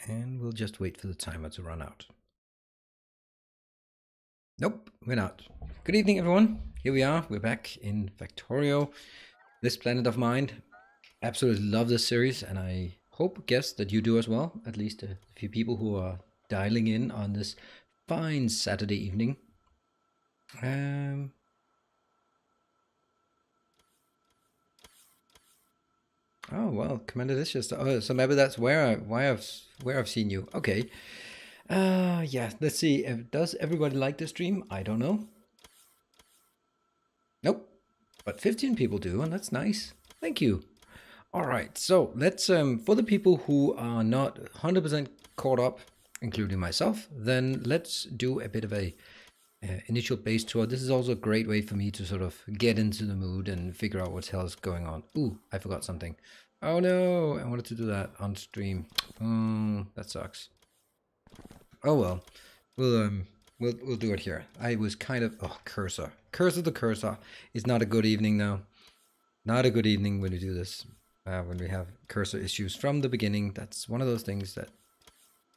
And we'll just wait for the timer to run out. Nope, we're not. Good evening, everyone. Here we are. We're back in Factorio, this planet of mine. Absolutely love this series, and I guess that you do as well. At least a few people who are dialing in on this fine Saturday evening. Oh well, Commander Delicious. Oh, so maybe that's where I've seen you. Okay. Yeah. Let's see. Does everybody like the stream? I don't know. Nope. But 15 people do, and that's nice. Thank you. All right. So let's for the people who are not 100% caught up, including myself, then let's do a bit of a initial base tour. This is also a great way for me to sort of get into the mood and figure out what the hell is going on. Ooh, I forgot something. Oh no, I wanted to do that on stream. That sucks. Oh well, we'll do it here. I was kind of cursor the cursor is not a good evening now. Not a good evening when we do this. When we have cursor issues from the beginning, that's one of those things that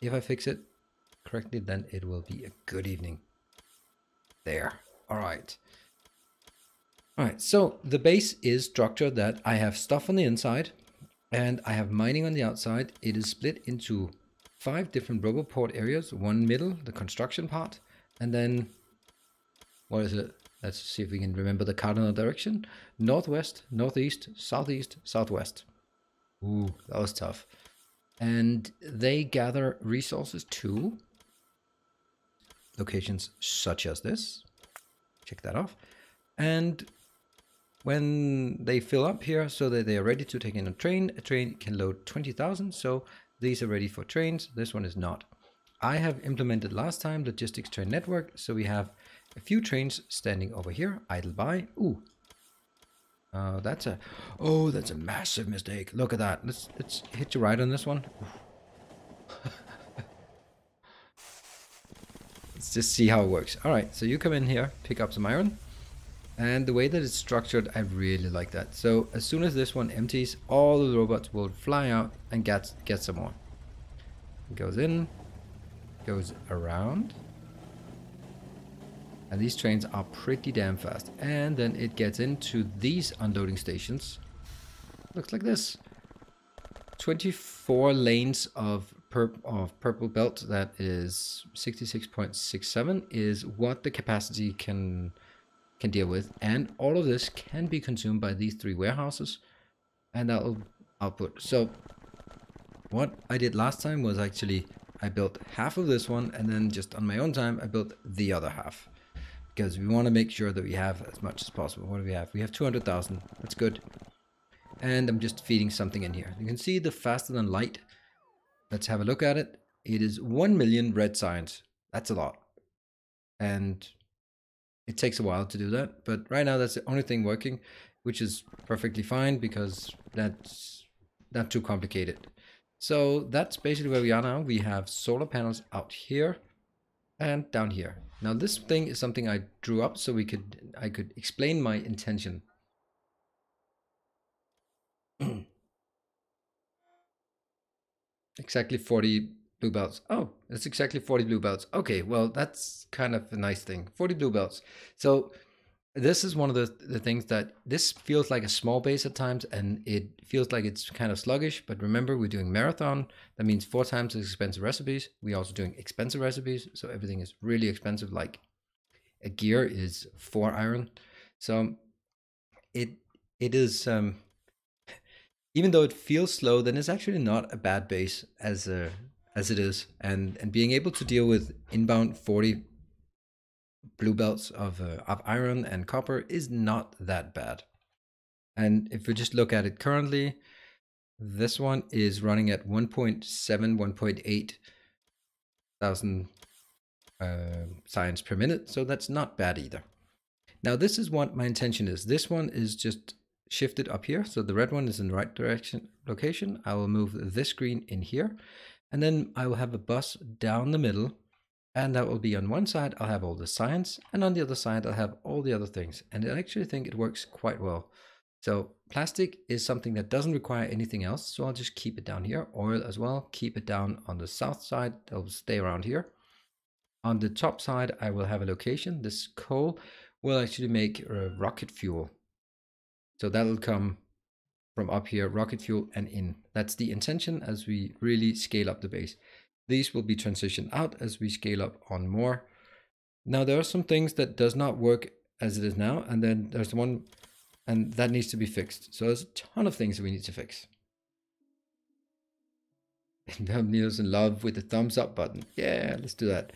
if I fix it correctly, then it will be a good evening. There. All right. All right. So the base is structured that I have stuff on the inside and I have mining on the outside. It is split into 5 different roboport areas, one middle, the construction part, and then what is it? Let's see if we can remember the cardinal direction. Northwest, northeast, southeast, southwest. Ooh, that was tough. And they gather resources to locations such as this. Check that off. And when they fill up here so that they are ready to take in a train can load 20,000. So these are ready for trains. This one is not. I have implemented last time logistics train network. So we have a few trains standing over here, idle by. Ooh, that's a massive mistake. Look at that. Let's hit you right on this one. Let's just see how it works. All right, so you come in here, pick up some iron. And the way that it's structured, I really like that. So as soon as this one empties, all the robots will fly out and get some more. It goes in, goes around. And these trains are pretty damn fast. And then it gets into these unloading stations. Looks like this. 24 lanes of purple belt, that is 66.67, is what the capacity can deal with. And all of this can be consumed by these 3 warehouses. And that will output. So what I did last time was actually I built half of this one, and then just on my own time I built the other half. Because we want to make sure that we have as much as possible. What do we have? We have 200,000. That's good. And I'm just feeding something in here. You can see the faster than light. Let's have a look at it. It is 1 million red signs. That's a lot. And it takes a while to do that. But right now that's the only thing working, which is perfectly fine because that's not too complicated. So that's basically where we are now. We have solar panels out here and down here. Now this thing is something I drew up so I could explain my intention. Exactly 40 blue belts. Oh, that's exactly 40 blue belts. Okay, well, that's kind of a nice thing. 40 blue belts. So this is one of the things that this feels like a small base at times, and it feels like it's kind of sluggish. But remember, we're doing marathon. That means 4 times as expensive recipes. We're also doing expensive recipes. So everything is really expensive. Like a gear is 4 iron. So it is even though it feels slow, then it's actually not a bad base as it is, and being able to deal with inbound 40 blue belts of iron and copper is not that bad. And if we just look at it currently, this one is running at 1.7, 1.8 thousand science per minute, so that's not bad either. Now this is what my intention is. This one is just shifted up here, so the red one is in the right direction location. I will move this green in here, and then I will have a bus down the middle, and that will be on one side I'll have all the science, and on the other side I'll have all the other things. And I actually think it works quite well. So plastic is something that doesn't require anything else. So I'll just keep it down here. Oil as well, keep it down on the south side. They'll stay around here. On the top side, I will have a location. This coal will actually make rocket fuel. So that'll come from up here, rocket fuel and in. That's the intention as we really scale up the base. These will be transitioned out as we scale up on more. Now there are some things that does not work as it is now, and then there's one, and that needs to be fixed. So there's a ton of things that we need to fix. Neil's in love with the thumbs up button. Yeah, let's do that.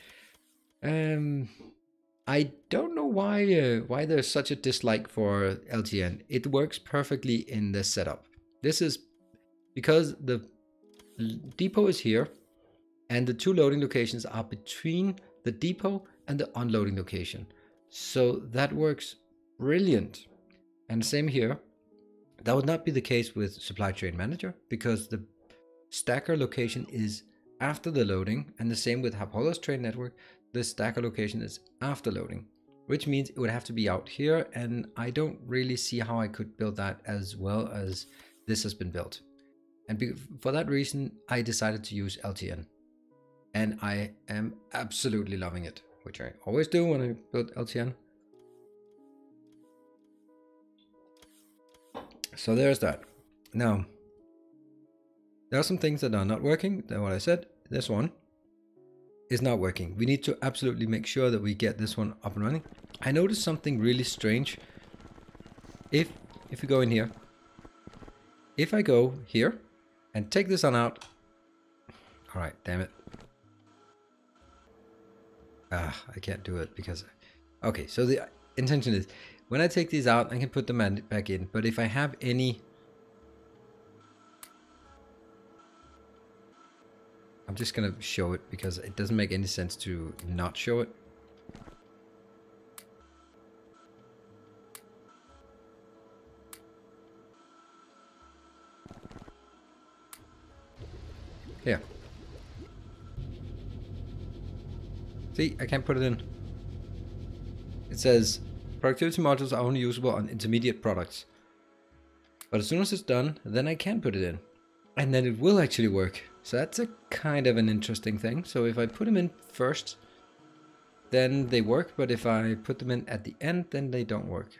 I don't know why there's such a dislike for LTN. It works perfectly in this setup. This is because the depot is here and the two loading locations are between the depot and the unloading location. So that works brilliant. And same here. That would not be the case with supply chain manager because the stacker location is after the loading, and the same with Apollo's train network. The stacker location is after loading, which means it would have to be out here, and I don't really see how I could build that as well as this has been built. And for that reason, I decided to use LTN, and I am absolutely loving it, which I always do when I build LTN. So there's that. Now, there are some things that are not working. That's what I said. This one is not working. We need to absolutely make sure that we get this one up and running. I noticed something really strange. If we go in here, if I go here and take this on out, all right, damn it. I can't do it because, okay, so the intention is when I take these out, I can put them back in. But if I have any, I'm just gonna show it because it doesn't make any sense to not show it. Here. See, I can't put it in. It says productivity modules are only usable on intermediate products. But as soon as it's done, then I can put it in. And then it will actually work. So that's a kind of an interesting thing. So if I put them in first, then they work. But if I put them in at the end, then they don't work.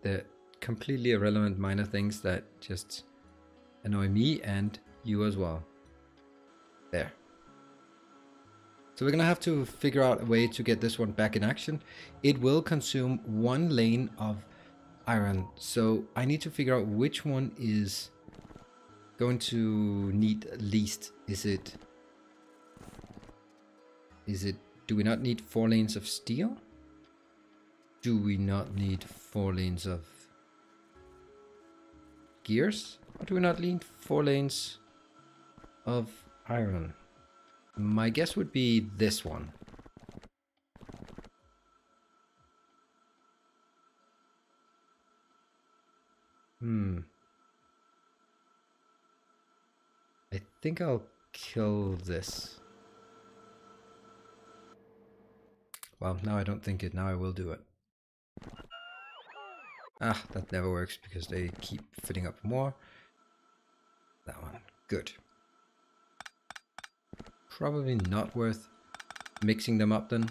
They're completely irrelevant minor things that just annoy me and you as well. There. So we're going to have to figure out a way to get this one back in action. It will consume one lane of iron. So I need to figure out which one is going to need least. Do we not need 4 lanes of steel? Do we not need 4 lanes of gears? Or do we not need 4 lanes of iron? My guess would be this one. I think I'll kill this. Well, now I don't think it. Now I will do it. Ah, that never works because they keep filling up more. That one. Good. Probably not worth mixing them up then.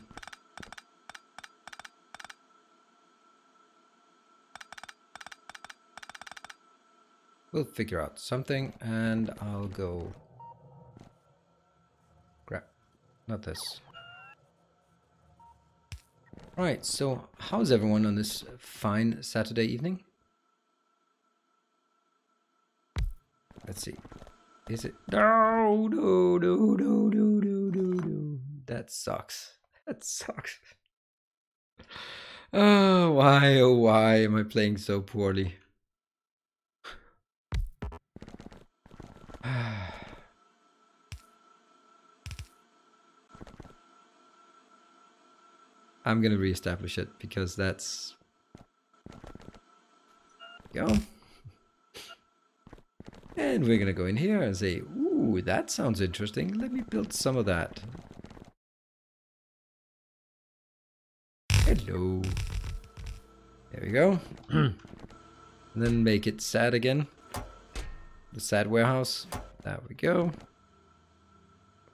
We'll figure out something and I'll go grab, not this. Right, so how's everyone on this fine Saturday evening? Let's see. Is it? No. That sucks. That sucks. Oh, why am I playing so poorly? I'm gonna reestablish it because that's... Go. And we're gonna go in here and say, ooh, that sounds interesting. Let me build some of that. Hello. There we go. And then make it sad again. The sad warehouse. There we go.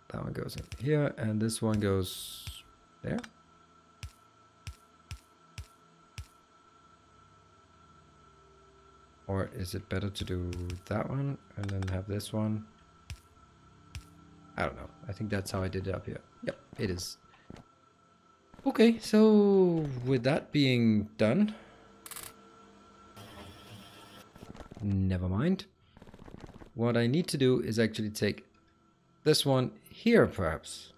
That one goes in here, and this one goes there. Or is it better to do that one and then have this one? I don't know. I think that's how I did it up here. Yep, it is. Okay, so with that being done, never mind. What I need to do is actually take this one here, perhaps.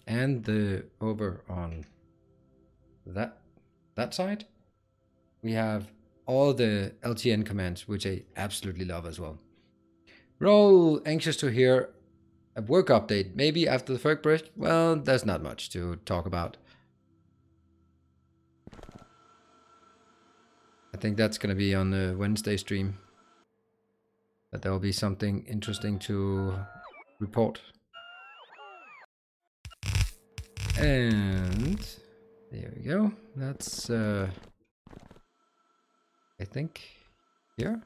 And the over on that side, we have all the LTN commands, which I absolutely love as well. We're all anxious to hear a work update. Maybe after the Ferg break. Well, there's not much to talk about. I think that's going to be on the Wednesday stream. That there will be something interesting to report. And there we go. That's I think here.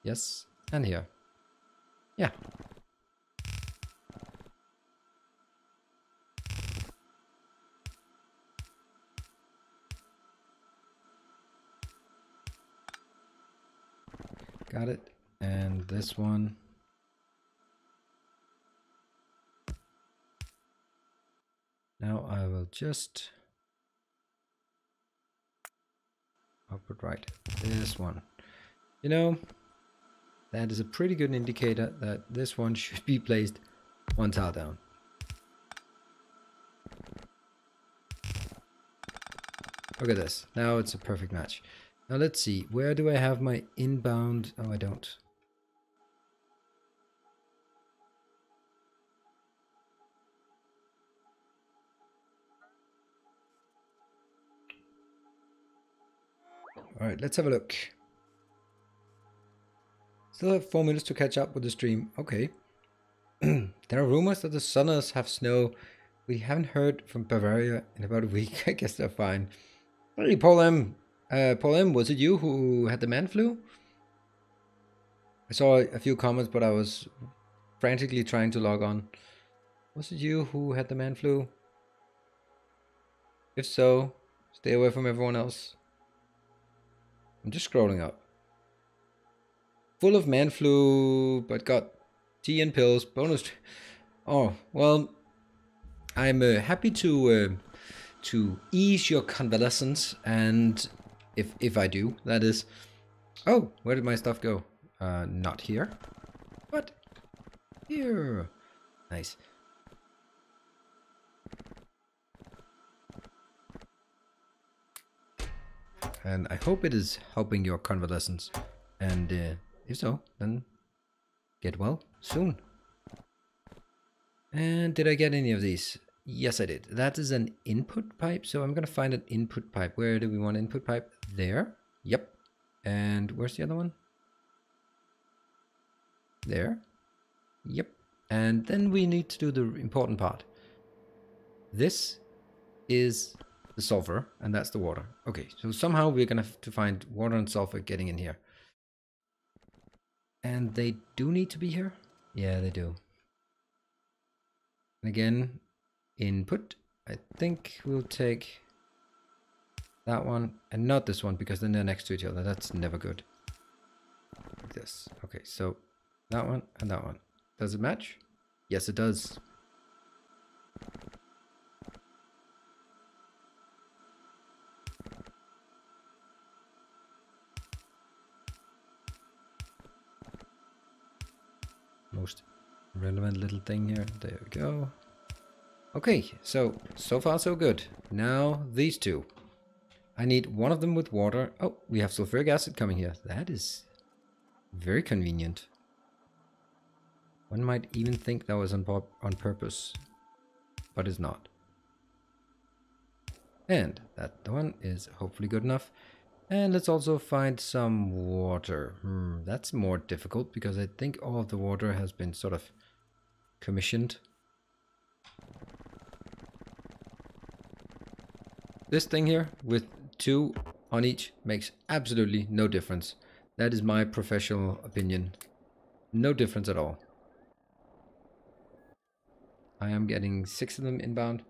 Yes, and here. Yeah. Got it. And this one. Now I will just output right this one. You know, that is a pretty good indicator that this one should be placed one tile down. Look at this. Now it's a perfect match. Now let's see. Where do I have my inbound? Oh, I don't. All right, let's have a look. Still have 4 minutes to catch up with the stream. Okay. There are rumors that the Southerners have snow. We haven't heard from Bavaria in about a week. I guess they're fine. Hey, Paul M. Paul M, was it you who had the man flu? I saw a few comments, but I was frantically trying to log on. Was it you who had the man flu? If so, stay away from everyone else. I'm just scrolling up. Full of man flu, but got tea and pills. Bonus. Oh, well, I'm happy to ease your convalescence, and if I do, that is. Oh, where did my stuff go? Not here. What? Here. Nice. And I hope it is helping your convalescence. And if so, then get well soon. And did I get any of these? Yes, I did. That is an input pipe. So I'm going to find an input pipe. Where do we want input pipe? There. Yep. And where's the other one? There. Yep. And then we need to do the important part. This is the sulfur, and that's the water. Okay, so somehow we're gonna have to find water and sulfur getting in here. And they do need to be here? Yeah, they do. And again, input. I think we'll take that one and not this one, because then they're next to each other. That's never good. Like this. Okay, so that one and that one. Does it match? Yes, it does. Most relevant little thing here. There we go. Okay, so far so good. Now these two. I need one of them with water. Oh, we have sulfuric acid coming here. That is very convenient. One might even think that was on purpose, but it's not. And that one is hopefully good enough. And let's also find some water. That's more difficult because I think all of the water has been sort of commissioned. This thing here with 2 on each makes absolutely no difference. That is my professional opinion. No difference at all. I am getting 6 of them inbound.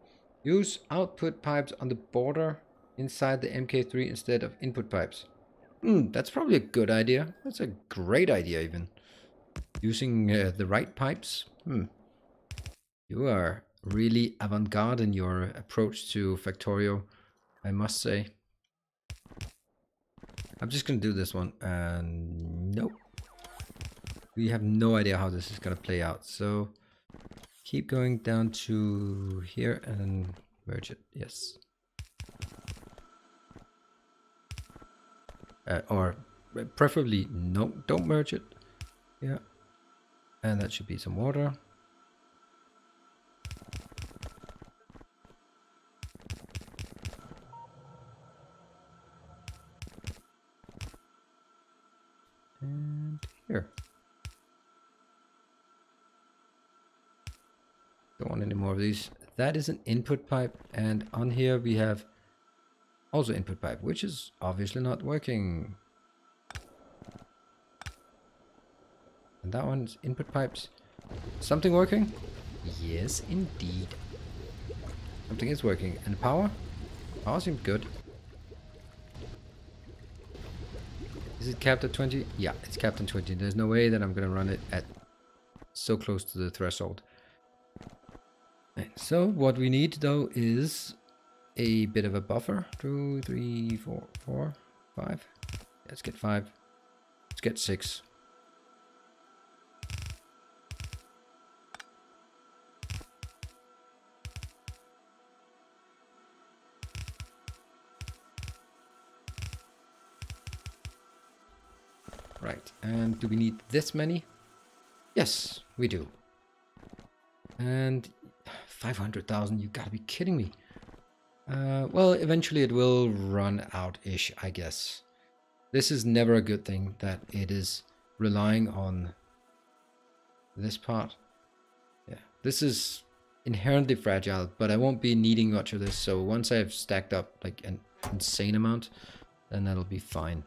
Use output pipes on the border inside the MK3 instead of input pipes. That's probably a good idea. That's a great idea even. Using the right pipes. You are really avant-garde in your approach to Factorio, I must say. I'm just going to do this one. And nope. We have no idea how this is going to play out. So keep going down to here and merge it. Yes. Or preferably no, don't merge it. Yeah. And that should be some water. And here. Don't want any more of these. That is an input pipe, and on here we have also input pipe, which is obviously not working. And that one's input pipes. Something working? Yes, indeed. Something is working. And power? Power seems good. Is it capped at 20? Yeah, it's capped at 20. There's no way that I'm going to run it at so close to the threshold. So what we need though is a bit of a buffer. 2, 3, 4, 4, 5. Let's get 5. Let's get 6. Right, and do we need this many? Yes, we do. And 500,000, you gotta be kidding me. Well, eventually it will run out-ish, I guess. This is never a good thing, that it is relying on this part. Yeah, this is inherently fragile, but I won't be needing much of this, so once I've stacked up like an insane amount, then that'll be fine.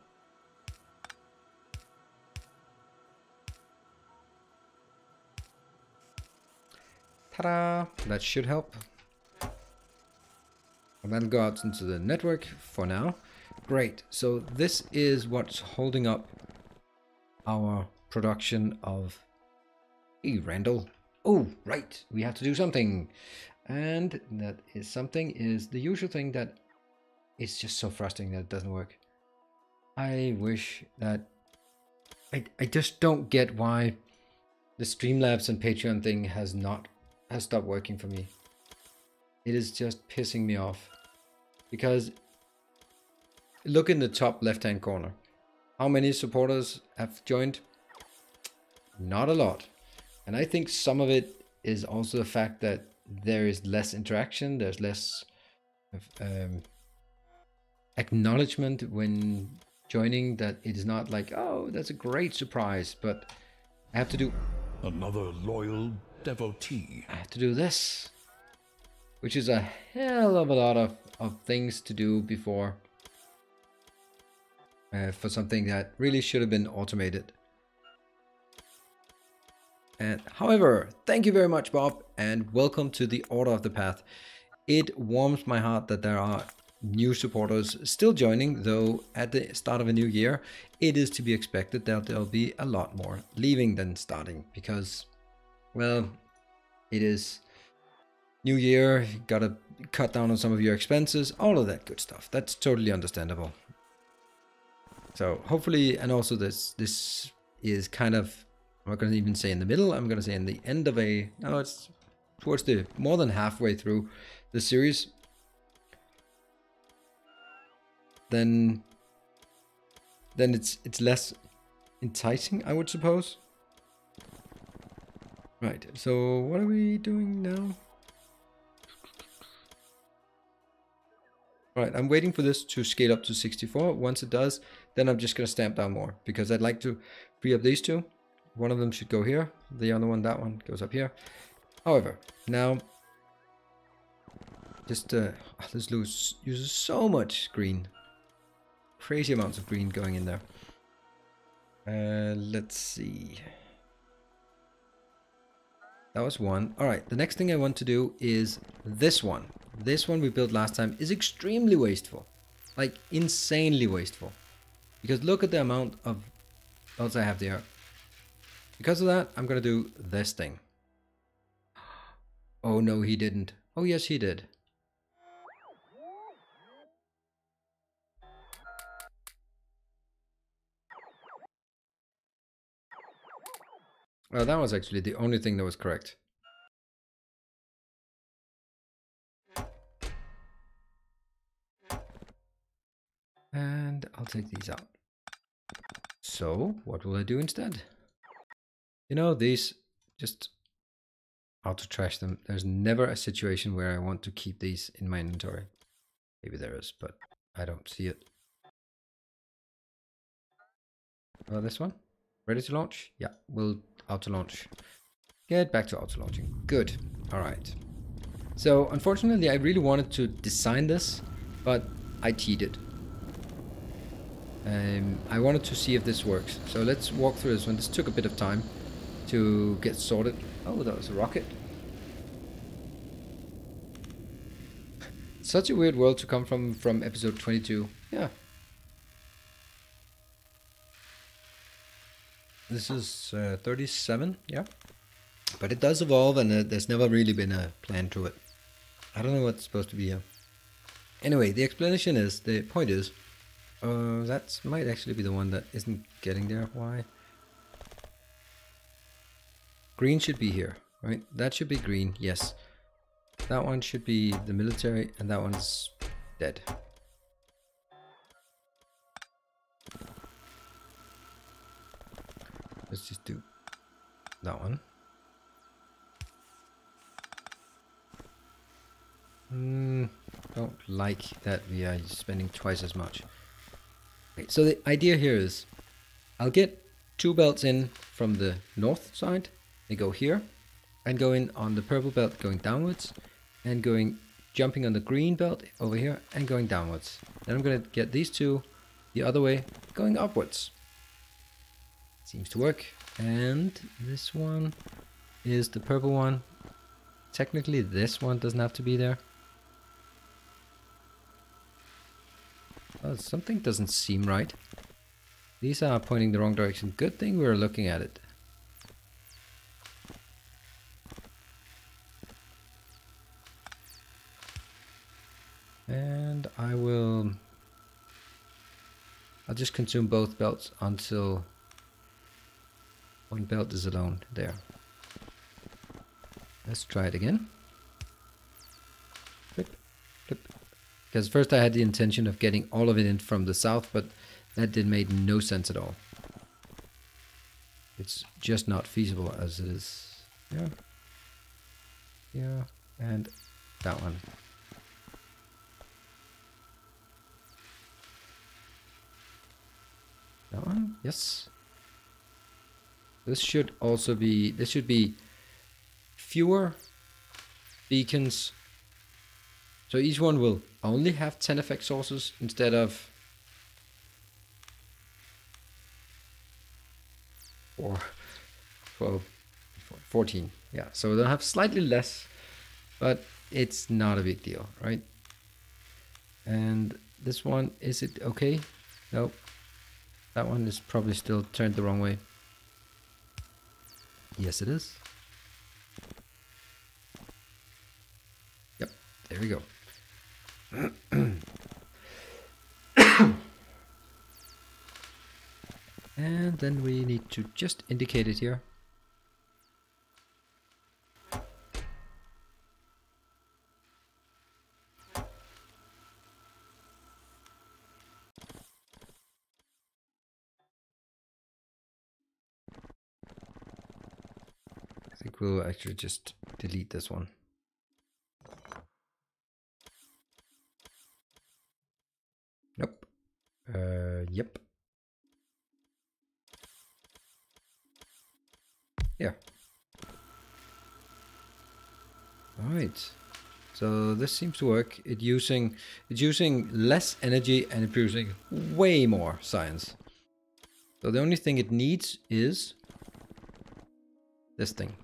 Ta-da! That should help. And that'll go out into the network for now. Great. So this is what's holding up our production of... Hey, Randall. Oh, right. We have to do something. And that is something is the usual thing that is just so frustrating that it doesn't work. I wish that... I just don't get why the Streamlabs and Patreon thing has stopped working for me. It is just pissing me off. Because look in the top left-hand corner. How many supporters have joined? Not a lot. And I think some of it is also the fact that there is less interaction. There's less acknowledgement when joining, that it is not like, oh, that's a great surprise, but I have to do... Another loyal devotee. I have to do this, which is a hell of a lot of things to do before for something that really should have been automated. And however, thank you very much, Bob, and welcome to the Order of the Path. It warms my heart that there are new supporters still joining, though at the start of a new year, it is to be expected that there'll be a lot more leaving than starting, because, well, it is new year, you gotta cut down on some of your expenses, all of that good stuff. That's totally understandable. So hopefully, and also this is kind of, I'm not going to even say in the middle, I'm going to say in the end of no, it's towards the more than halfway through the series. Then it's less enticing, I would suppose. Right, so what are we doing now? Right, I'm waiting for this to scale up to 64. Once it does, then I'm just going to stamp down more, because I'd like to free up these two. One of them should go here. The other one, that one, goes up here. However, now just this uses so much green. Crazy amounts of green going in there. Let's see. That was one. Alright, the next thing I want to do is this one. This one we built last time is extremely wasteful. Like, insanely wasteful. Because look at the amount of belts I have there. Because of that, I'm gonna do this thing. Oh no, he didn't. Oh yes, he did. Well, that was actually the only thing that was correct. And I'll take these out. So, what will I do instead? You know, these, just auto trash them. There's never a situation where I want to keep these in my inventory. Maybe there is, but I don't see it. This one? Ready to launch? Yeah, we'll auto launch. Get back to auto launching. Good. Alright. So, unfortunately, I really wanted to design this, but I cheated. I wanted to see if this works. So let's walk through this one. This took a bit of time to get sorted. Oh, that was a rocket. Such a weird world to come from episode 22. Yeah. This is 37, yeah. But it does evolve, and there's never really been a plan to it. I don't know what's supposed to be here. Anyway, the explanation is, the point is, that might actually be the one that isn't getting there. Why? Green should be here, right? That should be green, yes. That one should be the military, and that one's dead. Let's just do that one. Don't like that we are spending twice as much. Okay, so the idea here is, I'll get 2 belts in from the north side. They go here, and go in on the purple belt going downwards, and jumping on the green belt over here and going downwards. Then I'm going to get these 2 the other way, going upwards. Seems to work. And this one is the purple one. Technically this one doesn't have to be there. Oh, something doesn't seem right. These are pointing the wrong direction. Good thing we're looking at it. And I'll just consume both belts until one belt is alone. There. Let's try it again. Flip, flip. Because first I had the intention of getting all of it in from the south, but that made no sense at all. It's just not feasible as it is. Yeah. Yeah. And that one. That one? Yes. This should also be, this should be fewer beacons. So each one will only have 10 effect sources instead of 12, 14. Yeah, so they'll have slightly less, but it's not a big deal, right? And this one, is it okay? Nope. That one is probably still turned the wrong way. Yes, it is. Yep, there we go. And then we need to just indicate it here. I think we'll actually just delete this one. Nope. Yep. Yeah. Alright. So this seems to work. It's using less energy and it's producing way more science. So the only thing it needs is this thing.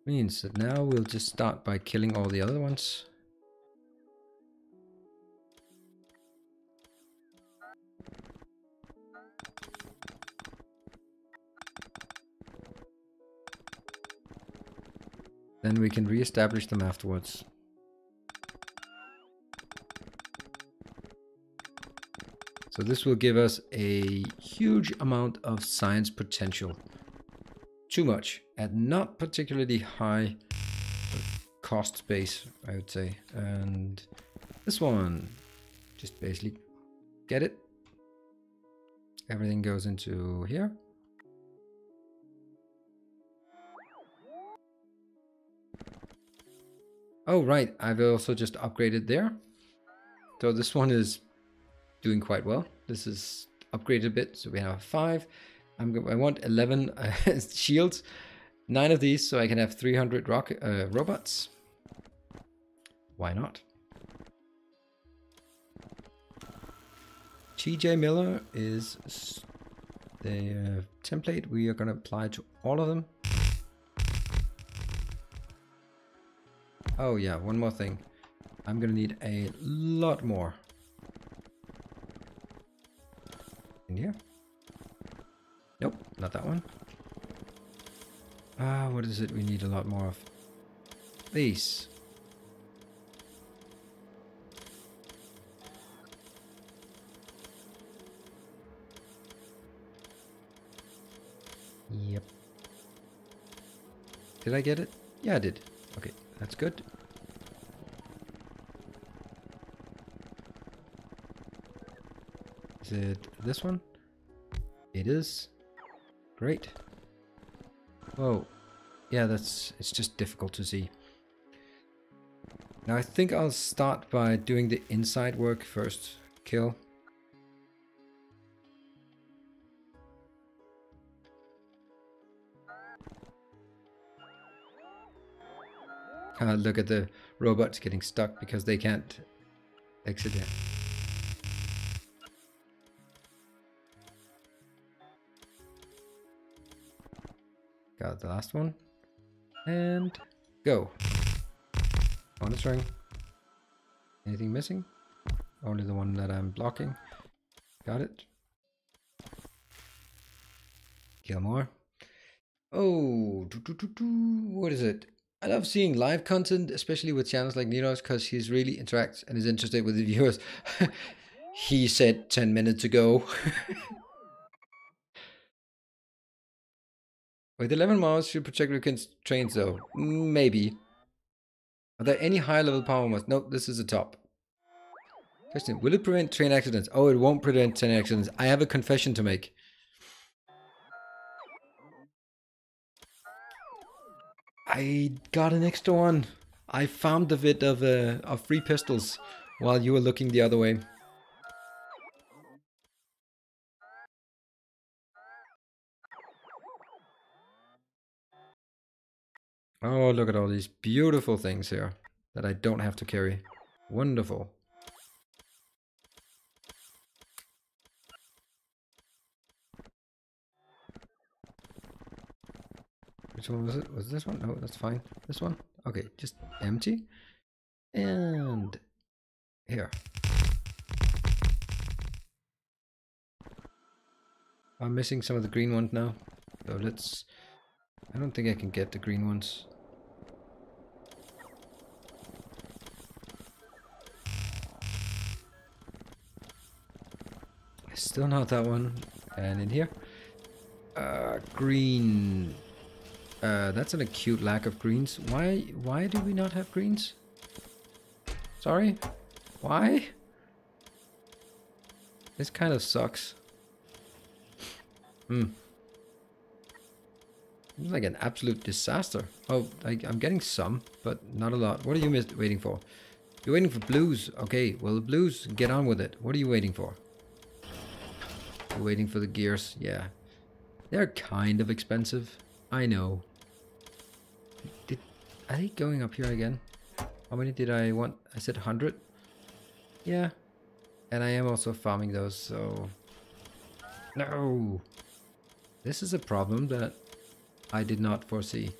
Means that now we'll just start by killing all the other ones. Then we can re-establish them afterwards. So this will give us a huge amount of science potential. Too much at not particularly high cost base, I would say. And this one, just basically get it. Everything goes into here. Oh, right. I've also just upgraded there. So this one is doing quite well. This is upgraded a bit. So we have 5. I want 11 shields. 9 of these so I can have 300 robots. Why not? TJ Miller is the template we are going to apply to all of them. Oh yeah, one more thing. I'm gonna need a lot more. In here? Nope, not that one. What is it we need a lot more of? These. Yep. Did I get it? Yeah, I did. Okay. That's good. Is it this one? It is. Great. Whoa. Yeah, it's just difficult to see. Now I think I'll start by doing the inside work first. Kill. Look at the robots getting stuck because they can't exit it. Got the last one. And go. On the string. Anything missing? Only the one that I'm blocking. Got it. Kill more. Oh, what is it? I love seeing live content, especially with channels like DangOreus, because he's really interacts and is interested with the viewers. He said 10 minutes ago. With 11 mouse, should protect against trains though? Maybe. Are there any high level power mouse? Nope, this is the top. Question, will it prevent train accidents? Oh, it won't prevent train accidents. I have a confession to make. I got an extra one. I found a bit of free pistols while you were looking the other way. Oh, look at all these beautiful things here that I don't have to carry. Wonderful. Which one was it? Was this one? No, that's fine. This one? Okay, just empty. And here. I'm missing some of the green ones now. So let's... I don't think I can get the green ones. Still not that one. And in here. Green... that's an acute lack of greens. Why do we not have greens? Sorry? Why? This kind of sucks. It's like an absolute disaster. Oh, I'm getting some, but not a lot. What are you waiting for? You're waiting for blues. Okay, well, the blues, get on with it. What are you waiting for? You're waiting for the gears. Yeah. They're kind of expensive. I know. Are they going up here again? How many did I want? I said 100? Yeah. And I am also farming those, so... No! This is a problem that I did not foresee.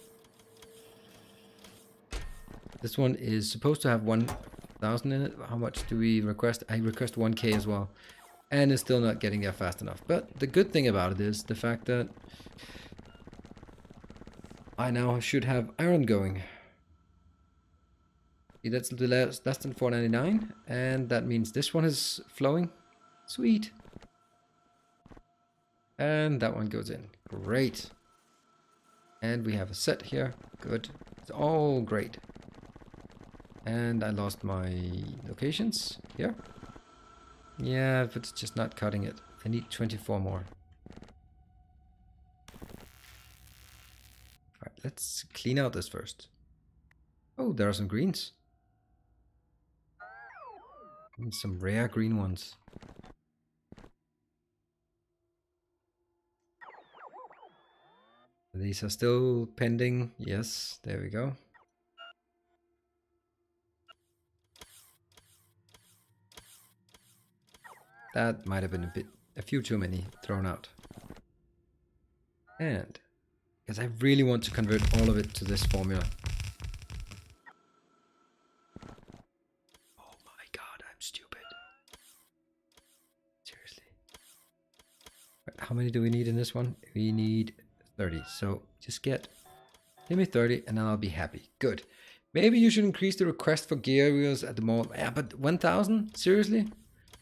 This one is supposed to have 1,000 in it. How much do we request? I request 1k as well. And it's still not getting there fast enough. But the good thing about it is the fact that I now should have iron going. See, that's less than 499. And that means this one is flowing. Sweet. And that one goes in. Great. And we have a set here. Good. It's all great. And I lost my locations here. Yeah, but it's just not cutting it. I need 24 more. Alright, let's clean out this first. Oh, there are some greens. And some rare green ones. These are still pending. Yes, there we go. That might have been a few too many thrown out. And because I really want to convert all of it to this formula. Oh my god, I'm stupid. Seriously. Right, how many do we need in this one? We need 30. So just give me 30 and then I'll be happy. Good. Maybe you should increase the request for gear wheels at the moment. Yeah, but 1,000? Seriously?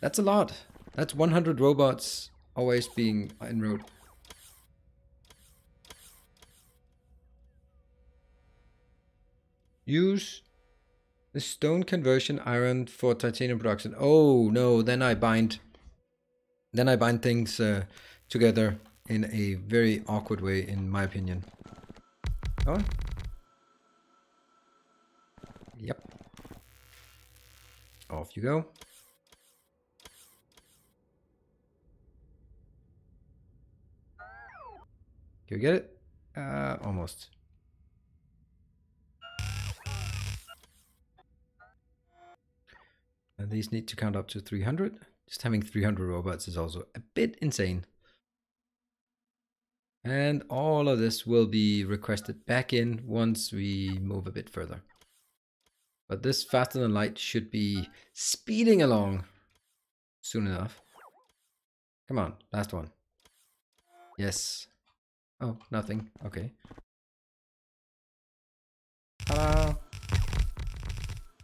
That's a lot. That's 100 robots always being en route. Use the stone conversion iron for titanium production. Oh no, then I bind things together in a very awkward way, in my opinion. Oh. Yep. Off you go. Can we get it? Almost. And these need to count up to 300. Just having 300 robots is also a bit insane. And all of this will be requested back in once we move a bit further. But this faster than light should be speeding along soon enough. Come on, last one. Yes. Oh, nothing. Okay. Ta-da!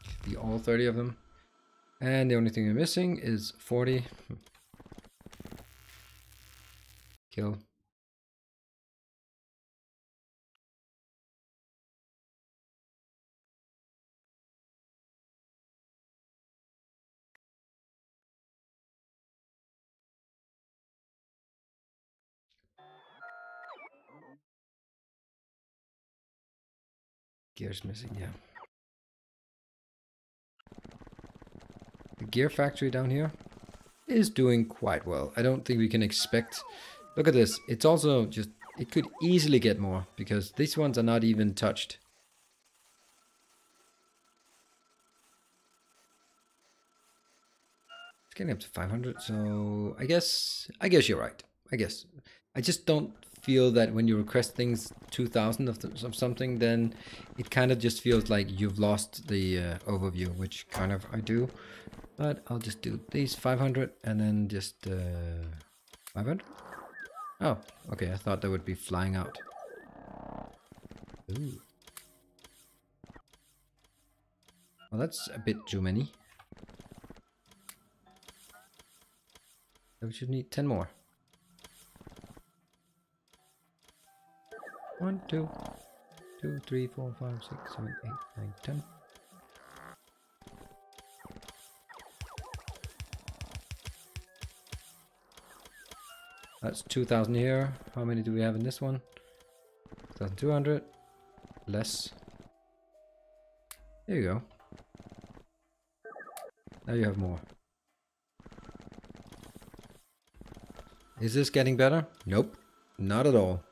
Should be all 30 of them. And the only thing we're missing is 40. Kill. Gear's missing, yeah. The gear factory down here is doing quite well. I don't think we can expect... Look at this. It's also just... It could easily get more because these ones are not even touched. It's getting up to 500, so I guess you're right. I just don't feel that when you request things 2,000 of something, then it kind of just feels like you've lost the overview, which kind of I do. But I'll just do these 500 and then just 500. Oh, okay. I thought they would be flying out. Ooh. Well, that's a bit too many. So we should need 10 more. 1, 2, 2, 3, 4, 5, 6, 7, 8, 9, 10. That's 2,000 here. How many do we have in this one? 2,200. Less. There you go. Now you have more. Is this getting better? Nope. Not at all.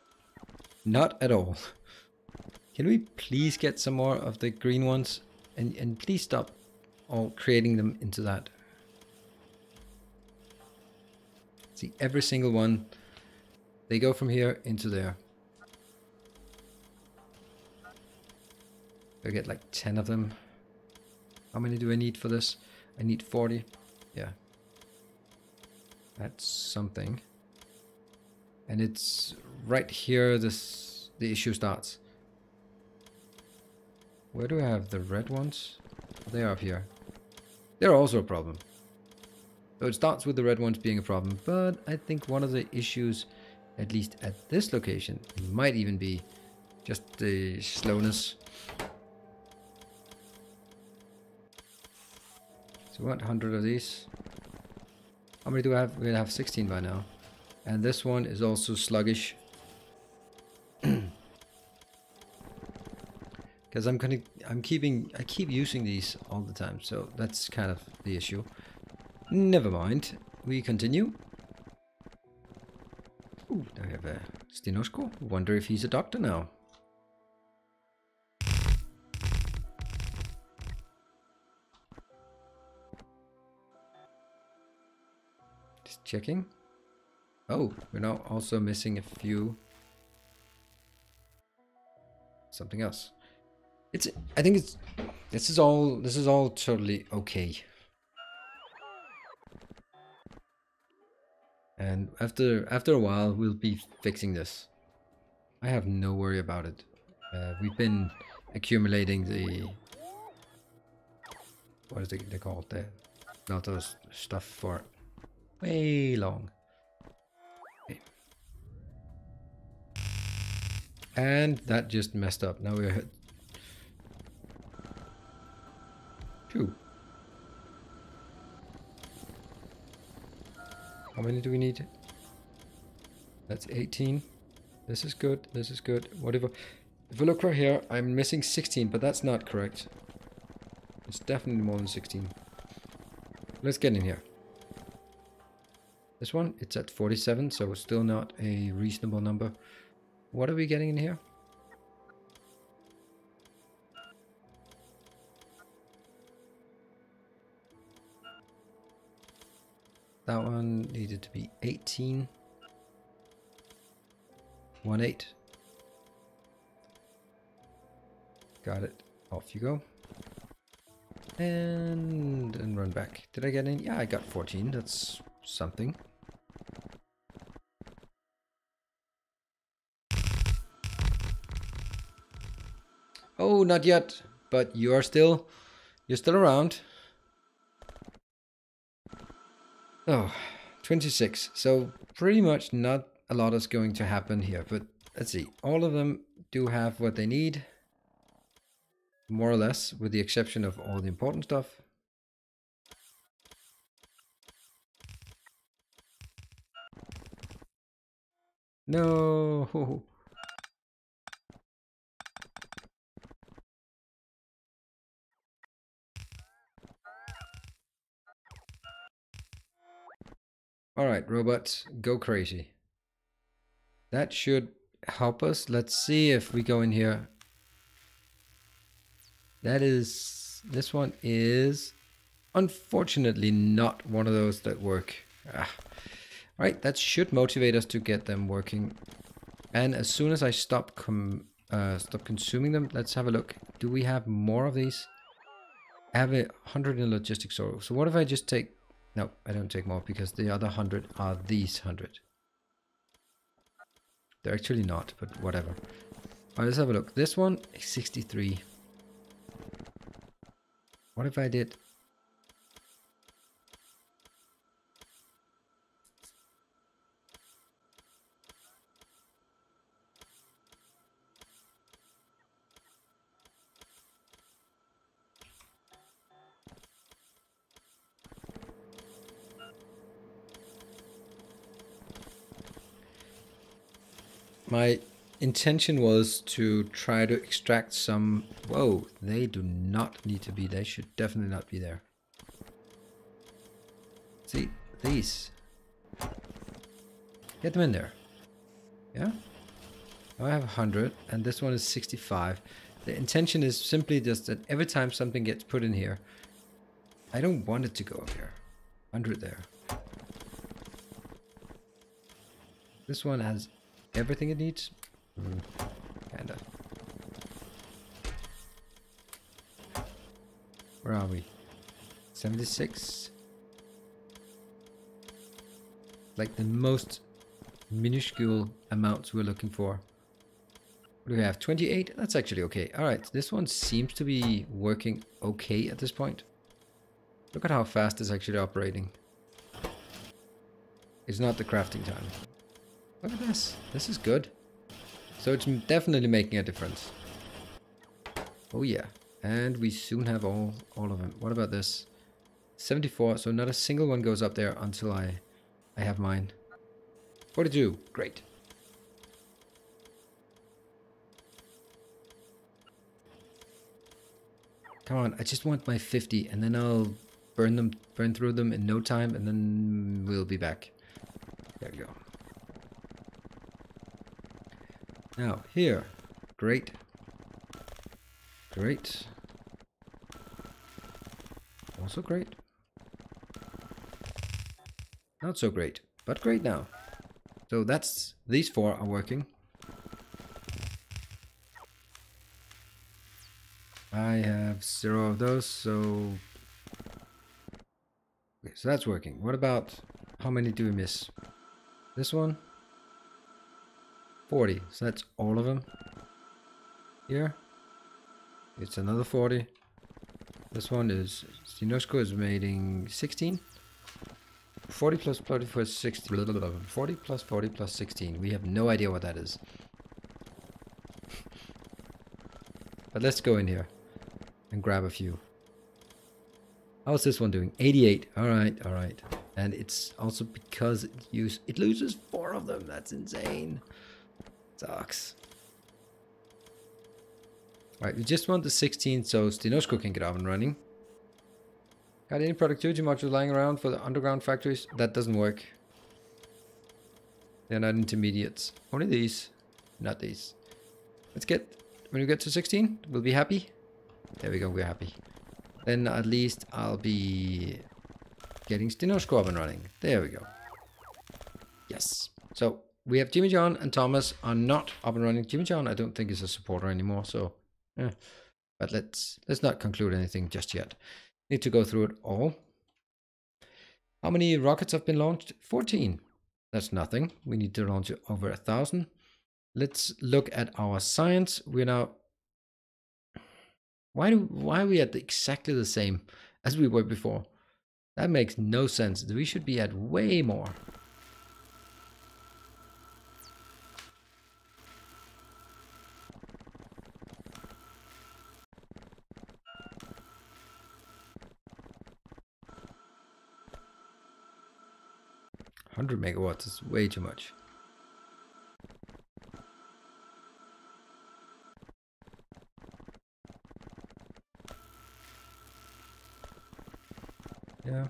Not at all. Can we please get some more of the green ones? And please stop all creating them into that. See, every single one, they go from here into there. I get like 10 of them. How many do I need for this? I need 40. Yeah. That's something. And it's right here the issue starts. Where do I have the red ones? They are up here. They're also a problem. So it starts with the red ones being a problem, but I think one of the issues, at least at this location, might even be just the slowness. So we want 100 of these. How many do I have? We have 16 by now. And this one is also sluggish. Because I keep using these all the time, so that's kind of the issue. Never mind. We continue. Ooh, I have a Stinosko. Wonder if he's a doctor now. Just checking. Oh, we're now also missing a few. Something else. I think this is all totally okay. And after a while, we'll be fixing this. I have no worry about it. We've been accumulating the... What is they called? The lot of stuff for way long. Okay. And that just messed up. Now we're... Phew. How many do we need? That's 18. This is good. This is good. Whatever. If we look right here, I'm missing 16, but that's not correct. It's definitely more than 16. Let's get in here. This one, it's at 47, so it's still not a reasonable number. What are we getting in here? That one needed to be 18. 18. Got it. Off you go. And run back. Did I get in? Yeah, I got 14. That's something. Oh, not yet. But you're still around. Oh, 26. So pretty much not a lot is going to happen here. But let's see. All of them do have what they need. More or less, with the exception of all the important stuff. No. All right, robots, go crazy. That should help us. Let's see if we go in here. This one is unfortunately not one of those that work. Right, that should motivate us to get them working. And as soon as I stop consuming them, let's have a look. Do we have more of these? I have 100 in logistics. So what if I just take... No, I don't take more because the other 100 are these 100. They're actually not, but whatever. All right, let's have a look. This one is 63. What if I did... My intention was to try to extract some... Whoa, they do not need to be. They should definitely not be there. See, these. Get them in there. Yeah. Now I have 100, and this one is 65. The intention is simply just that every time something gets put in here, I don't want it to go up here. 100 there. This one has everything it needs. Kinda. Where are we? 76. Like the most minuscule amounts we're looking for. What do we have? 28? That's actually okay. Alright, this one seems to be working okay at this point. Look at how fast it's actually operating. It's not the crafting time. Look at this. This is good. So it's definitely making a difference. Oh yeah. And we soon have all of them. What about this? 74. So not a single one goes up there until I have mine. 42. Great. Come on. I just want my 50 and then I'll burn through them in no time, and then we'll be back. There we go. Now, here. Great. Great. Also great. Not so great, but great now. So that's, these 4 are working. I have 0 of those, so... Okay, so that's working. What about, how many do we miss? This one? 40, so that's all of them. Here. It's another 40. This one is, Stinosko is making 16. 40 plus 40 plus 16. 40 plus 40 plus 16. We have no idea what that is. But let's go in here and grab a few. How's this one doing? 88. Alright, alright. And it's also because it loses 4 of them. That's insane. Sucks. Alright, we just want the 16 so Stinosko can get up and running. Got any productivity modules lying around for the underground factories? That doesn't work. They're not intermediates. Only these, not these. Let's get, when we get to 16, we'll be happy. There we go, we're happy. Then at least I'll be getting Stinosko up and running. There we go. Yes. So we have Jimmy John and Thomas are not up and running. Jimmy John I don't think is a supporter anymore, so yeah. But let's not conclude anything just yet. Need to go through it all. How many rockets have been launched? 14. That's nothing. We need to launch over 1,000. Let's look at our science. We're now... Why are we at exactly the same as we were before? That makes no sense. We should be at way more. $100 megawatts is way too much. Yeah.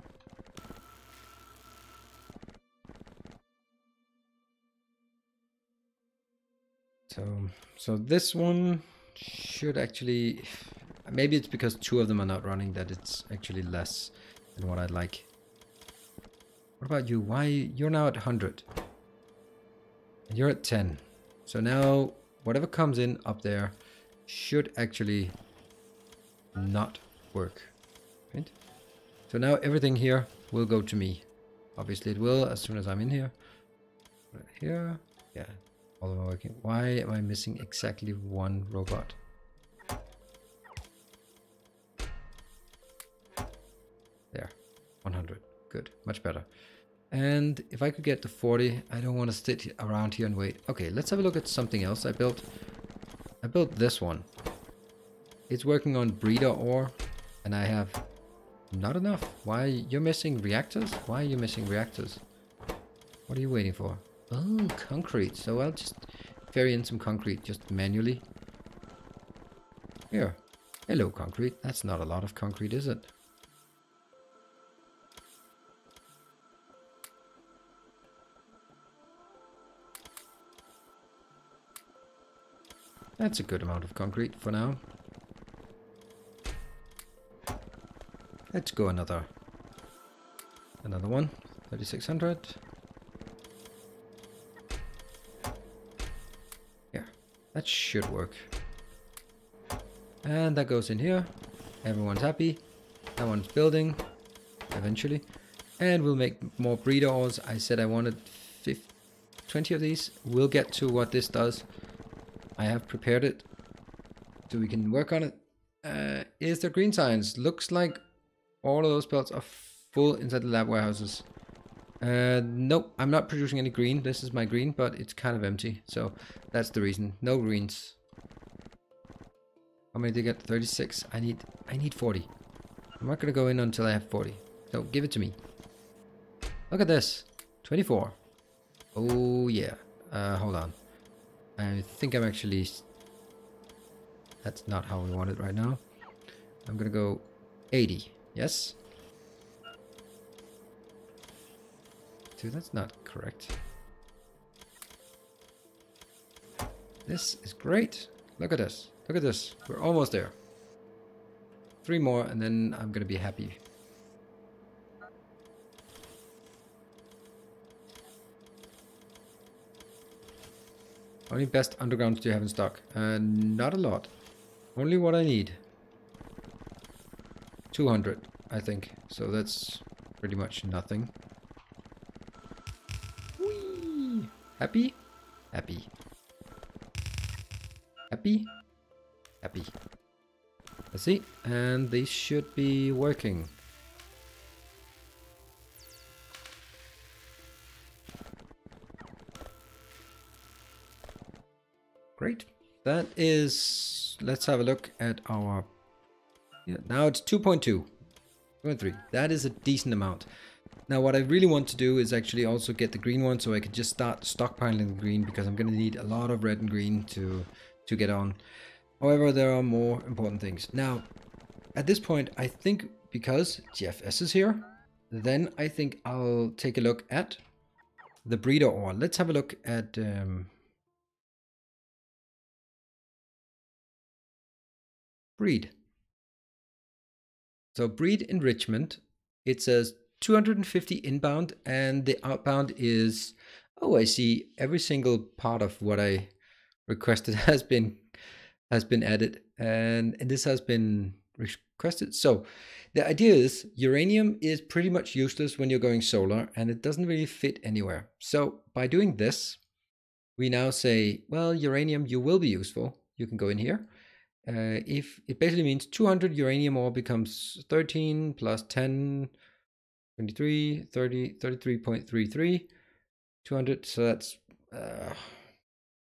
So this one should actually, maybe it's because 2 of them are not running that it's actually less than what I'd like. What about you? Why you're now at 100? And you're at 10. So now whatever comes in up there should actually not work. Right? So now everything here will go to me. Obviously it will as soon as I'm in here. Right here. Yeah. All of them are working. Why am I missing exactly 1 robot? There. 100. Good. Much better. And if I could get to 40, I don't want to sit around here and wait. Okay, let's have a look at something else I built. I built this one. It's working on breeder ore, and I have not enough. Why? You're missing reactors? Why are you missing reactors? What are you waiting for? Oh, concrete. So I'll just ferry in some concrete just manually. Here. Hello, concrete. That's not a lot of concrete, is it? That's a good amount of concrete for now. Let's go another one. 3600. Yeah, that should work. And that goes in here. Everyone's happy. That one's building eventually. And we'll make more breeder ores. I said I wanted 20 of these. We'll get to what this does. I have prepared it so we can work on it. Is there green science? Looks like all of those belts are full inside the lab warehouses. Nope, I'm not producing any green. This is my green, but it's kind of empty. So that's the reason. No greens. How many did I get? 36. I need 40. I'm not gonna go in until I have 40. So give it to me. Look at this. 24. Oh yeah. Hold on. I think I'm actually... That's not how we want it right now. I'm gonna go 80. Yes? Dude, that's not correct. This is great. Look at this. Look at this. We're almost there. 3 more and then I'm gonna be happy. How many best undergrounds do you have in stock? Not a lot. Only what I need. 200, I think. So that's pretty much nothing. Whee! Happy? Happy. Happy? Happy. Let's see. And they should be working. Great. That is... Let's have a look at our... Yeah, now it's 2.2. 2.3. That is a decent amount. Now what I really want to do is actually also get the green one so I could just start stockpiling the green because I'm going to need a lot of red and green to get on. However, there are more important things. Now, at this point, I think because GFS is here, then I think I'll take a look at the breeder ore. Let's have a look at... breed. So breed enrichment, it says 250 inbound and the outbound is, oh, I see every single part of what I requested has been added and this has been requested. So the idea is uranium is pretty much useless when you're going solar and it doesn't really fit anywhere. So by doing this, we now say, well, uranium, you will be useful. You can go in here. If it basically means 200 uranium ore becomes 13 plus 10, 23, 30, 33.33, 200. So that's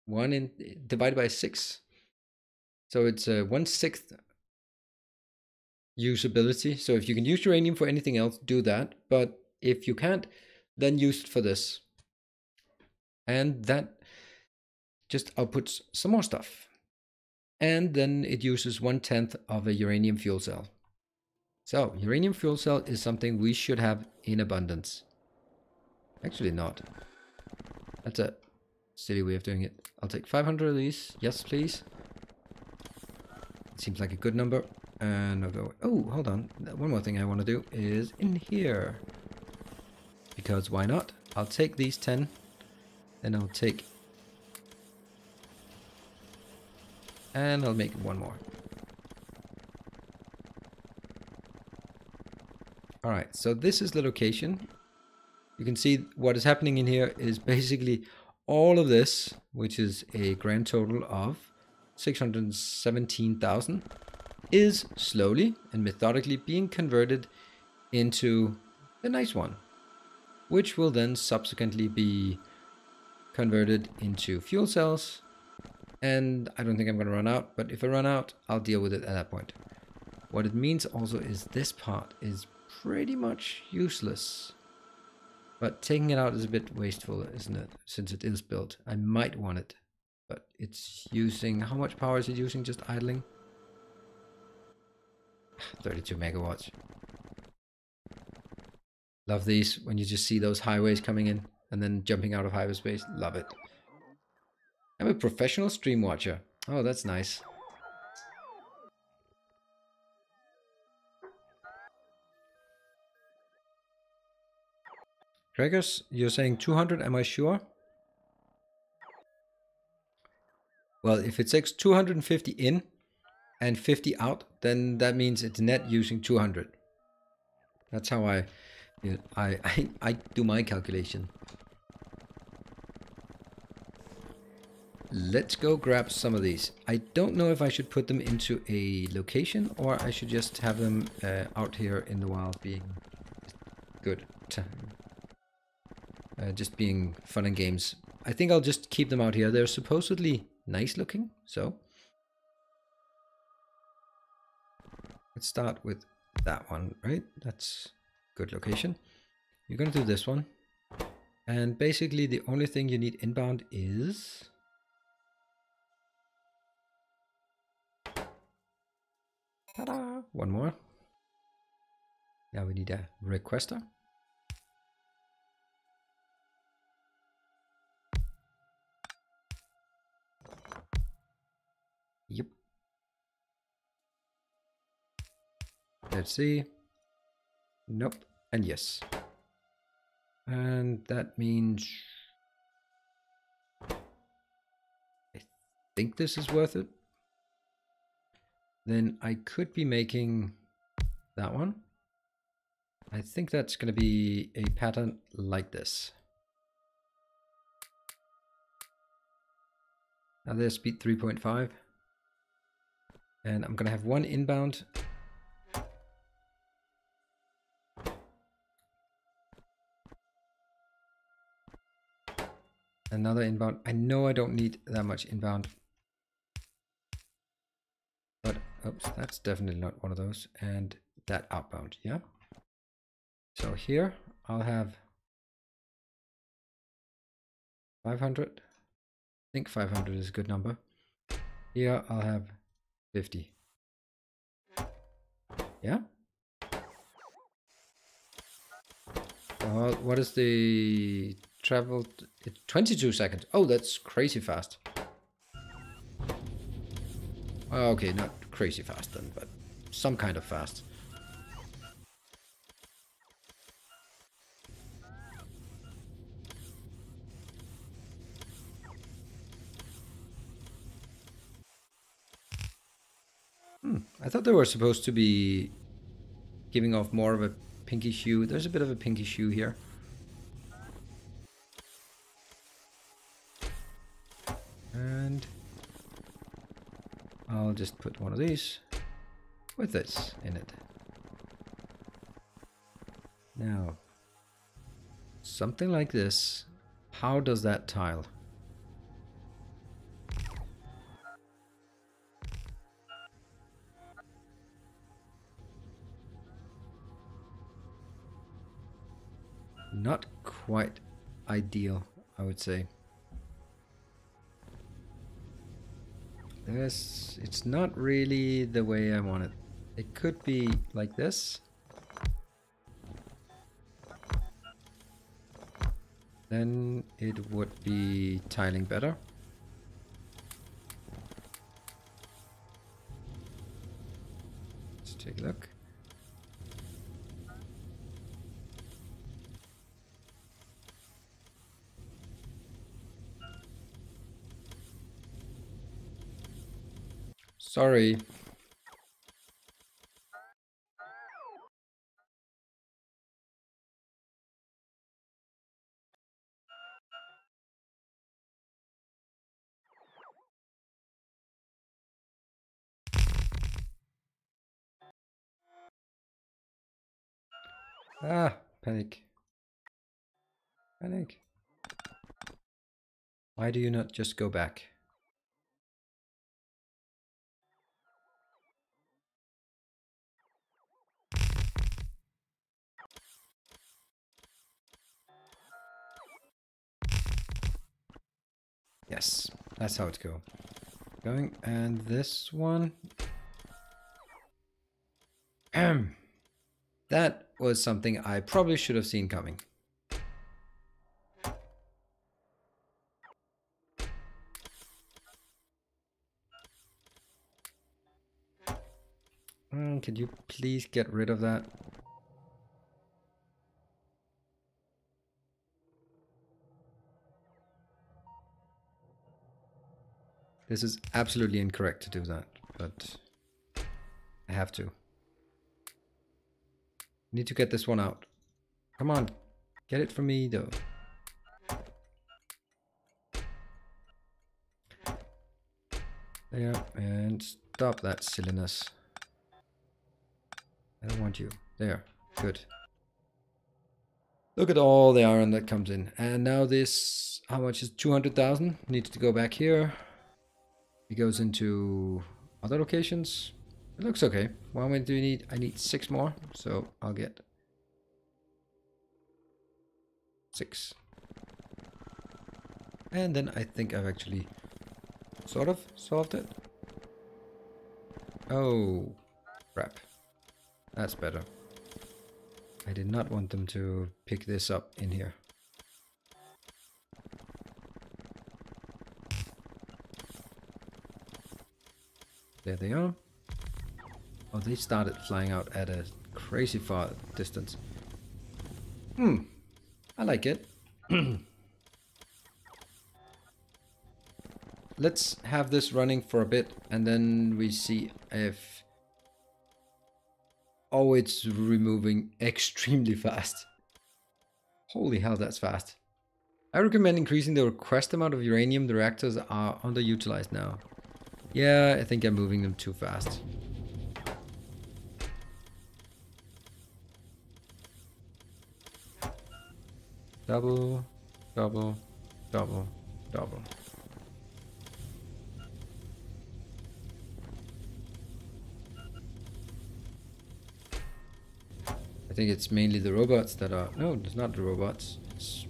1 in divided by 6. So it's 1/6 usability. So if you can use uranium for anything else, do that. But if you can't, then use it for this. And that just outputs some more stuff. And then it uses 1/10 of a uranium fuel cell. So uranium fuel cell is something we should have in abundance. Actually not. That's a silly way of doing it. I'll take 500 of these. Yes, please. Seems like a good number. And I'll go, oh, hold on. One more thing I want to do is in here. Because why not? I'll take these 10. Then I'll take... And I'll make one more. Alright, so this is the location. You can see what is happening in here is basically all of this, which is a grand total of 617,000, is slowly and methodically being converted into the nice one, which will then subsequently be converted into fuel cells. And I don't think I'm going to run out, but if I run out, I'll deal with it at that point. What it means also is this part is pretty much useless. But taking it out is a bit wasteful, isn't it? Since it is built. I might want it. But it's using... How much power is it using just idling? 32 megawatts. Love these when you just see those highways coming in and then jumping out of hyperspace. Love it. I'm a professional stream watcher. Oh, that's nice. Gregors, you're saying 200, am I sure? Well, if it takes 250 in and 50 out, then that means it's net using 200. That's how I do my calculation. Let's go grab some of these. I don't know if I should put them into a location or I should just have them out here in the wild being good. Just being fun and games. I think I'll just keep them out here. They're supposedly nice looking, so let's start with that one, right? That's good location. You're gonna do this one. And basically the only thing you need inbound is... Ta-da! One more. Now we need a requester. Yep. Let's see. Nope. And yes. And that means... I think this is worth it. Then I could be making that one. I think that's going to be a pattern like this. Now there's speed 3.5. And I'm going to have one inbound. Another inbound. I know I don't need that much inbound. But, oops, that's definitely not one of those. And that outbound, yeah? So here I'll have 500. I think 500 is a good number. Here I'll have 50. Yeah? Well, what is the travel? It's 22 seconds. Oh, that's crazy fast. Okay, not crazy fast then, but some kind of fast. I thought they were supposed to be giving off more of a pinkish hue. There's a bit of a pinkish hue here. And I'll just put one of these with this in it. Now, something like this. How does that tile? Not quite ideal, I would say. It's not really the way I want it. It could be like this. Then it would be tiling better. Let's take a look. Sorry. Ah, panic. Panic. Why do you not just go back? Yes, that's how it's going. And this one. That was something I probably should have seen coming. Could you please get rid of that? This is absolutely incorrect to do that, but I have to. Need to get this one out. Come on, get it for me though. There, and stop that silliness. I don't want you. There, good. Look at all the iron that comes in. And now this, how much is 200,000? Needs to go back here. It goes into other locations. It looks okay. How many do you need? I need 6 more, so I'll get 6. And then I think I've actually sort of solved it. Oh, crap. That's better. I did not want them to pick this up in here. There they are. Oh, they started flying out at a crazy far distance. I like it. Let's have this running for a bit and then we see if... Oh, it's removing extremely fast. Holy hell, that's fast. I recommend increasing the request amount of uranium. The reactors are underutilized now. Yeah, I think I'm moving them too fast. Double, double, double, double. I think it's mainly the robots that are... No, it's not the robots. It's...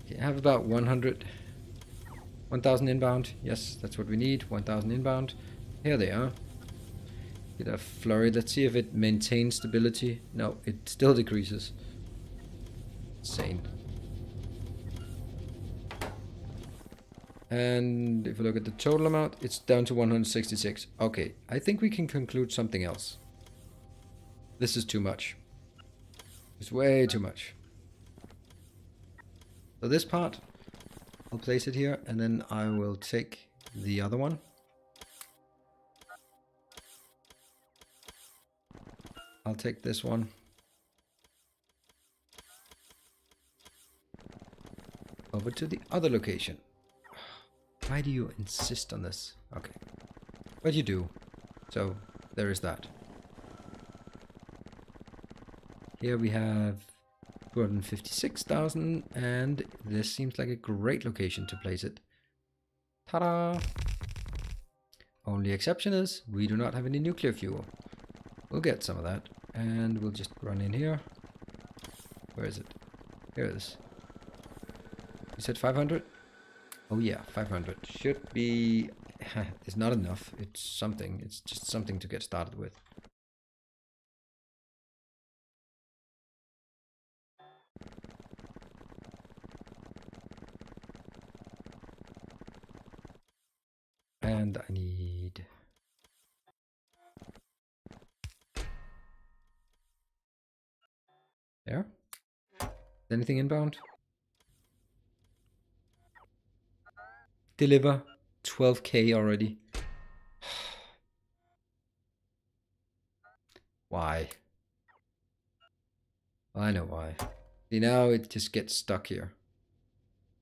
Okay, I have about 100... 1,000 inbound. Yes, that's what we need. 1,000 inbound. Here they are. Get a flurry. Let's see if it maintains stability. No, it still decreases. Insane. And if we look at the total amount, it's down to 166. Okay, I think we can conclude something else. This is too much. It's way too much. So this part, I'll place it here, and then I will take the other one. I'll take this one. Over to the other location. Why do you insist on this? Okay. But you do. So, there is that. Here we have 256,000, and this seems like a great location to place it. Ta-da! Only exception is we do not have any nuclear fuel. We'll get some of that, and we'll just run in here. Where is it? Here it is. You said 500? Oh yeah, 500. Should be... It's not enough. It's something. It's just something to get started with. And I need... There? Anything inbound? Deliver. 12k already. Why? Well, I know why. See, now it just gets stuck here.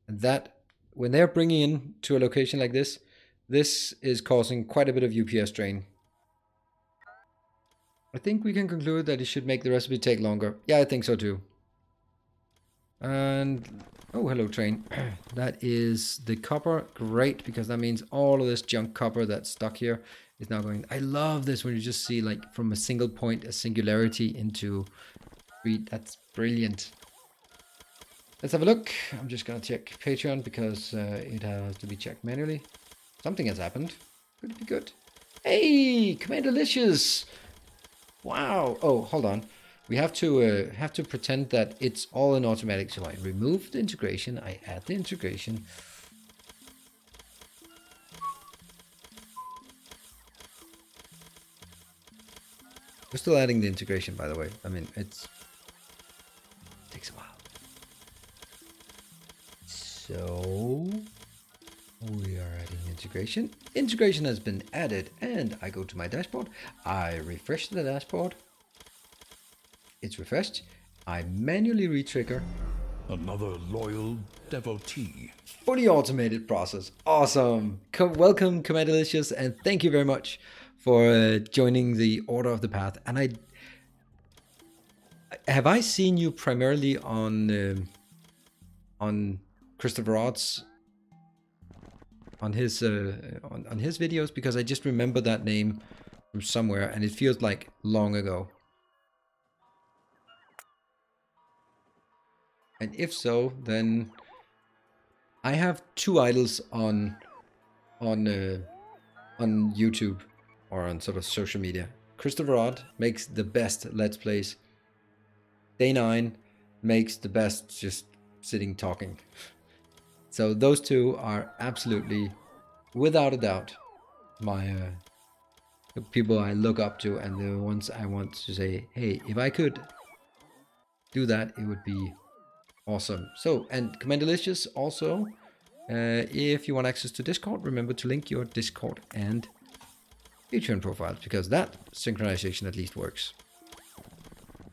And that, when they're bringing in to a location like this, this is causing quite a bit of UPS drain. I think we can conclude that it should make the recipe take longer. Yeah, I think so too. And, oh, hello train. That is the copper. Great, because that means all of this junk copper that's stuck here is now going... I love this when you just see, like, from a single point, a singularity into... That's brilliant. Let's have a look. I'm just going to check Patreon because it has to be checked manually. Something has happened. Could it be good? Hey, Commanderlicious! Wow. Oh, hold on. We have to pretend that it's all in automatic. So I remove the integration. I add the integration. We're still adding the integration, by the way. I mean, it takes a while. So we are adding integration. Integration has been added, and I go to my dashboard. I refresh the dashboard. It's refreshed. I manually retrigger. Another loyal devotee. Fully automated process. Awesome. Welcome, Commandelicious, and thank you very much for joining the Order of the Path. And have I seen you primarily on Christopher Odd's on his videos, because I just remember that name from somewhere, and it feels like long ago. And if so, then I have 2 idols on YouTube or on sort of social media. Christopher Odd makes the best Let's Plays. Day9 makes the best just sitting talking. So those 2 are absolutely, without a doubt, my the people I look up to, and the ones I want to say, hey, if I could do that, it would be awesome. So, and Commandelicious also, if you want access to Discord, remember to link your Discord and Patreon profiles, because that synchronization at least works.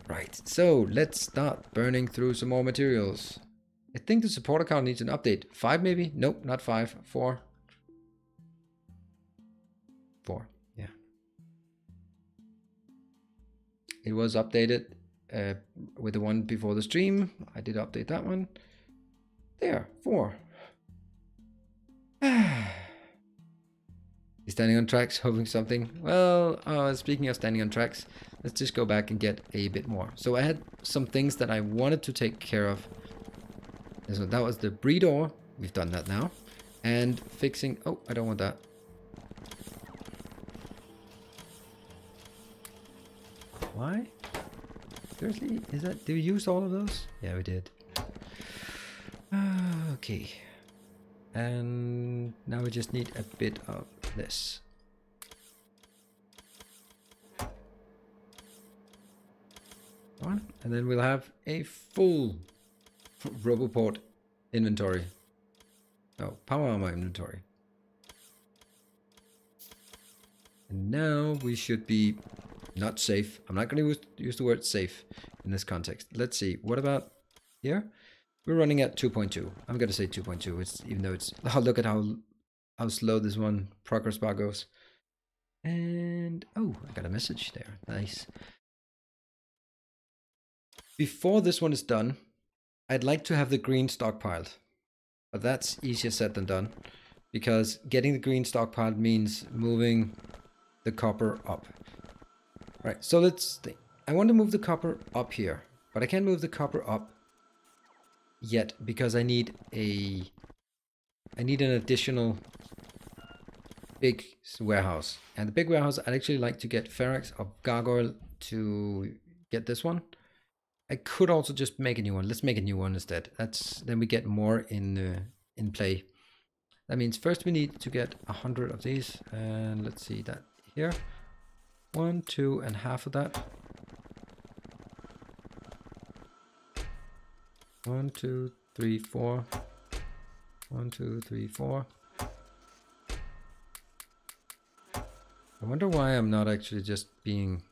Right, so let's start burning through some more materials. I think the support account needs an update. 5 maybe? Nope, not 5. 4. 4, yeah. It was updated with the one before the stream. I did update that one. There, 4. Standing on tracks, hoping something. Well, speaking of standing on tracks, let's just go back and get a bit more. So I had some things that I wanted to take care of. So that was the breeder. We've done that now. And fixing... Oh, I don't want that. Why? Seriously? Is that... Did we use all of those? Yeah, we did. Okay. And now we just need a bit of this. And then we'll have a full Roboport inventory. Oh, power armor inventory. And now we should be not safe. I'm not going to use the word safe in this context. Let's see. What about here? We're running at 2.2. I'm going to say 2.2. It's, even though it's... Oh, look at how slow this one progress bar goes. And... Oh, I got a message there. Nice. Before this one is done, I'd like to have the green stockpiled. But that's easier said than done. Because getting the green stockpiled means moving the copper up. Right, so let's think. I want to move the copper up here. But I can't move the copper up yet, because I need an additional big warehouse. And the big warehouse, I'd actually like to get Ferrex or Gargoyle to get this one. I could also just make a new one. Let's make a new one instead. Then we get more in play. That means first we need to get 100 of these, and let's see that here. 1, 2, and half of that. 1, 2, 3, 4. 1, 2, 3, 4. I wonder why I'm not actually just being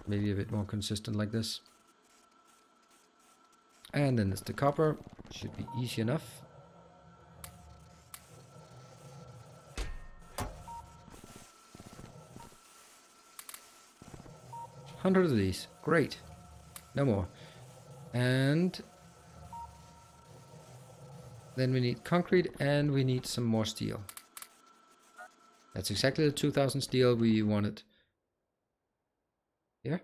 maybe a bit more consistent like this. And then there's the copper. Should be easy enough. $100 of these. Great. No more. And then we need concrete, and we need some more steel. That's exactly the 2000 steel we wanted. Here.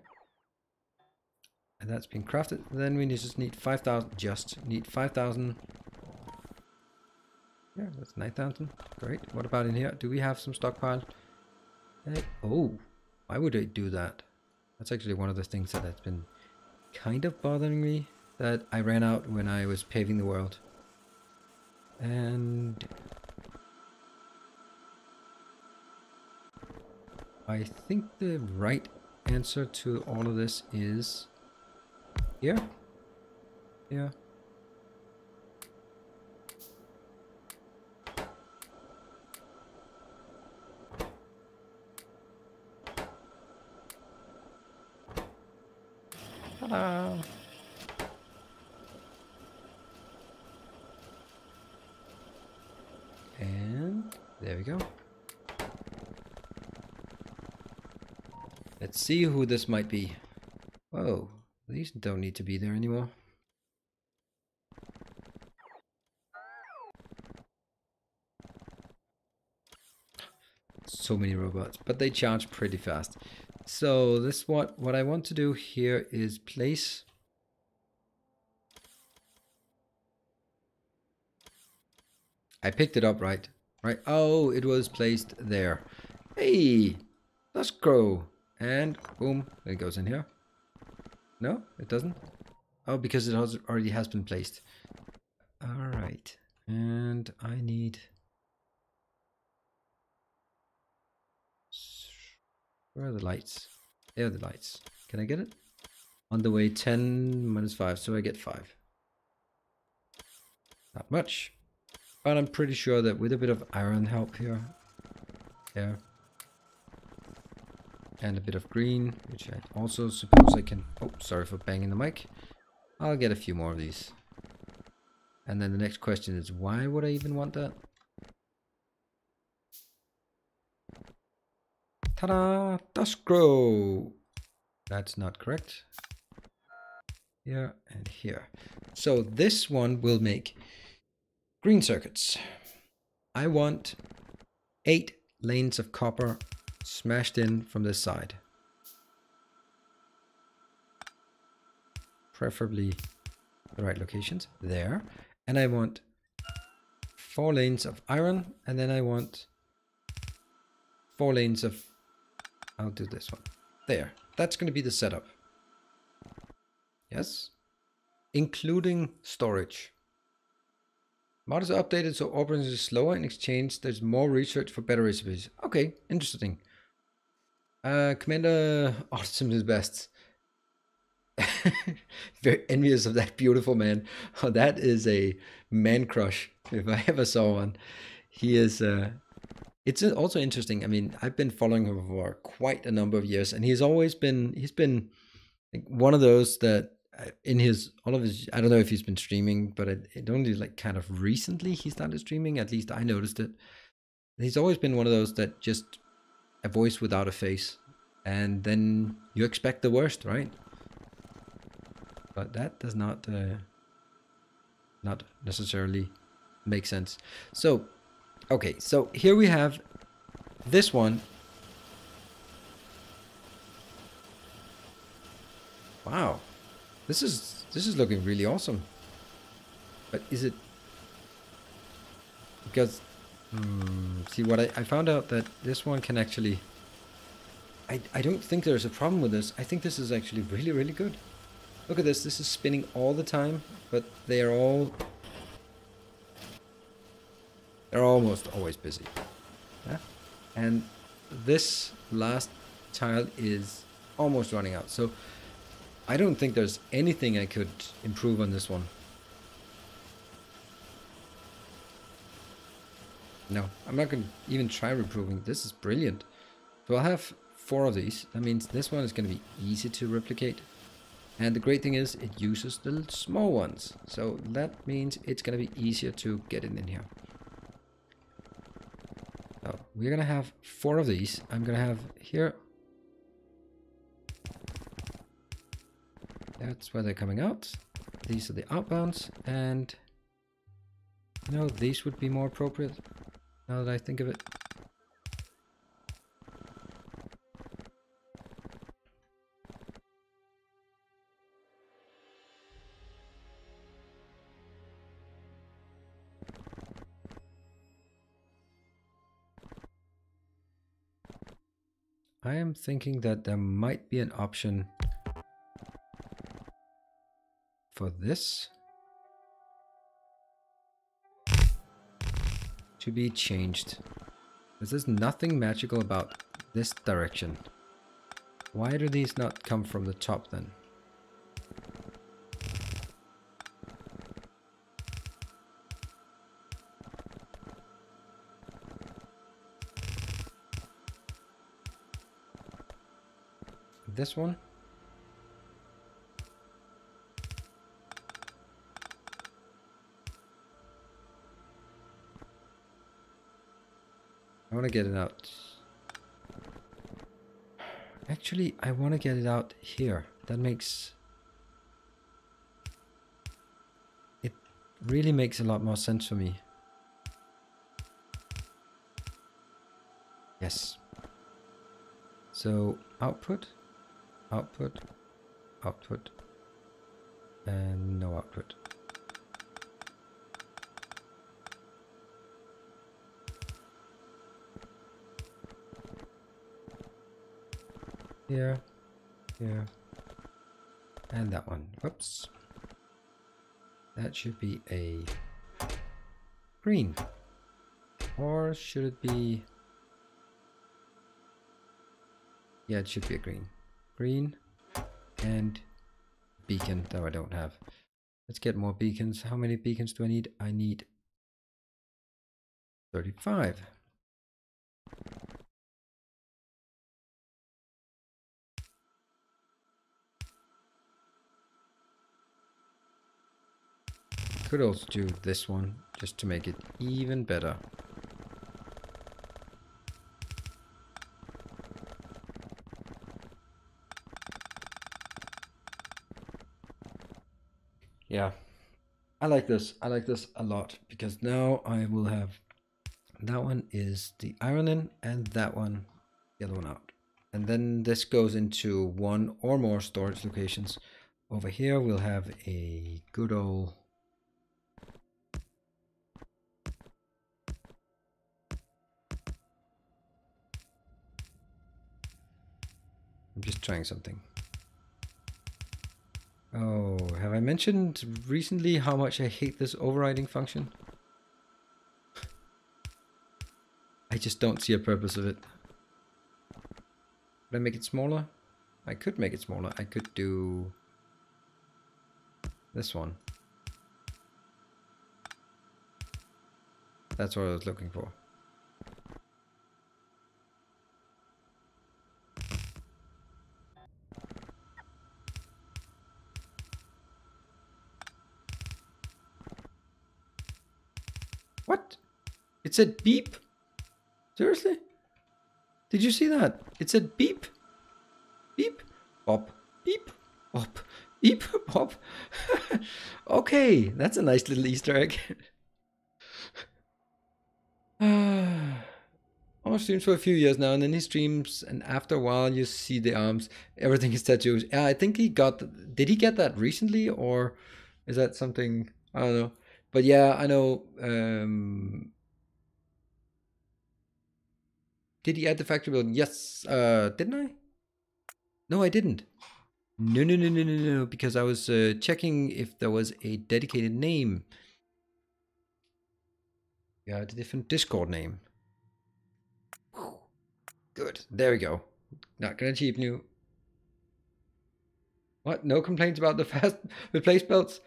And that's been crafted. Then we just need 5,000. Just need 5,000. Yeah, that's 9,000. Great. What about in here? Do we have some stockpile? Oh, why would I do that? That's actually one of the things that has been kind of bothering me, that I ran out when I was paving the world. And I think the right answer to all of this is here. Yeah. Ta-da! And there we go. Let's see who this might be. Whoa, these don't need to be there anymore. So many robots, but they charge pretty fast. So this what I want to do here is place. I picked it up right. Oh, it was placed there. Hey, let's go. And boom, it goes in here. No, it doesn't. Oh, because it already has been placed. All right, and I need. Where are the lights? There are the lights. Can I get it? On the way, 10 minus 5, so I get 5. Not much. But I'm pretty sure that with a bit of iron help here. There. And a bit of green, which I also suppose I can... Oh, sorry for banging the mic. I'll get a few more of these. And then the next question is, why would I even want that? Ta-da! Dust grow! That's not correct. Here and here. So this one will make green circuits. I want 8 lanes of copper smashed in from this side. Preferably the right locations. There. And I want 4 lanes of iron. And then I want 4 lanes of... I'll do this one. There. That's going to be the setup. Yes. Including storage. Models are updated so operations is slower. In exchange, there's more research for better recipes. Okay, interesting. Commander Optimus is best. Very envious of that beautiful man. Oh, that is a man crush, if I ever saw one. He is... It's also interesting. I mean, I've been following him for quite a number of years, and he's been like one of those that in all of his, I don't know if he's been streaming, but it only like kind of recently he started streaming. At least I noticed it. He's always been one of those that just a voice without a face, and then you expect the worst, right? But that does not necessarily make sense. So, okay, so here we have this one. Wow, this is looking really awesome. But is it because see what I found out that this one can actually I don't think there's a problem with this. I think this is actually really, really good. Look at this. This is spinning all the time, but they're almost always busy. Yeah? And this last tile is almost running out. So I don't think there's anything I could improve on this one. No, I'm not going to even try improving. This is brilliant. So I'll have 4 of these. That means this one is going to be easy to replicate. And the great thing is it uses the small ones. So that means it's going to be easier to get it in here. So we're going to have 4 of these. I'm going to have here. That's where they're coming out. These are the outbounds. And, you know, these would be more appropriate now that I think of it. I am thinking that there might be an option for this to be changed. There's nothing magical about this direction. Why do these not come from the top then? This one? I want to get it out. Actually, I want to get it out here. That makes... It really makes a lot more sense for me. Yes. So, output, output, output, and no output. Here, here, and that one. Whoops. That should be a green. Or should it be... Yeah, it should be a green. Green and beacon that I don't have. Let's get more beacons. How many beacons do I need? I need 35. Could also do this one just to make it even better. Yeah, I like this. I like this a lot because now I will have that one is the iron in and that one, the other one out. And then this goes into one or more storage locations. Over here we'll have a good old... I'm just trying something. Oh, have I mentioned recently how much I hate this overriding function? I just don't see a purpose of it. Could I make it smaller? I could make it smaller. I could do this one. That's what I was looking for. What? It said beep? Seriously? Did you see that? It said beep. Beep. Bop. Beep. Bop. Beep. Bop. Okay, that's a nice little Easter egg. Oh, streams for a few years now, and then he streams, and after a while you see the arms, everything is tattoos. Yeah, I think he got, did he get that recently, or is that something, I don't know. But yeah, I know, did he add the factory build? Yes, didn't I? No, I didn't. No, no, no, no, no, no, because I was checking if there was a dedicated name. Yeah, a different Discord name. Whew. Good, there we go. Not gonna cheapen you. What? No complaints about the fast replace belts?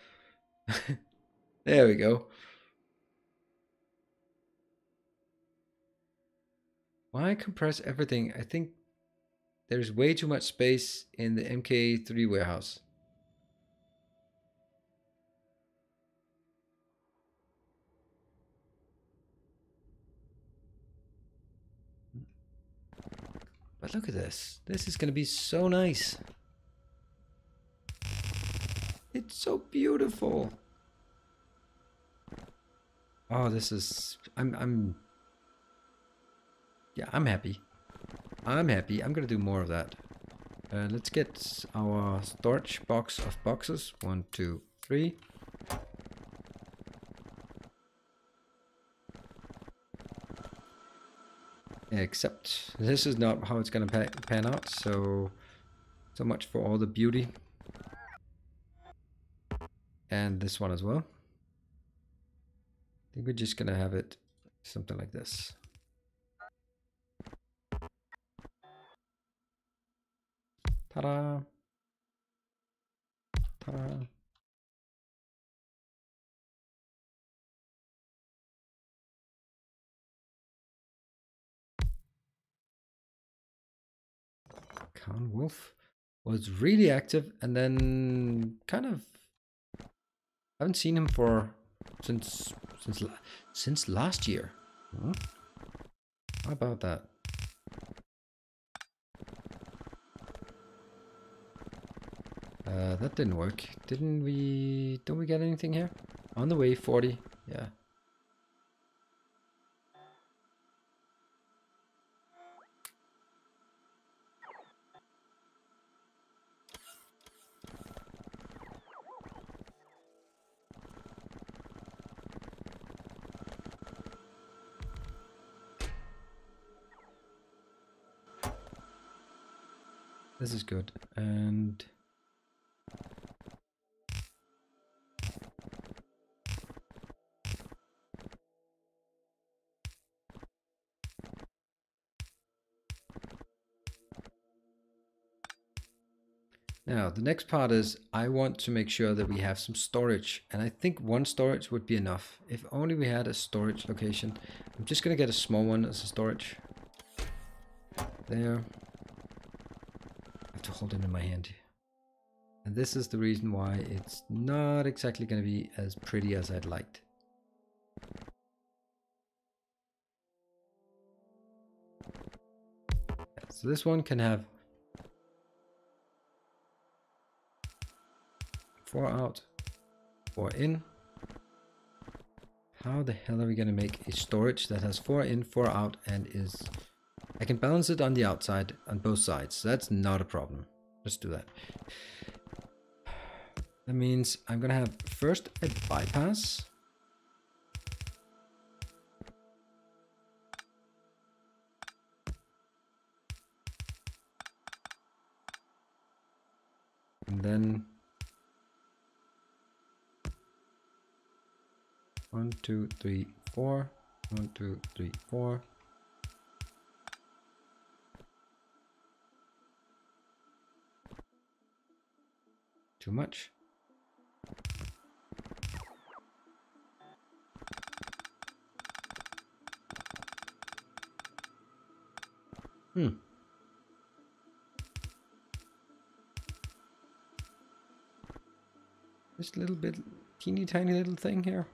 There we go. Why compress everything? I think there's way too much space in the MK3 warehouse. But look at this. This is going to be so nice. It's so beautiful. Oh, this is... Yeah, I'm happy. I'm happy. I'm going to do more of that. Let's get our storage box of boxes. 1, 2, 3. Except this is not how it's going to pan out. So much for all the beauty. And this one as well. I think we're just going to have it something like this. Ta-da! Ta-da! Count Wolf was really active, and then kind of haven't seen him for since last year. Huh? How about that? That didn't work. Don't we get anything here? On the way, 40. Yeah. This is good. And now the next part is I want to make sure that we have some storage, and I think one storage would be enough. If only we had a storage location. I'm just gonna get a small one as a storage. There. I have to hold it in my hand. And this is the reason why it's not exactly going to be as pretty as I'd liked. So this one can have 4 out, 4 in. How the hell are we going to make a storage that has 4 in, 4 out, and is... I can balance it on the outside on both sides. So that's not a problem. Let's do that. That means I'm going to have first a bypass. And then 1, 2, 3, 4. 1, 2, 3, 4. Too much. This little bit, teeny tiny little thing here.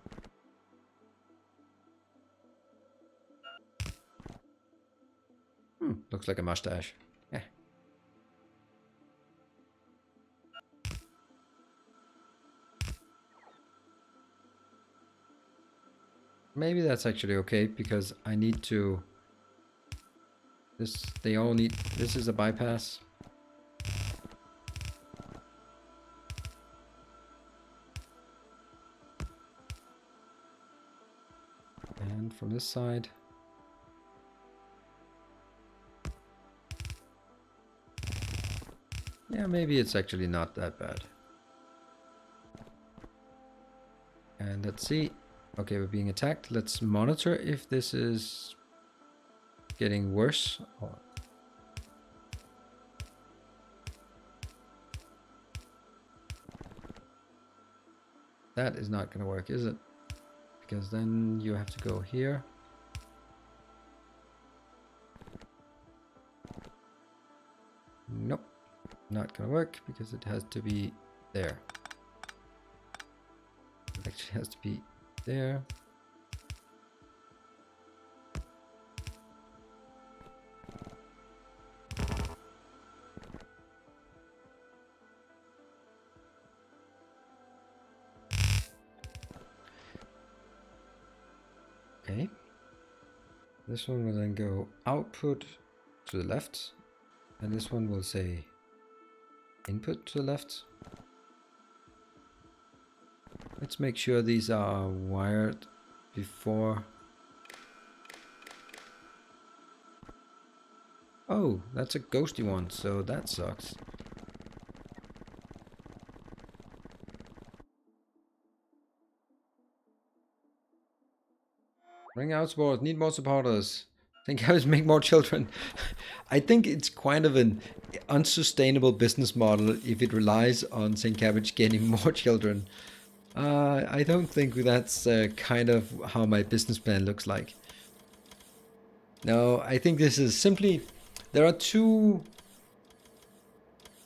Looks like a mustache. Yeah. Maybe that's actually okay, because I need to... They all need... This is a bypass. And from this side... Yeah, maybe it's actually not that bad. And let's see. Okay, we're being attacked. Let's monitor if this is getting worse. That is not going to work, is it? Because then you have to go here. Nope. Not going to work because it has to be there. It actually has to be there. Okay. This one will then go output to the left, and this one will say input to the left. Let's make sure these are wired before. Oh, that's a ghosty one, so that sucks. Bring out support, need more supporters. Think I was make more children. I think it's kind of an unsustainable business model if it relies on St. Cabbage getting more children. I don't think that's kind of how my business plan looks like. No, I think this is simply, there are two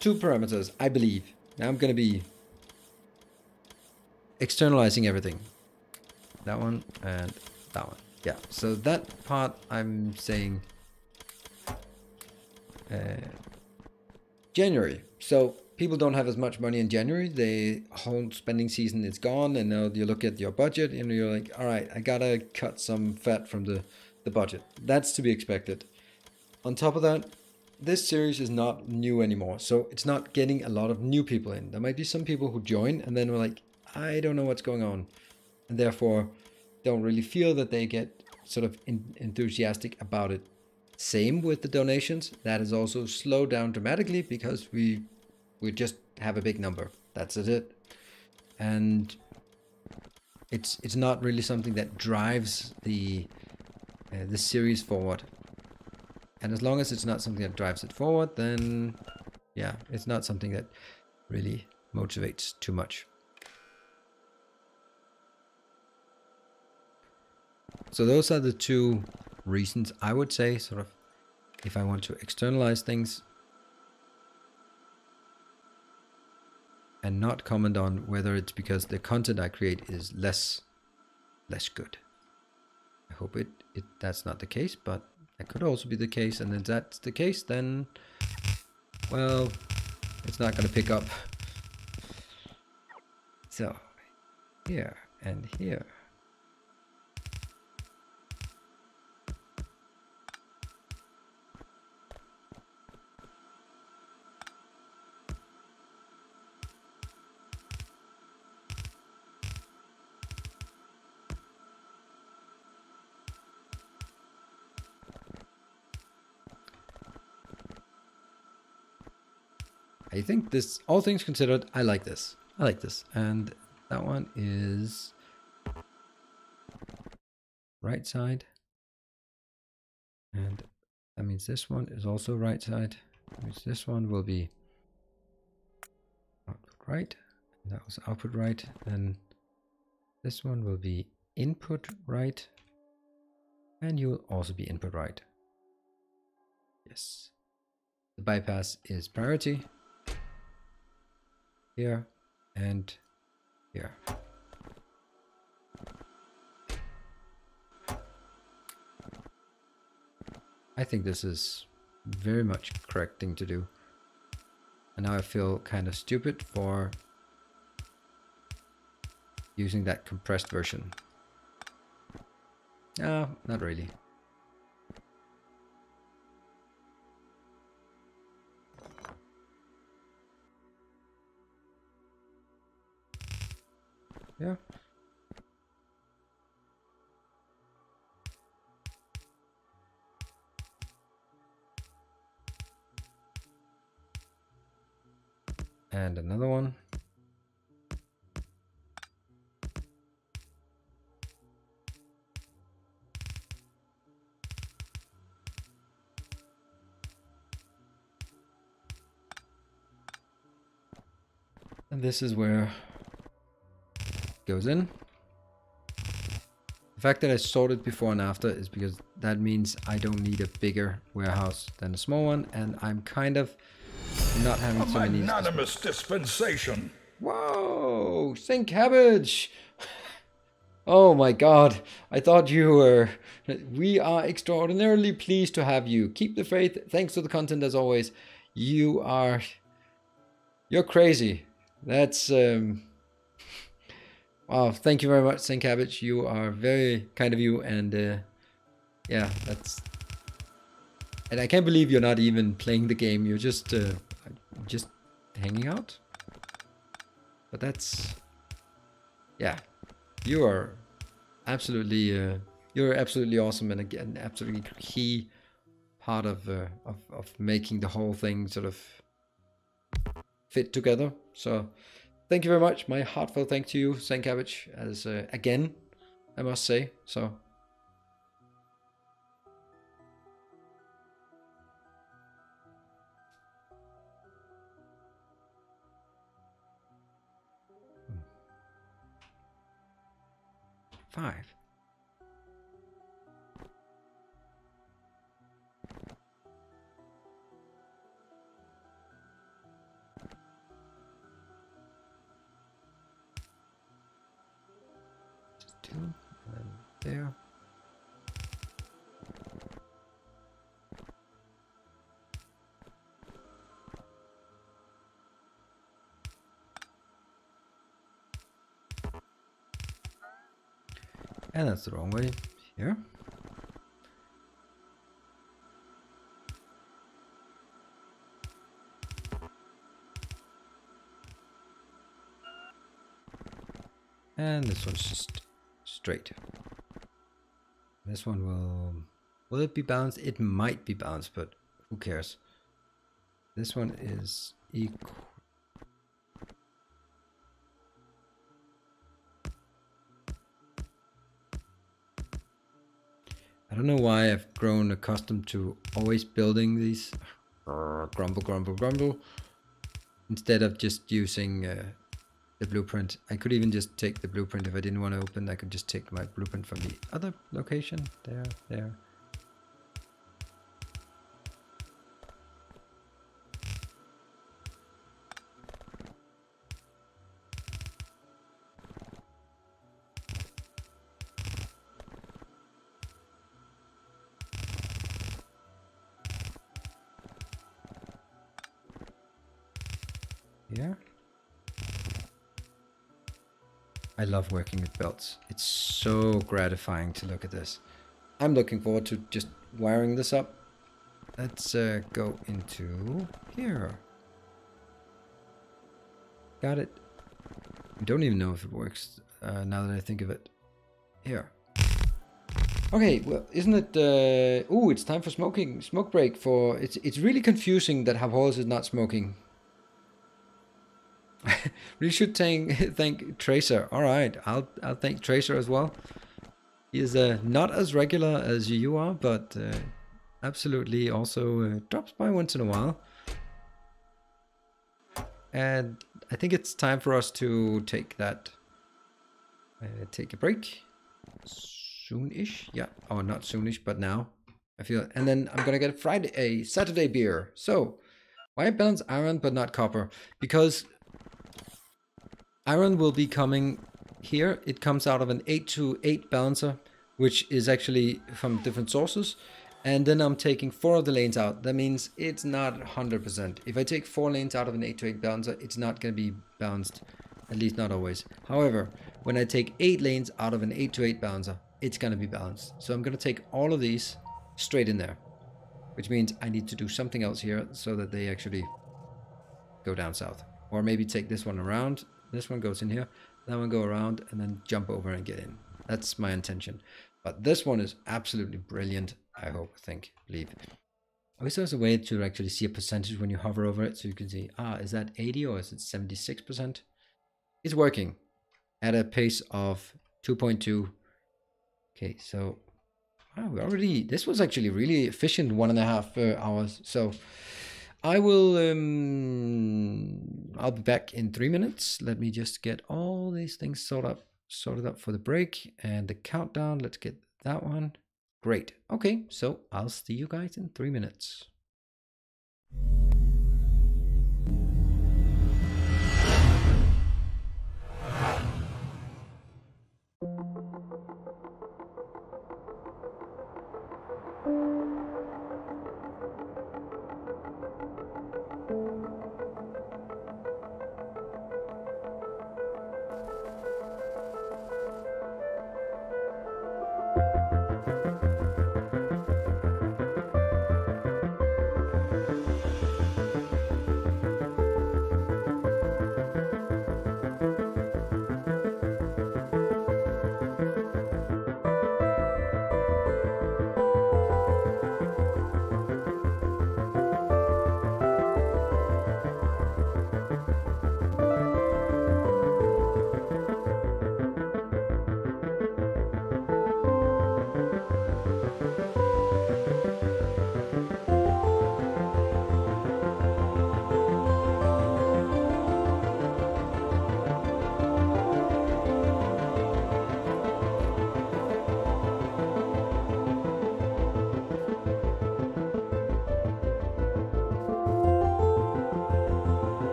parameters, I believe. Now I'm going to be externalizing everything. That one and that one. Yeah, so that part I'm saying January. So people don't have as much money in January. The whole spending season is gone, and now you look at your budget and you're like, all right, I gotta cut some fat from the budget. That's to be expected. On top of that, this series is not new anymore, so it's not getting a lot of new people in. There might be some people who join and then we're like, I don't know what's going on, and therefore don't really feel that they get sort of enthusiastic about it. Same with the donations. That is also slowed down dramatically because we just have a big number. That's it. And it's not really something that drives the series forward. And as long as it's not something that drives it forward, then yeah, it's not something that really motivates too much. So those are the two reasons I would say, sort of, if I want to externalize things and not comment on whether it's because the content I create is less good. I hope that's not the case, but that could also be the case. And if that's the case, then, well, it's not going to pick up. So here and here. I think this, all things considered, I like this. I like this. And that one is right side. And that means this one is also right side. That means this one will be output right. And that was output right. And this one will be input right. And you will also be input right. Yes. The bypass is priority. Here and here. I think this is very much correct thing to do. And now I feel kind of stupid for using that compressed version. No, not really. Yeah. And another one. And this is where it goes in. The fact that I sorted before and after is because that means I don't need a bigger warehouse than a small one, and I'm kind of not having so many. Magnanimous dispensation. Whoa, St. Cabbage! Oh my god, I thought you were... We are extraordinarily pleased to have you. Keep the faith. Thanks to the content as always. You're crazy. That's... Wow, thank you very much, St. Cabbage. You are very kind of you, and yeah, that's... And I can't believe you're not even playing the game. You're just hanging out. But that's... Yeah, you are absolutely... you're absolutely awesome, and again, absolutely key part of making the whole thing sort of fit together. So... Thank you very much. My heartfelt thanks to you, St. Cabbage, as again, I must say. So, 5. Just 2, and then there. And that's the wrong way. Here. And this one's just straight. This one will it be balanced? It might be balanced, but who cares? This one is equal. I don't know why I've grown accustomed to always building these grumble, grumble, grumble, instead of just using the blueprint. I could even just take the blueprint if I didn't want to open. I could just take my blueprint from the other location. There. Here. I love working with belts. It's so gratifying to look at this. I'm looking forward to just wiring this up. Let's go into here. Got it. I don't even know if it works now that I think of it. Here. Okay, well, isn't it... ooh, it's time for smoke break for... It's really confusing that Harpolus is not smoking. Really should thank Tracer. All right, I'll thank Tracer as well. He is not as regular as you are, but absolutely also drops by once in a while. And I think it's time for us to take that. Take a break. Soonish, yeah. Oh, not soonish, but now. I feel. And then I'm gonna get a Saturday beer. So, why balance iron but not copper? Because iron will be coming here. It comes out of an 8-to-8 balancer, which is actually from different sources. And then I'm taking 4 of the lanes out. That means it's not 100%. If I take 4 lanes out of an 8-to-8 balancer, it's not going to be balanced. At least not always. However, when I take 8 lanes out of an 8-to-8 balancer, it's going to be balanced. So I'm going to take all of these straight in there. Which means I need to do something else here so that they actually go down south. Or maybe take this one around. This one goes in here, that one go around, and then jump over and get in. That's my intention. But this one is absolutely brilliant, I hope, think, believe. I wish there was a way to actually see a percentage when you hover over it, so you can see, is that 80 or is it 76%? It's working at a pace of 2.2. Okay, so we already, this was actually really efficient, 1.5 hours. So I will, I'll be back in 3 minutes. Let me just get all these things sorted up for the break and the countdown. Let's get that one. Great. Okay, so I'll see you guys in 3 minutes.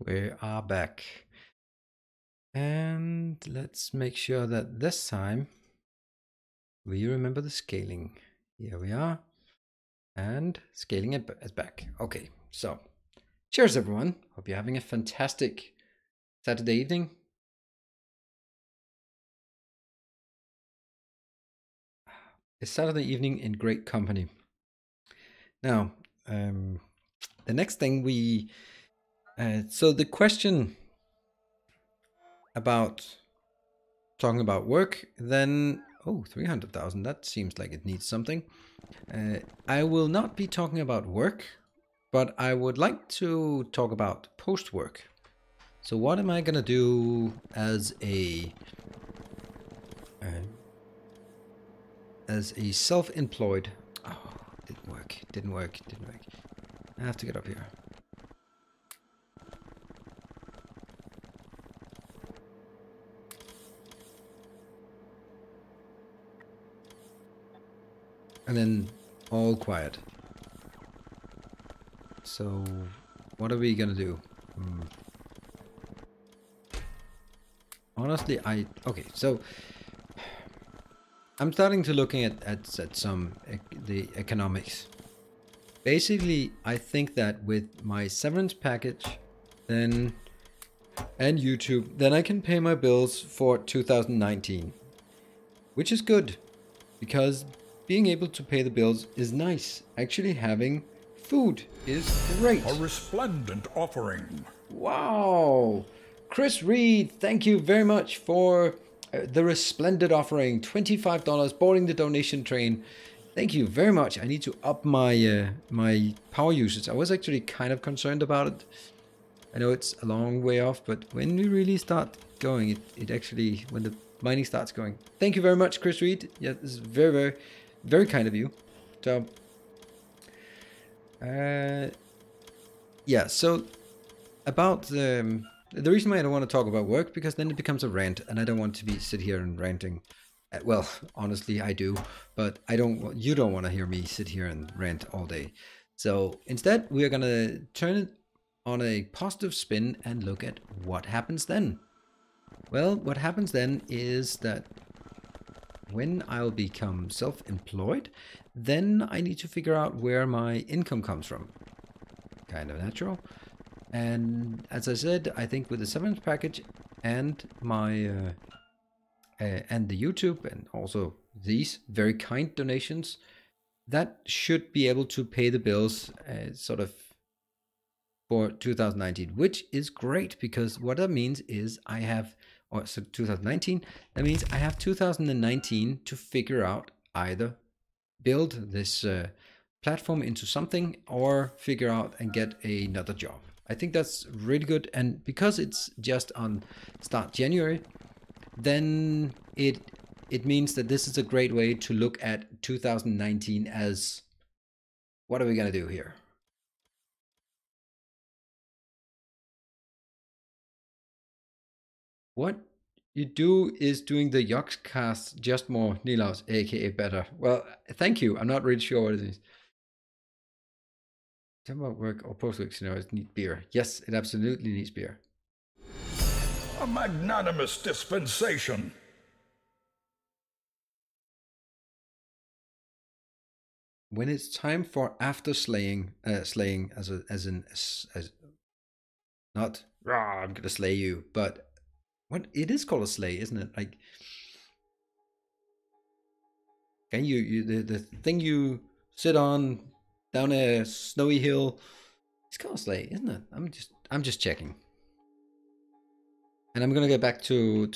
We are back. And let's make sure that this time we remember the scaling. Here we are. And scaling it is back. Okay, so cheers everyone. Hope you're having a fantastic Saturday evening. It's Saturday evening in great company. Now, the next thing we... so the question about talking about work, then... Oh, 300,000. That seems like it needs something. I will not be talking about work, but I would like to talk about post-work. So what am I going to do as a self-employed... Oh, didn't work. I have to get up here. And then all quiet. So what are we gonna do? Honestly, okay, so I'm starting to looking at some the economics. Basically, I think that with my severance package, then and YouTube, then I can pay my bills for 2019, which is good because being able to pay the bills is nice. Actually, having food is great. A resplendent offering. Wow, Chris Reed, thank you very much for the resplendent offering. $25 boarding the donation train. Thank you very much. I need to up my my power usage. I was actually kind of concerned about it. I know it's a long way off, but when we really start going, it actually, when the mining starts going. Thank you very much, Chris Reed. Yeah, this is very, very, very kind of you. So, yeah, so about the reason why I don't want to talk about work, because then it becomes a rant, and I don't want to be sit here and ranting. Well, honestly, I do, but I don't. You don't want to hear me sit here and rant all day. So instead, we are gonna turn it on a positive spin and look at what happens then. Well, what happens then is that when I'll become self-employed, then I need to figure out where my income comes from. Kind of natural. And as I said, I think with the severance package and my and the YouTube and also these very kind donations, that should be able to pay the bills sort of for 2019, which is great because what that means is I have, or so 2019, that means I have 2019 to figure out either build this platform into something or figure out and get another job. I think that's really good, and because it's just on start January, then it means that this is a great way to look at 2019 as what are we gonna do here? What you do is doing the Yoxcast just more, Nilaus, aka better. Well, thank you. I'm not really sure what it is. Talk about work or post-work, it needs beer. Yes, it absolutely needs beer. A magnanimous dispensation. When it's time for after slaying as not rah, I'm gonna slay you, but what it is called a slay, isn't it? Like, can you the thing you sit on down a snowy hill? It's called a slay, isn't it? I'm just checking. And I'm gonna get back to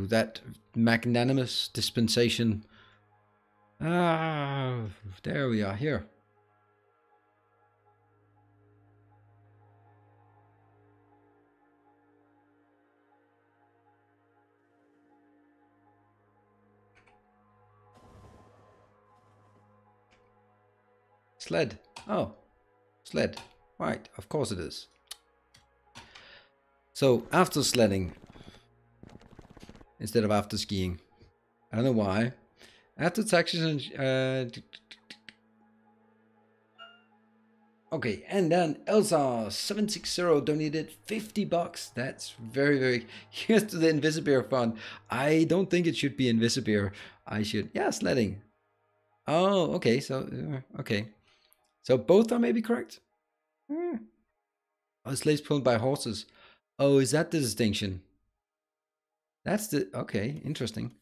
that magnanimous dispensation. Ah, there we are here. Sled. Oh, sled. Right, of course it is. So after sledding, instead of after skiing. I don't know why. After taxes and Okay, and then Elsa760 donated 50 bucks. That's very, very... Here's to the Invisibeer fund. I don't think it should be Invisibeer. I should... Yeah, sledding. Oh, okay, so... okay. So both are maybe correct? Oh, slaves pulled by horses. Oh, is that the distinction? That's the... Okay, interesting.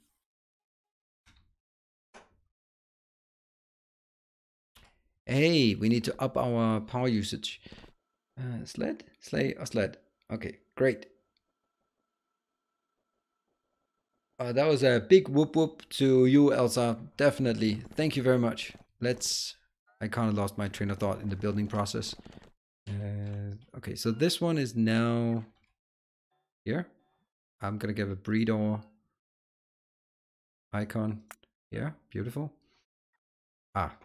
Hey, we need to up our power usage. Sled? Sleigh or sled? Okay, great. That was a big whoop whoop to you, Elsa. Definitely. Thank you very much. Let's... I kind of lost my train of thought in the building process. Okay, so this one is now here. I'm gonna give a breeder icon here. Beautiful. Ah,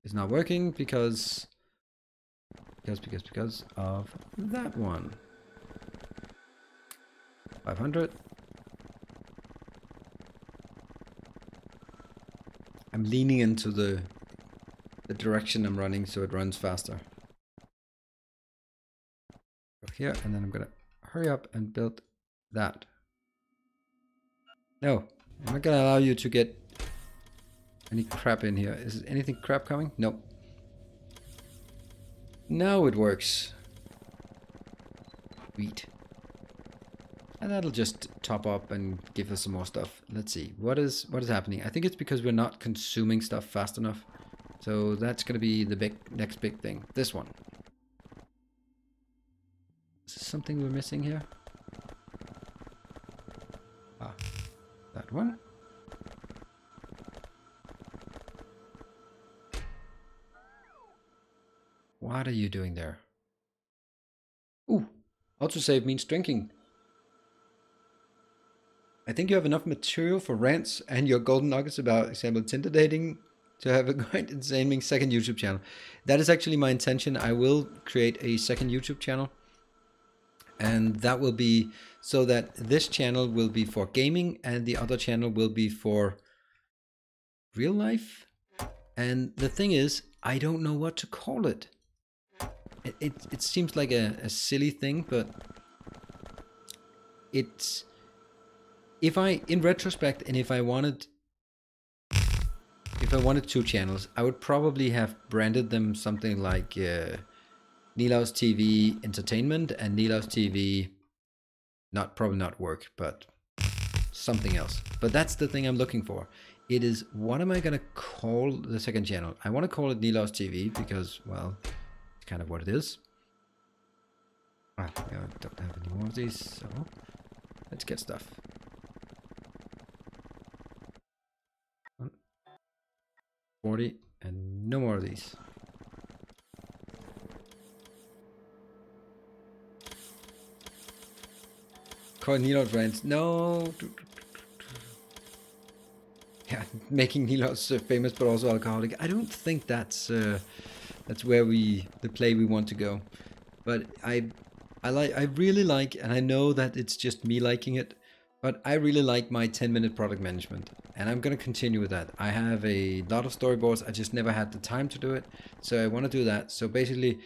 it's not working because of that one. 500. I'm leaning into the direction I'm running so it runs faster. Go here, and then I'm gonna hurry up and build that. No, I'm not gonna allow you to get any crap in here. Is anything crap coming? Nope. Now it works. Sweet. And that'll just top up and give us some more stuff. Let's see. What is happening? I think it's because we're not consuming stuff fast enough. So that's gonna be the next big thing. This one. Is there something we're missing here? Ah, that one. What are you doing there? Ooh, autosave means drinking. I think you have enough material for rants and your golden nuggets about example Tinder dating to have a quite insane second YouTube channel. That is actually my intention. I will create a second YouTube channel. And that will be so that this channel will be for gaming and the other channel will be for real life. And the thing is, I don't know what to call it. It seems like a silly thing, but it's... If I, in retrospect, and if I wanted two channels, I would probably have branded them something like Nilaus TV Entertainment and Nilaus TV, probably not work, but something else. But that's the thing I'm looking for. It is, what am I gonna call the second channel? I want to call it Nilaus TV because, well, it's kind of what it is. Ah, I don't have any more of these, so let's get stuff. 40 and no more of these. Call Nilaus brands. No. Yeah, making Nilaus famous but also alcoholic. I don't think that's where the play we want to go. But I really like, and I know that it's just me liking it, but I really like my 10-minute product management. And I'm going to continue with that. I have a lot of storyboards. I just never had the time to do it. So I want to do that. So basically,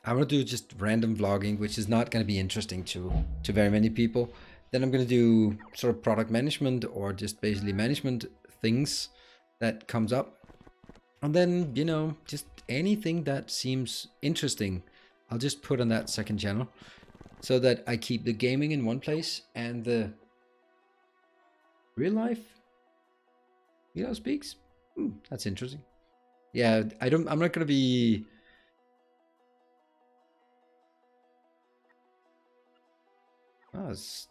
I want to do just random vlogging, which is not going to be interesting to very many people. Then I'm going to do sort of product management or just basically management things that comes up. And then, you know, just anything that seems interesting, I'll just put on that second channel so that I keep the gaming in one place and the real life. You know, speaks. That's interesting. Yeah, I'm not gonna be. Oh, it's...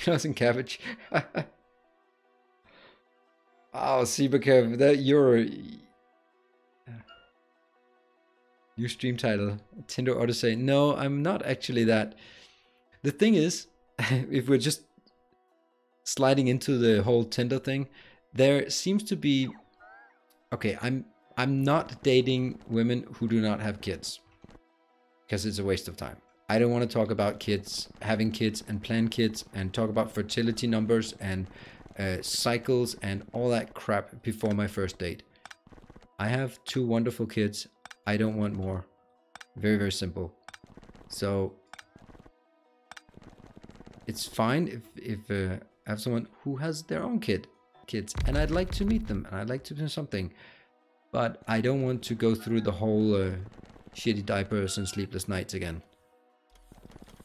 and cabbage. Oh, Cybercav, that your stream title, Tinder Odyssey. No, I'm not actually that. The thing is, if we're just sliding into the whole Tinder thing, there seems to be... Okay, I'm not dating women who do not have kids because it's a waste of time. I don't want to talk about kids, having kids and plan kids and talk about fertility numbers and cycles and all that crap before my first date. I have 2 wonderful kids. I don't want more. Very, very simple. So it's fine if I have someone who has their own kids, and I'd like to meet them, and I'd like to do something. But I don't want to go through the whole shitty diapers and sleepless nights again.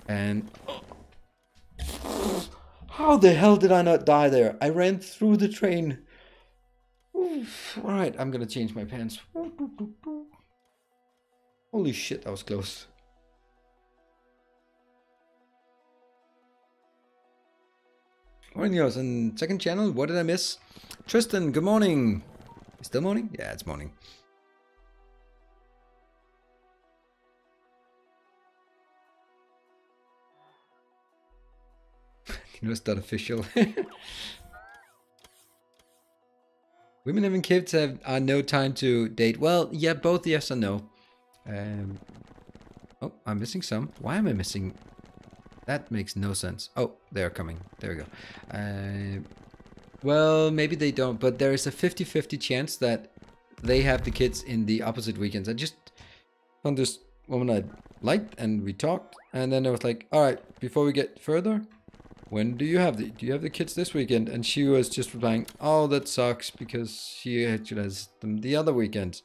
And how the hell did I not die there? I ran through the train. Oof. Right, I'm gonna change my pants. Holy shit, that was close. Morning, yours and second channel. What did I miss? Tristan, good morning. It's still morning? Yeah, it's morning. You know, it's not official. Women having kids are no time to date. Well, yeah, both yes and no. Oh, I'm missing some. Why am I missing? That makes no sense. Oh, they're coming. There we go. Well, maybe they don't, but there is a 50-50 chance that they have the kids in the opposite weekends. I just found this woman I liked, and we talked, and then I was like, all right, before we get further, when do you have the kids this weekend? And she was just replying, oh, that sucks, because she actually has them the other weekend.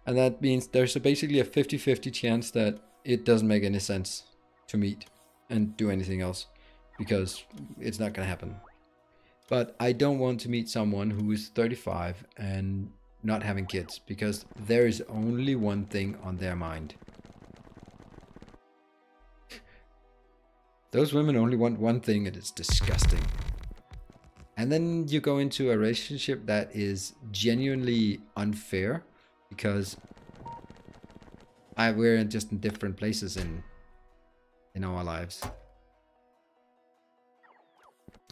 And that means there's basically a 50-50 chance that it doesn't make any sense to meet and do anything else, because it's not gonna happen. But I don't want to meet someone who is 35 and not having kids, because there is only one thing on their mind. Those women only want one thing, and it's disgusting. And then you go into a relationship that is genuinely unfair, because we're just in different places in our lives.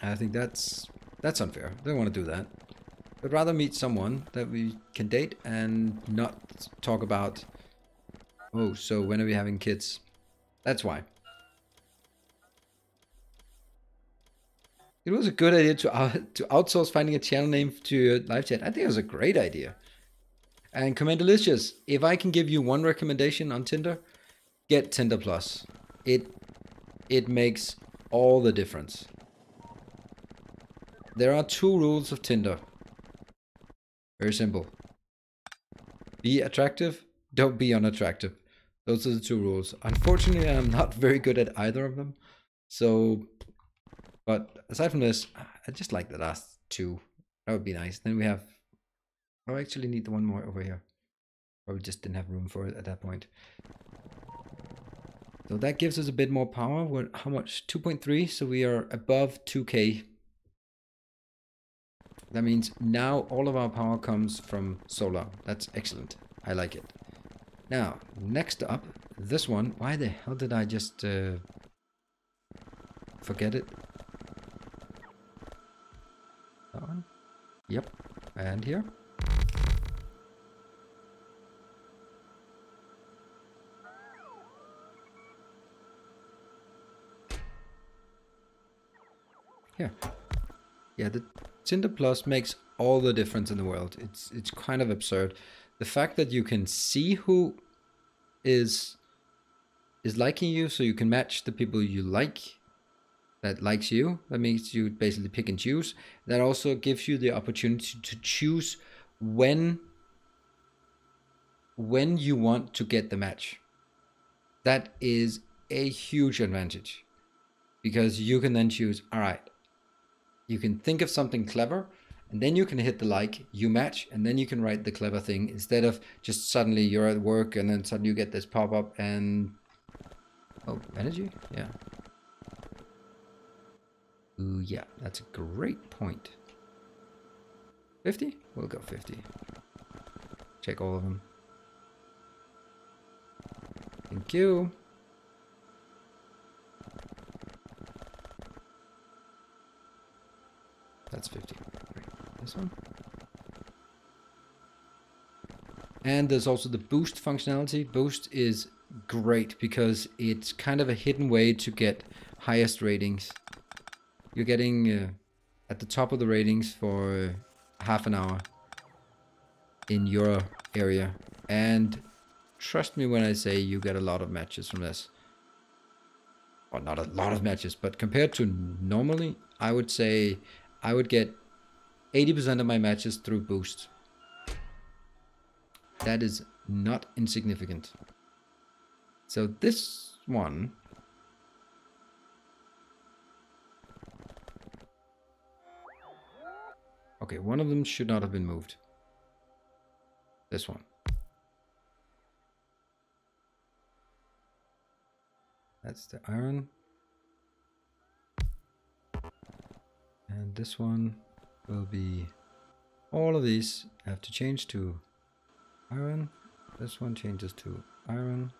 I think that's unfair. I don't want to do that. I'd rather meet someone that we can date and not talk about, oh, so when are we having kids? That's why. It was a good idea to outsource finding a channel name to your live chat. I think it was a great idea. And Commandelicious, if I can give you one recommendation on Tinder, get Tinder Plus. It makes all the difference. There are 2 rules of Tinder. Very simple. Be attractive, don't be unattractive. Those are the 2 rules. Unfortunately, I'm not very good at either of them. So, but aside from this, I just like the last 2. That would be nice. Then we have, oh, I actually need the one more over here. Probably just didn't have room for it at that point. So that gives us a bit more power. We're how much? 2.3, so we are above 2K. That means now all of our power comes from solar. That's excellent. I like it. Now, next up, this one. Why the hell did I just forget it? That one? Yep. And here. Here. Yeah, the Tinder Plus makes all the difference in the world. It's kind of absurd. The fact that you can see who is liking you, so you can match the people you like, that likes you. That makes you basically pick and choose. That also gives you the opportunity to choose when you want to get the match. That is a huge advantage, because you can then choose, all right, you can think of something clever, and then you can hit the like, you match, and then you can write the clever thing, instead of just suddenly you're at work and then suddenly you get this pop-up and... Oh, energy? Yeah. Ooh, yeah, that's a great point. 50? We'll go 50. Check all of them. Thank you. That's 50. This one. And there's also the boost functionality. Boost is great because it's kind of a hidden way to get highest ratings. You're getting at the top of the ratings for half an hour in your area, and trust me when I say you get a lot of matches from this. Well, not a lot of matches, but compared to normally, I would say I would get 80% of my matches through boost. That is not insignificant. So this one, okay, one of them should not have been moved. This one. That's the iron. And this one will be, all of these have to change to iron. This one changes to iron.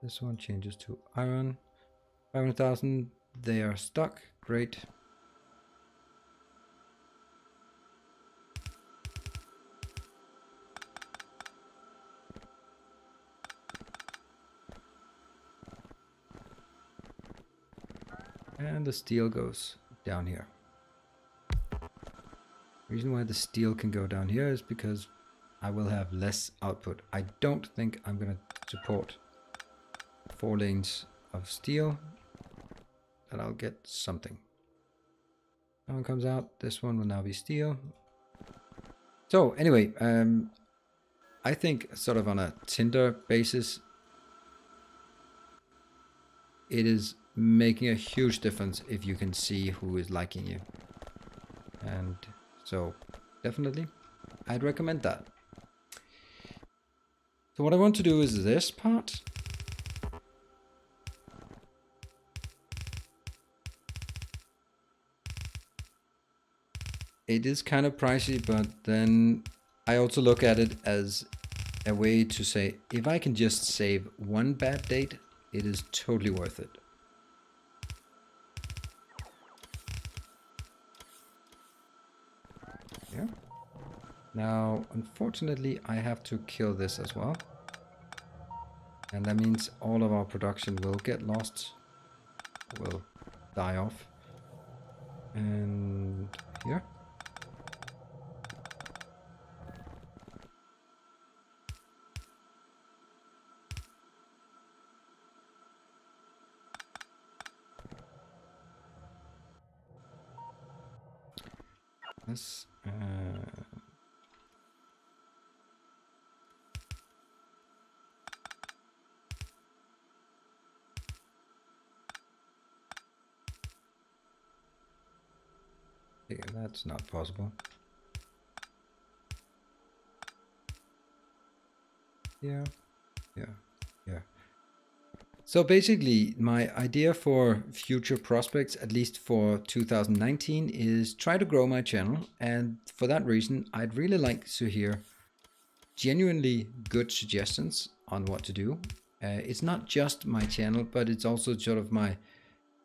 This one changes to iron. 500,000, they are stuck. Great. And the steel goes down here. The reason why the steel can go down here is because I will have less output. I don't think I'm going to support 4 lanes of steel, but I'll get something. That one comes out. This one will now be steel. So anyway, I think sort of on a Tinder basis, it is making a huge difference if you can see who is liking you. And so definitely I'd recommend that. So what I want to do is this part. It is kind of pricey, but then I also look at it as a way to say, if I can just save one bad date, it is totally worth it. Yeah. Now, unfortunately, I have to kill this as well. And that means all of our production will get lost, will die off. And here. This, yeah, that's not possible. Yeah. So basically, my idea for future prospects, at least for 2019, is try to grow my channel. And for that reason, I'd really like to hear genuinely good suggestions on what to do. It's not just my channel, but it's also sort of my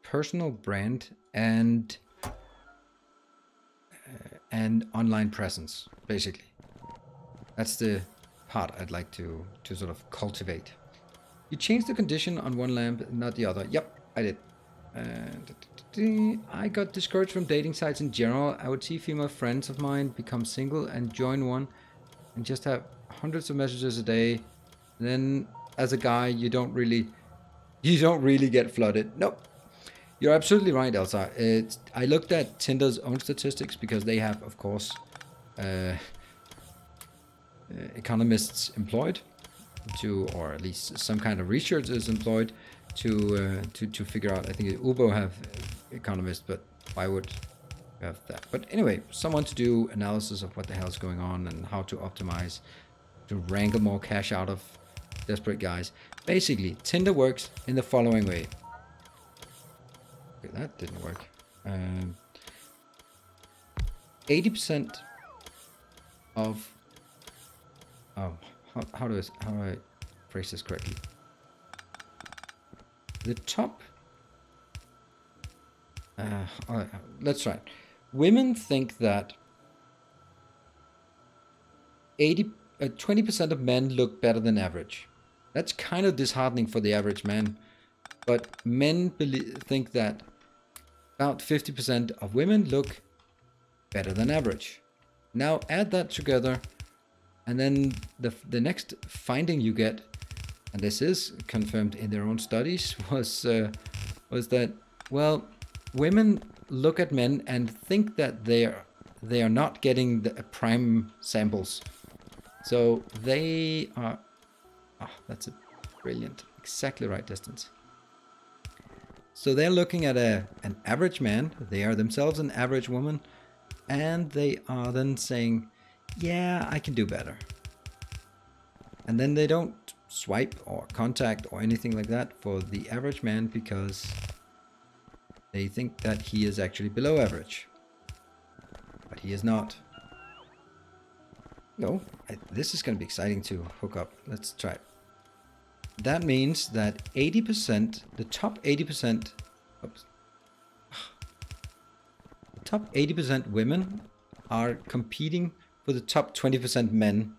personal brand and online presence, basically. That's the part I'd like to sort of cultivate. You changed the condition on one lamp, not the other. Yep, I did. I got discouraged from dating sites in general. I would see female friends of mine become single and join one and just have hundreds of messages a day. And then as a guy, you don't really get flooded. Nope. You're absolutely right, Elsa. I looked at Tinder's own statistics because they have, of course, economists employed to, or at least some kind of research is employed to figure out. I think Ubo have economists, but why would you have that? But anyway, someone to do analysis of what the hell is going on and how to optimize to wrangle more cash out of desperate guys. Basically, Tinder works in the following way. Okay, that didn't work. 80% of how do I phrase this correctly? The top. Let's try it. Women think that 20% of men look better than average. That's kind of disheartening for the average man. But men think that about 50% of women look better than average. Now add that together, and then the next finding you get, and this is confirmed in their own studies, was that, well, women look at men and think that they are not getting the prime samples. So they are, that's a brilliant, exactly right distance. So they're looking at an average man, they are themselves an average woman, and they are then saying, yeah, I can do better. And then they don't swipe or contact or anything like that for the average man because they think that he is actually below average. But he is not. No, this is going to be exciting to hook up. Let's try it. That means that 80%, the top 80%, oops, the top 80% women are competing for the top 20% men.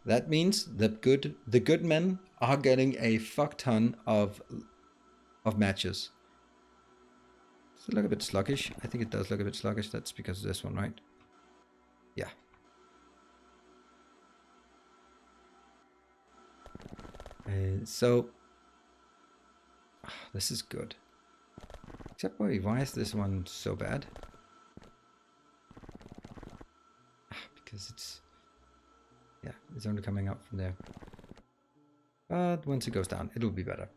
That means that the good men are getting a fuck ton of matches. Does it look a bit sluggish? I think it does look a bit sluggish. That's because of this one, right? Yeah. So this is good. Except why is this one so bad? Because it's only coming up from there. But once it goes down, it'll be better.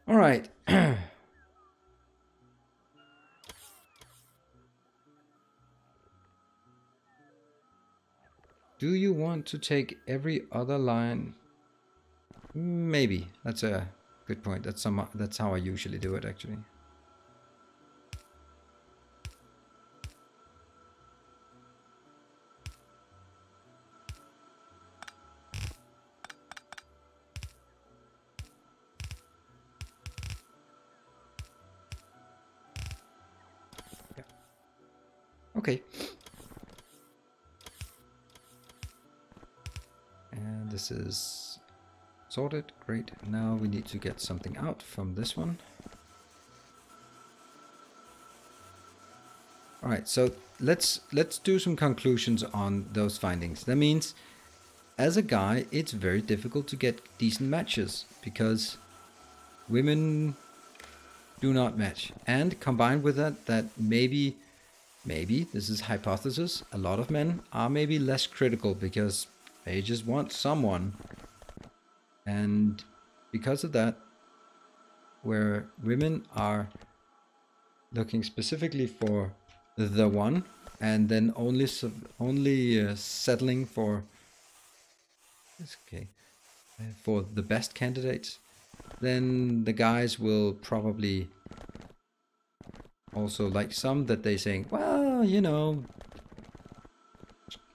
All right. Do you want to take every other line? Maybe. That's a good point. That's how I usually do it, actually. Yeah. Okay. And this is sorted. Great. Now we need to get something out from this one. All right, so let's do some conclusions on those findings. That means, as a guy, it's very difficult to get decent matches because women do not match. And combined with that maybe this is hypothesis, a lot of men are maybe less critical because they just want someone. And because of that, where women are looking specifically for the one and then only settling for for the best candidates, then the guys will probably also like some that they saying, well, you know,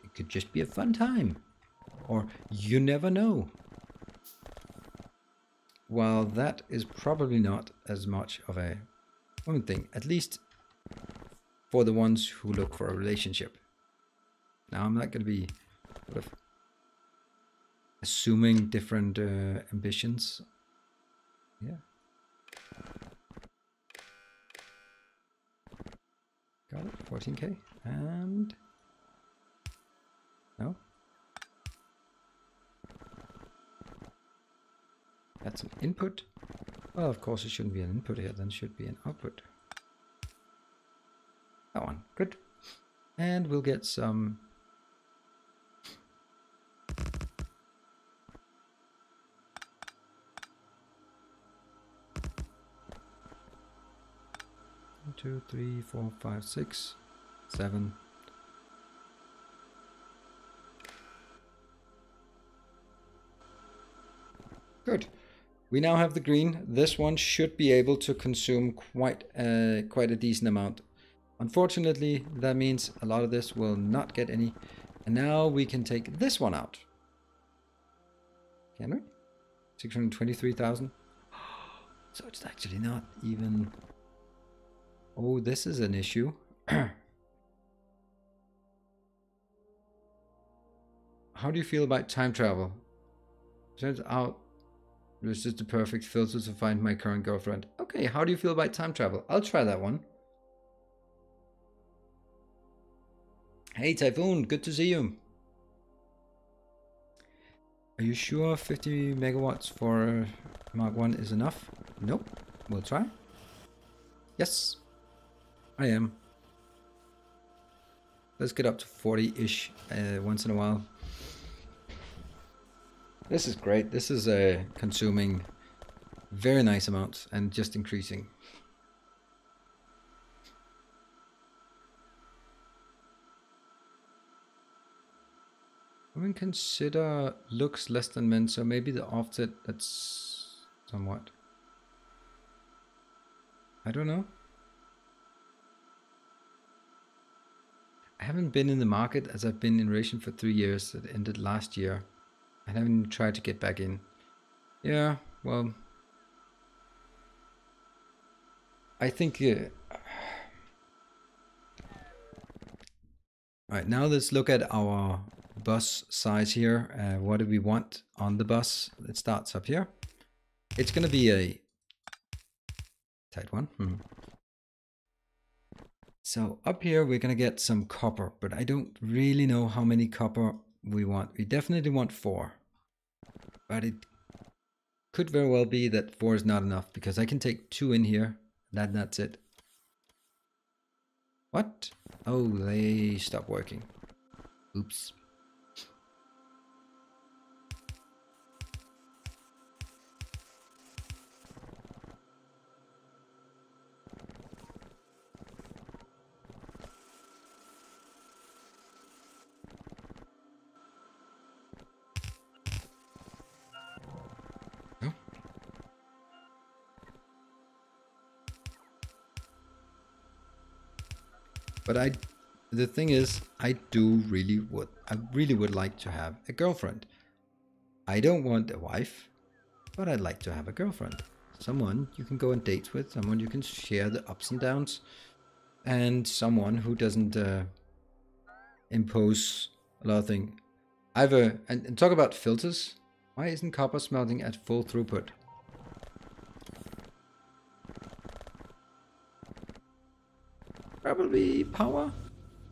it could just be a fun time, or you never know. While that is probably not as much of a woman thing, at least for the ones who look for a relationship. Now, I'm not going to be sort of assuming different ambitions. Yeah. Got it, 14k, and no. That's an input. Well, of course it shouldn't be an input here, then it should be an output. That one, good. And we'll get some one, 2, 3, 4, 5, 6, 7. Good. We now have the green. This one should be able to consume quite a decent amount. Unfortunately, that means a lot of this will not get any. And now we can take this one out. Can we? 623,000. So it's actually not even... Oh, this is an issue. How do you feel about time travel? Turns out this is the perfect filter to find my current girlfriend. Okay, how do you feel about time travel? I'll try that one. Hey Typhoon, good to see you. Are you sure 50 megawatts for Mark 1 is enough? Nope. We'll try. Yes, I am. Let's get up to 40-ish once in a while. This is great. This is consuming very nice amounts and just increasing. Women consider looks less than men, so maybe the offset, that's somewhat. I don't know. I haven't been in the market as I've been in relation for 3 years. It ended last year. I haven't tried to get back in. Yeah, well, I think... Alright, now let's look at our bus size here. What do we want on the bus? It starts up here. It's going to be a tight one. So up here we're going to get some copper, but I don't really know how many copper we want. We definitely want 4. But it could very well be that 4 is not enough, because I can take 2 in here. That's it. What? Oh, they stopped working. Oops. But the thing is, I really would like to have a girlfriend. I don't want a wife, but I'd like to have a girlfriend. Someone you can go on dates with, someone you can share the ups and downs, and someone who doesn't impose a lot of things. And talk about filters. Why isn't copper smelting at full throughput? Probably power.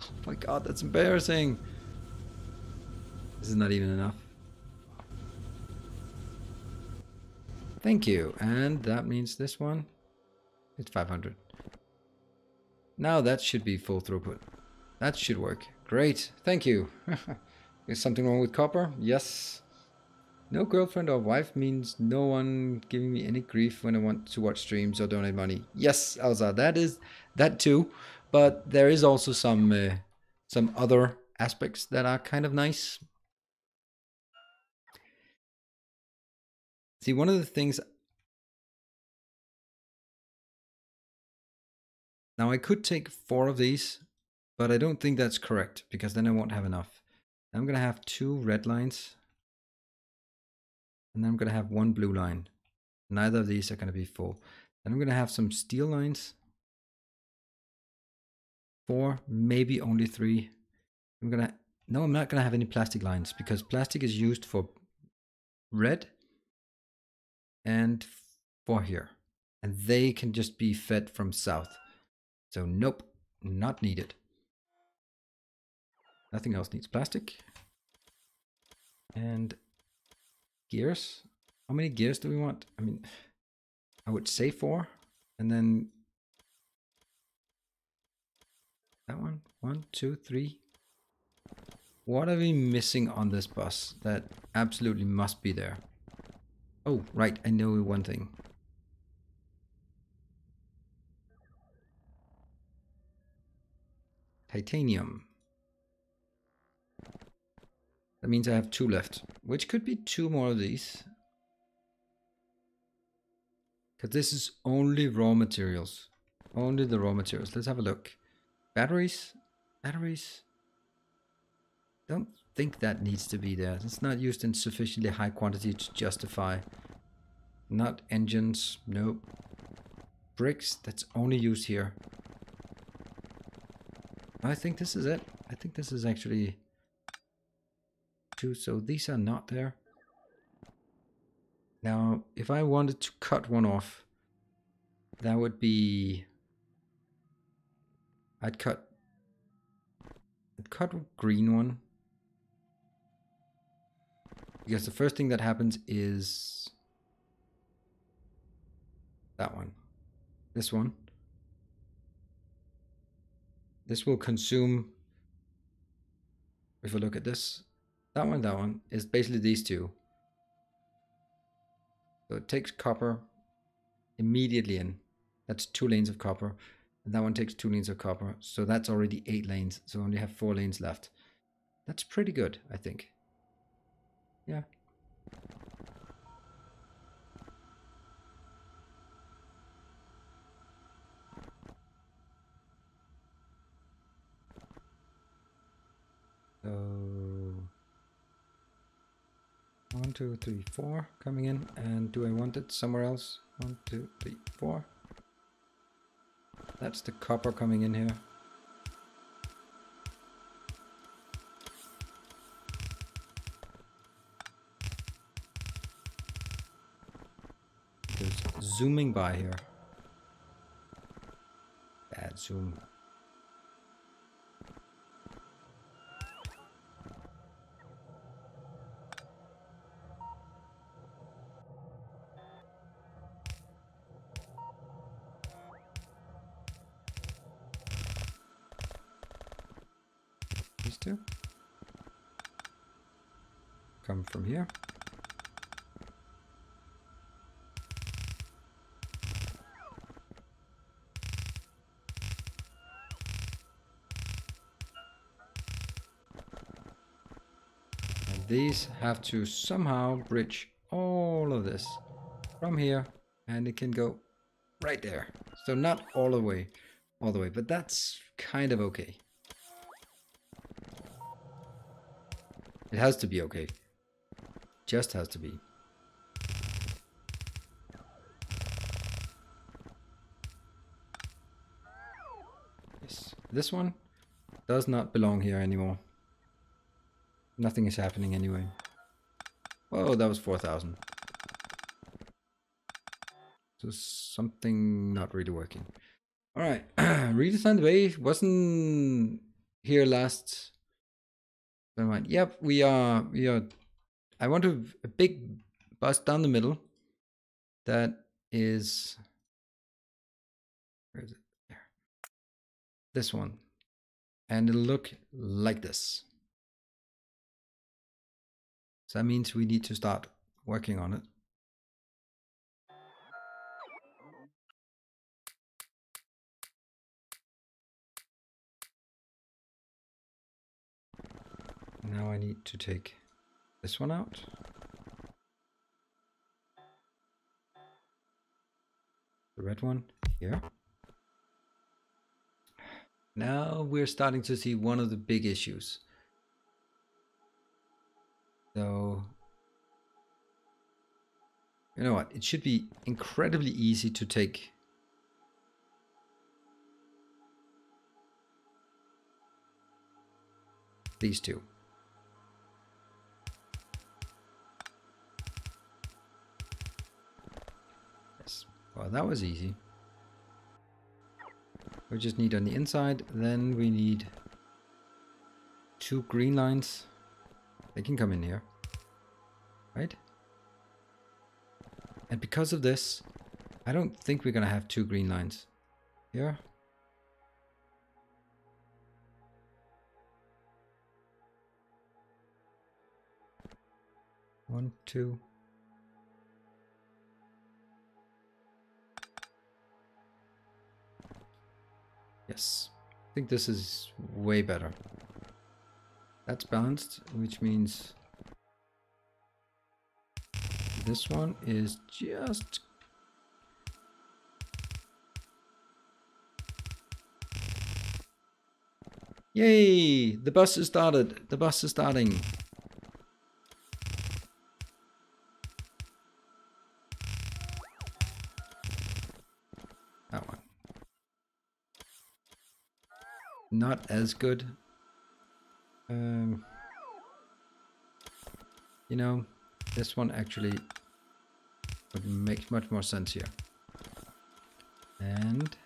Oh my god, that's embarrassing. This is not even enough. Thank you. And that means this one, it's 500. Now that should be full throughput. That should work. Great. Thank you. Is something wrong with copper? Yes. No girlfriend or wife means no one giving me any grief when I want to watch streams or donate money. Yes, Elsa, that too. But there is also some other aspects that are kind of nice. See, one of the things... Now I could take 4 of these, but I don't think that's correct, because then I won't have enough. I'm going to have 2 red lines. And then I'm going to have 1 blue line. Neither of these are going to be full. Then I'm going to have some steel lines. 4, maybe only 3. No, I'm not going to have any plastic lines, because plastic is used for red and for here. And they can just be fed from south. So nope, not needed. Nothing else needs plastic. And gears. How many gears do we want? I mean, I would say 4. And then that one. 1, 2, 3. What are we missing on this bus that absolutely must be there? Oh, right. I know one thing. Titanium. That means I have 2 left, which could be 2 more of these. Because this is only raw materials. Only the raw materials. Let's have a look. Batteries. Batteries. Don't think that needs to be there. It's not used in sufficiently high quantity to justify. Not engines. Nope. Bricks. That's only used here. I think this is it. I think this is actually 2. So these are not there. Now, if I wanted to cut one off, that would be... I'd cut cut green one. Because the first thing that happens is that one. This one. This will consume, if we look at this, that one is basically these two. So it takes copper immediately in. That's 2 lanes of copper. And that one takes 2 lanes of copper. So that's already 8 lanes. So we only have 4 lanes left. That's pretty good, I think. Yeah. So 1, 2, 3, 4 coming in. And do I want it somewhere else? 1, 2, 3, 4. That's the copper coming in here. Just zooming by here. Bad zoom. These two come from here. And these have to somehow bridge all of this from here, and it can go right there. So not all the way, but that's kind of okay. It has to be okay. Just has to be. Yes. This one does not belong here anymore. Nothing is happening anyway. Whoa, that was 4,000. So something not really working. All right, redesign the bay wasn't here last. Yep, we are. I want a big bus down the middle. That is. Where is it? There. This one, and it'll look like this. So that means we need to start working on it. Now I need to take this one out. The red one here. Now we're starting to see one of the big issues. So, you know what? It should be incredibly easy to take these two. Yes. Well, that was easy. We just need on the inside, then we need 2 green lines. They can come in here, right? And because of this, I don't think we're gonna have 2 green lines here. One, two. Yes, I think this is way better. That's balanced, which means this one is just... Yay! The bus is started. The bus is starting. That one. Not as good. You know, this one actually would make much more sense here. And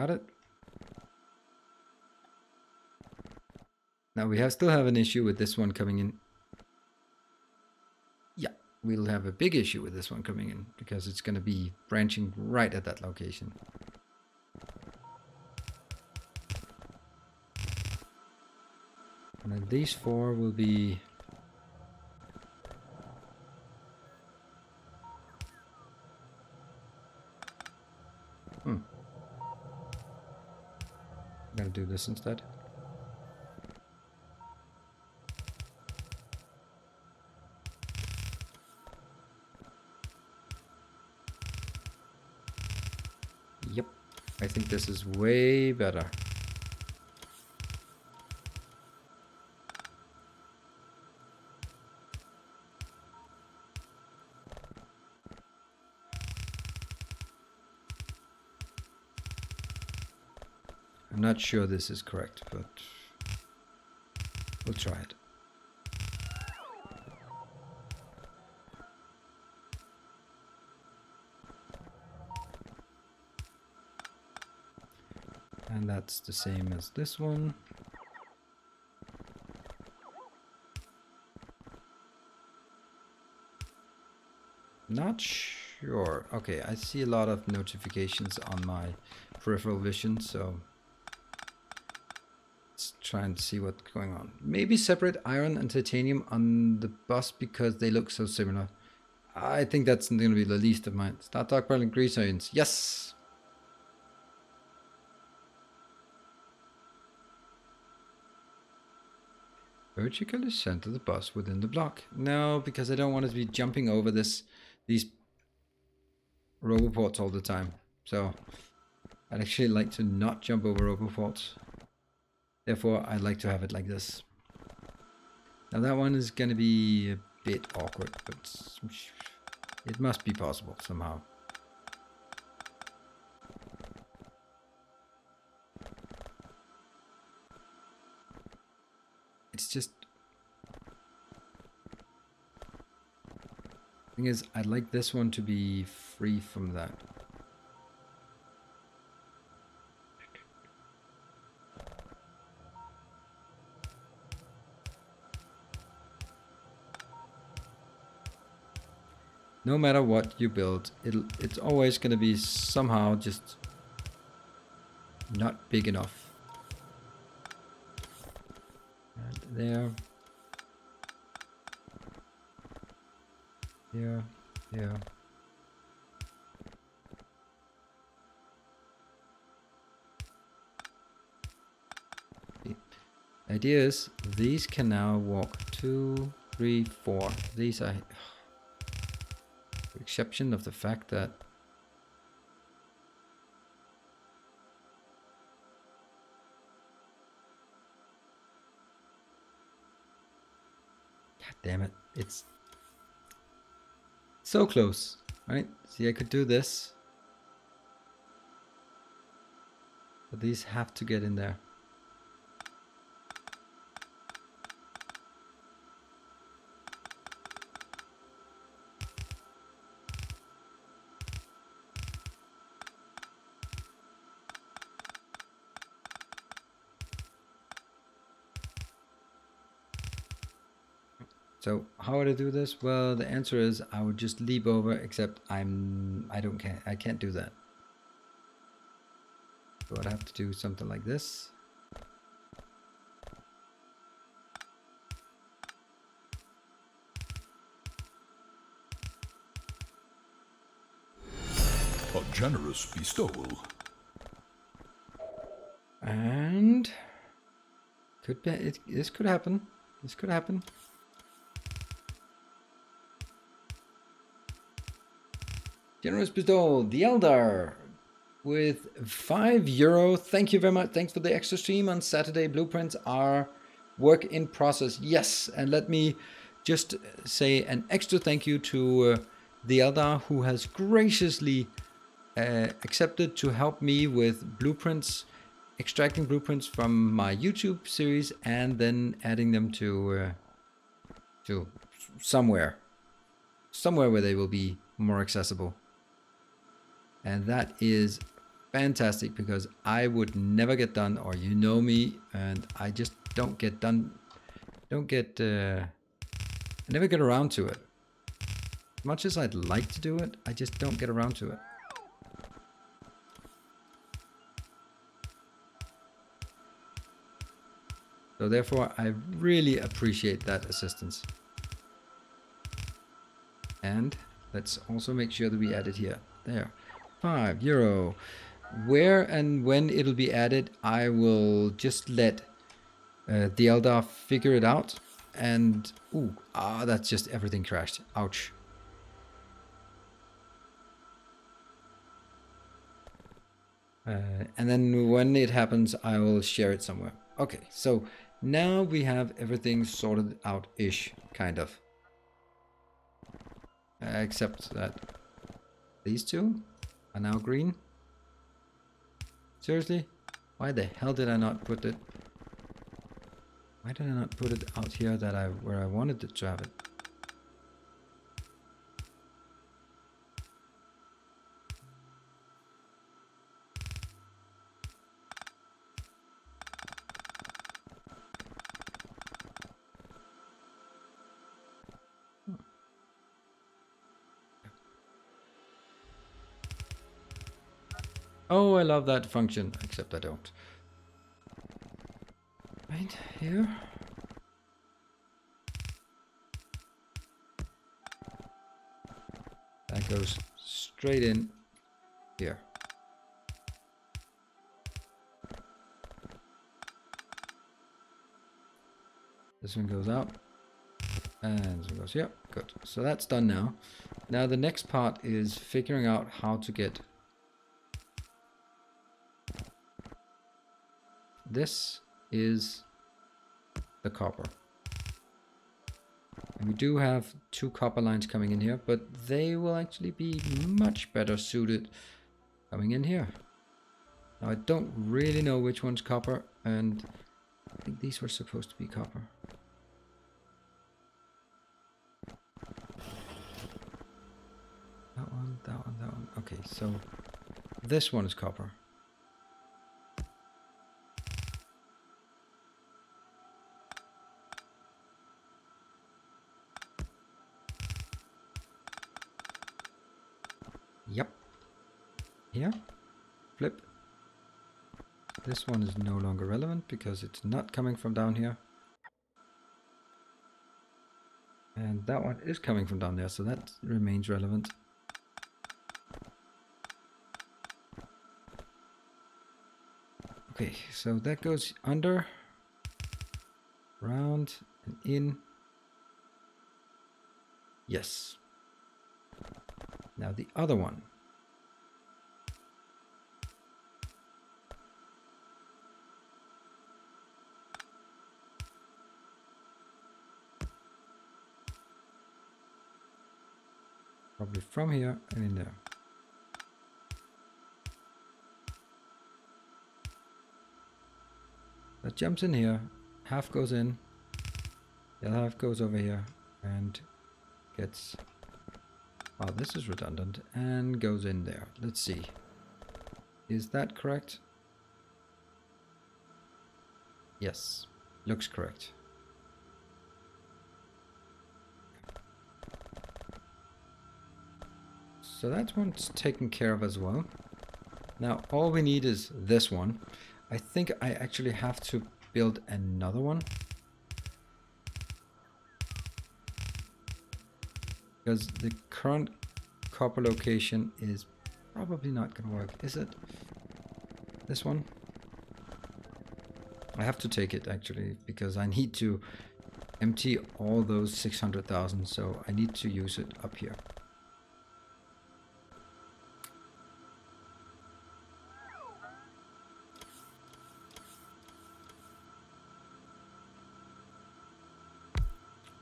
Got it. Now we still have an issue with this one coming in. Yeah, we'll have a big issue with this one coming in because it's going to be branching right at that location. And then these 4 will be... I'm going to do this instead. Yep, I think this is way better. I'm not sure this is correct, but we'll try it. And that's the same as this one. Not sure. Okay, I see a lot of notifications on my peripheral vision, so let's try and see what's going on. Maybe separate iron and titanium on the bus because they look so similar. I think that's going to be the least of mine. Start stockpiling grease irons. Yes! Vertically center the bus within the block. No, because I don't want to be jumping over these roboports all the time. So I'd actually like to not jump over roboports. Therefore, I'd like to have it like this. Now that one is going to be a bit awkward, but it must be possible somehow. It's just... thing is, I'd like this one to be free from that. No matter what you build, it's always going to be somehow just not big enough. And there. Here, here. The idea is these can now walk 2, 3, 4. These are... exception of the fact that God damn it, it's so close, right? See, I could do this, but these have to get in there. So how would I do this? Well, the answer is I would just leap over, except I can't do that. So I'd have to do something like this. A generous bestowal. And could be this could happen. This could happen. Generous bestowal, the Eldar, with €5. Thank you very much. Thanks for the extra stream on Saturday. Blueprints are work in process. Yes, and let me just say an extra thank you to the Eldar, who has graciously accepted to help me with blueprints, extracting blueprints from my YouTube series and then adding them to somewhere where they will be more accessible. And that is fantastic, because I would never get done, or you know me, and I just don't get done. I never get around to it. As much as I'd like to do it, I just don't get around to it. So therefore, I really appreciate that assistance. And let's also make sure that we add it here. There. €5. Where and when it'll be added, I will just let the Eldar figure it out. And, that's just everything crashed. Ouch. And then when it happens, I will share it somewhere. Okay, so now we have everything sorted out-ish, kind of. Except that these two are now green. Seriously? Why the hell did I not put it? Why did I not put it out here where I wanted it to have it? Oh, I love that function, except I don't. Right here. That goes straight in here. This one goes out. And this one goes here. Good. So that's done now. Now the next part is figuring out how to get this is the copper. And we do have 2 copper lines coming in here, but they will actually be much better suited coming in here. Now I don't really know which one's copper, and I think these were supposed to be copper. That one, that one, that one. Okay, so this one is copper. Yep. Here. Flip. This one is no longer relevant because it's not coming from down here. And that one is coming from down there, so that remains relevant. Okay, so that goes under, round, and in. Yes. Now the other one. Probably from here and in there. That jumps in here, half goes in, the other half goes over here and gets, oh, this is redundant, and goes in there. Let's see. Is that correct? Yes, looks correct. So that one's taken care of as well. Now all we need is this one. I think I actually have to build another one. Because the current copper location is probably not going to work, is it? This one? I have to take it actually, because I need to empty all those 600,000, so I need to use it up here.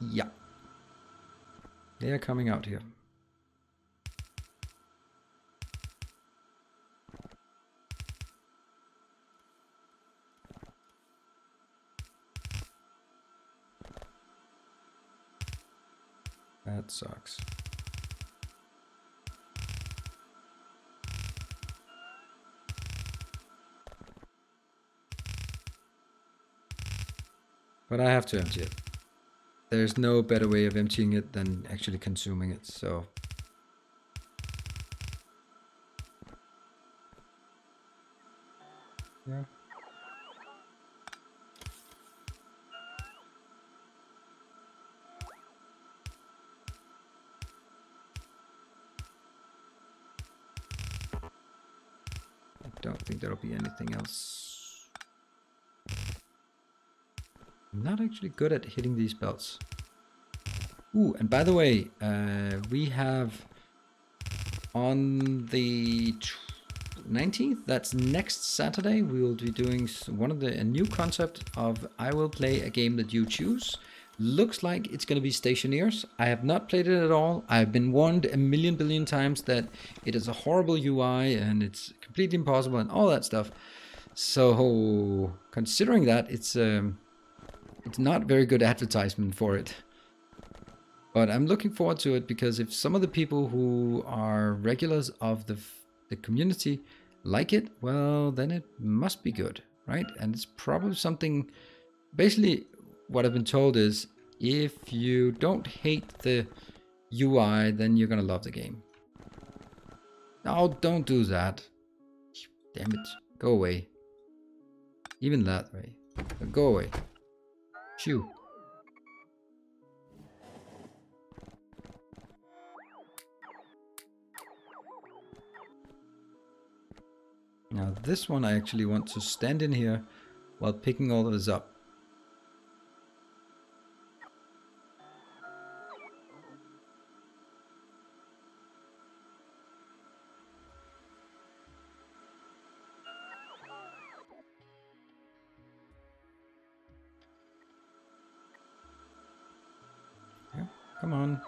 Yeah. They are coming out here. That sucks. But I have to empty it. There's no better way of emptying it than actually consuming it, so... Yeah. I don't think there'll be anything else. I'm not actually good at hitting these belts. Ooh, and by the way, we have on the 19th, that's next Saturday, we will be doing a new concept of I will play a game that you choose. Looks like it's going to be Stationeers. I have not played it at all. I've been warned a million billion times that it is a horrible UI and it's completely impossible and all that stuff. So considering that, it's not very good advertisement for it. But I'm looking forward to it because if some of the people who are regulars of the community like it, well, then it must be good, right? And it's probably something, basically what I've been told is if you don't hate the UI, then you're gonna love the game. No, don't do that. Damn it, go away. Even that way, go away. Shoo. Now this one I actually want to stand in here while picking all of this up. Yeah, come on.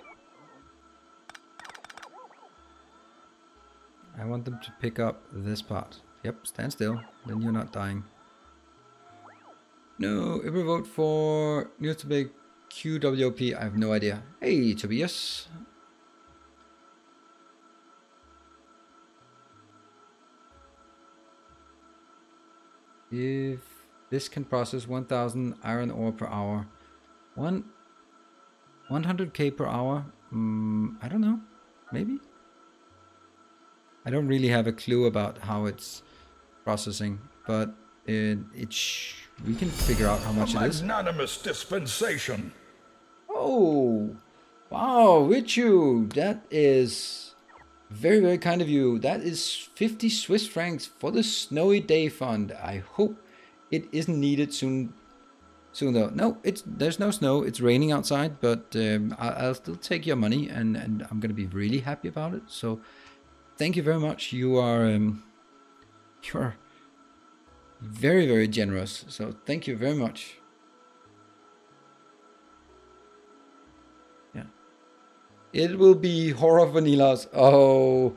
I want them to pick up this part. Yep, stand still, then you're not dying. No, if we vote for new to be QWOP, I have no idea. Hey, Tobias. If this can process 1000 iron ore per hour, 100k per hour, I don't know, maybe? I don't really have a clue about how it's processing, but we can figure out how much it is. Magnanimous dispensation. Oh, wow, Richu, that is very, very kind of you. That is 50 Swiss francs for the Snowy Day Fund. I hope it isn't needed soon though. No, there's no snow. It's raining outside, but I'll still take your money, and I'm gonna be really happy about it. So thank you very much. You're very, very generous. So thank you very much. Yeah. It will be horror vanillas. Oh,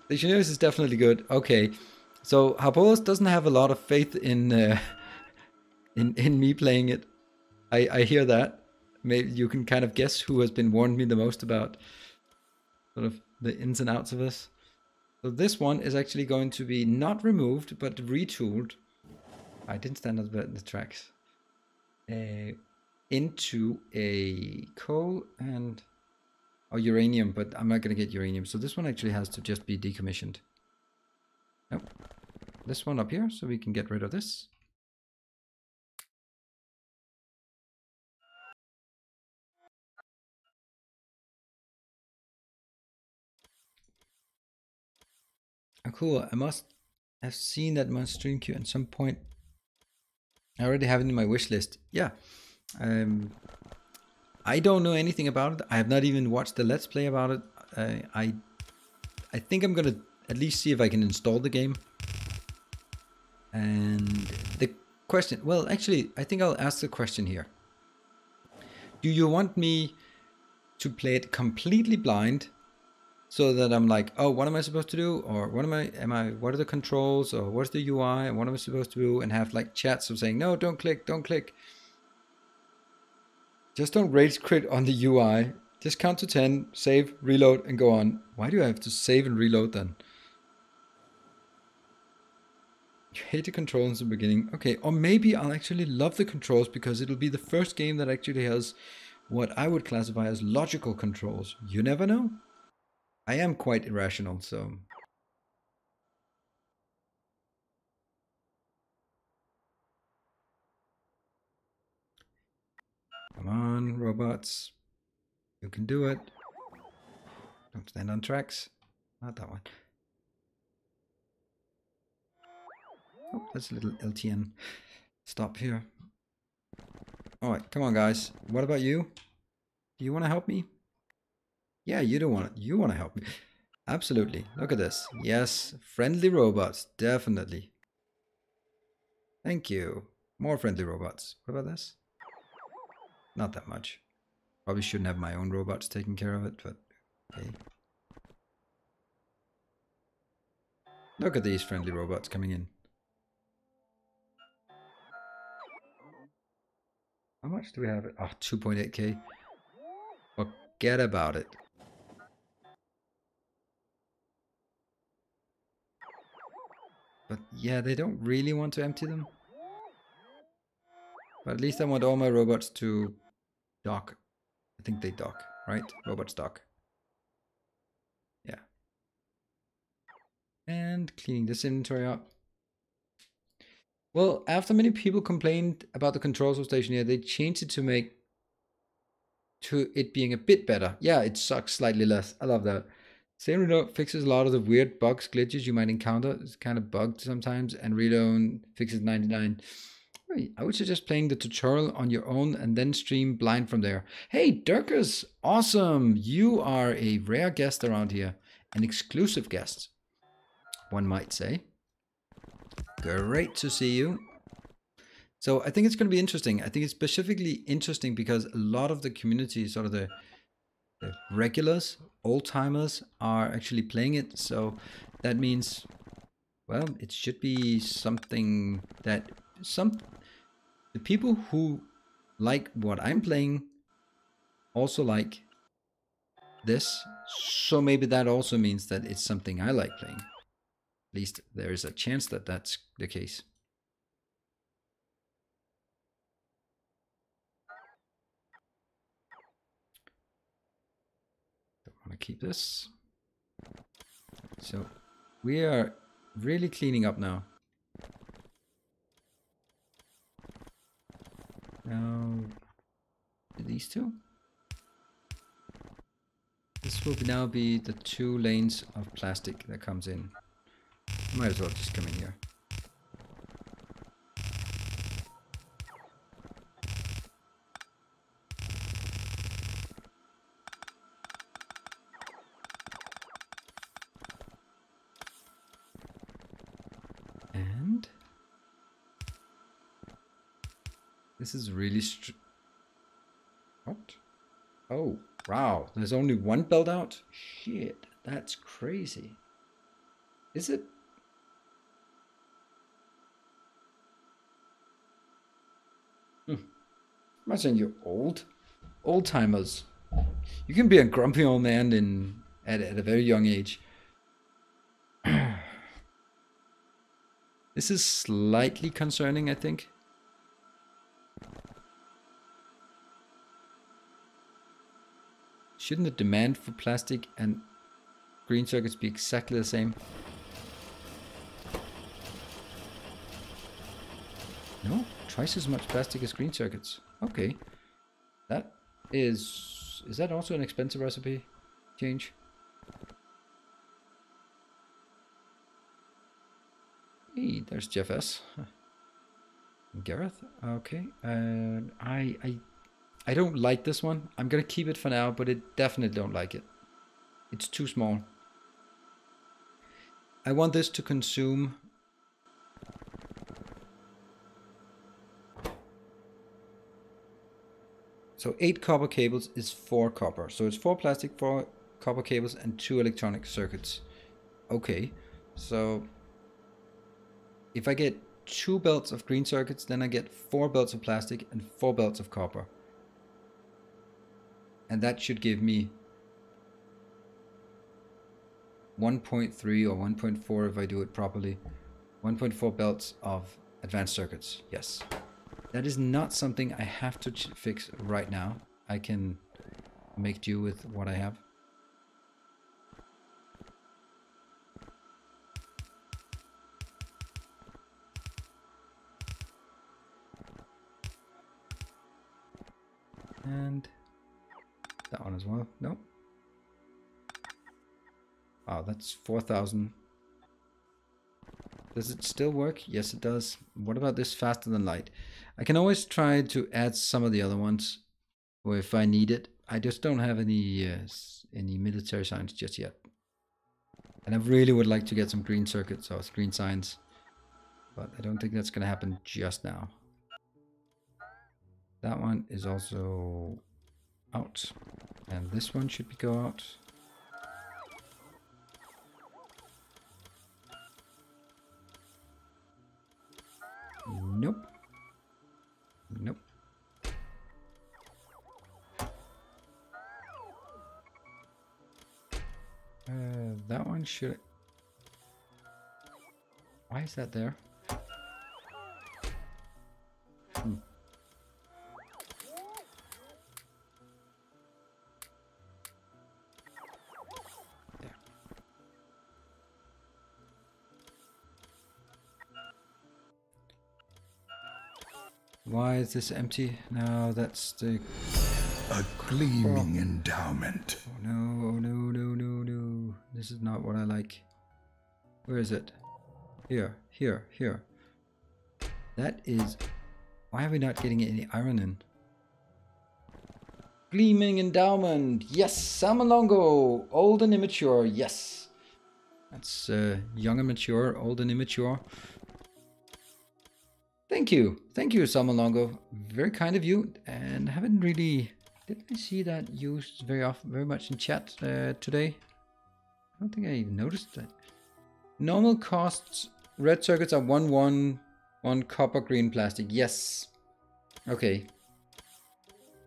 Legionnaires is definitely good. Okay. So Harpolos doesn't have a lot of faith in in me playing it. I hear that. Maybe you can kind of guess who has been warned me the most about sort of the ins and outs of this. So this one is actually going to be not removed, but retooled. I didn't stand up the tracks. Into a coal and uranium, but I'm not going to get uranium. So this one actually has to just be decommissioned. Nope. This one up here, so we can get rid of this. Oh, cool. I must have seen that my stream queue at some point. I already have it in my wish list. Yeah. I don't know anything about it. I have not even watched the Let's Play about it. I think I'm gonna at least see if I can install the game. And the question, well, actually, I think I'll ask the question here. Do you want me to play it completely blind, so that I'm like, oh, what am I supposed to do? Or what what are the controls? Or what's the UI? And what am I supposed to do? And have like chats of saying, no, don't click, don't click. Just don't rage quit on the UI. Just count to 10, save, reload, and go on. Why do I have to save and reload then? You hate the controls in the beginning. Okay, or maybe I'll actually love the controls because it'll be the first game that actually has what I would classify as logical controls. You never know. I am quite irrational, so... Come on, robots. You can do it. Don't stand on tracks. Not that one. Oh, that's a little LTN. Stop here. Alright, come on guys. What about you? Do you want to help me? Yeah, you don't want to. You want to help me. Absolutely. Look at this. Yes, friendly robots. Definitely. Thank you. More friendly robots. What about this? Not that much. Probably shouldn't have my own robots taking care of it, but okay. Look at these friendly robots coming in. How much do we have? Oh, 2.8k. Forget about it. But yeah, they don't really want to empty them. But at least I want all my robots to dock. I think they dock, right? Robots dock. Yeah. And cleaning this inventory up. Well, after many people complained about the controls of Station here, they changed it to make it being a bit better. Yeah, it sucks slightly less. I love that. Same Reload fixes a lot of the weird bugs, glitches you might encounter. It's kind of bugged sometimes, and Reload fixes 99. I would suggest playing the tutorial on your own and then stream blind from there. Hey, Dirkus, awesome! You are a rare guest around here. An exclusive guest, one might say. Great to see you. So I think it's going to be interesting. I think it's specifically interesting because a lot of the community, sort of the regulars, old-timers, are actually playing it. So that means, well, it should be something that the people who like what I'm playing also like this. So maybe that also means that it's something I like playing. At least there is a chance that that's the case. Don't want to keep this. So we are really cleaning up now. Now, these two. This will now be the 2 lanes of plastic that comes in. Might as well just come in here. And this is really what? Oh, wow. There's only one belt out? Shit, that's crazy. Is it? Imagine you're old. Old timers. You can be a grumpy old man at a very young age. This is slightly concerning, I think. Shouldn't the demand for plastic and green circuits be exactly the same? No, twice as much plastic as green circuits. Okay. That is that also an expensive recipe change? Hey, there's Jeff S. Gareth. Okay. I don't like this one. I'm gonna keep it for now, but I definitely don't like it. It's too small. I want this to consume so 8 copper cables is 4 copper. So it's 4 plastic, 4 copper cables, and 2 electronic circuits. Okay, so if I get 2 belts of green circuits, then I get 4 belts of plastic and 4 belts of copper. And that should give me 1.3 or 1.4 if I do it properly. 1.4 belts of advanced circuits. Yes. That is not something I have to fix right now. I can make do with what I have. And that one as well. Nope. Wow, that's 4,000. Does it still work? Yes, it does. What about this faster than light? I can always try to add some of the other ones, or if I need it. I just don't have any military signs just yet. And I really would like to get some green circuits or green signs, but I don't think that's going to happen just now. That one is also out, and this one should go out. Nope. Nope. That one should... Why is that there? There. Why is this empty? No, that's the... A gleaming endowment. Oh no, oh no, no, no, no. This is not what I like. Where is it? Here, here, here. That is... Why are we not getting any iron in? Gleaming endowment. Yes, salmon longo. Old and immature. Yes. That's young and mature, old and immature. Thank you. Thank you, salmon longo. Very kind of you. And haven't really... Didn't I see that used very much in chat today? I don't think I even noticed that. Normal costs, red circuits are 1 copper, green plastic. Yes. Okay.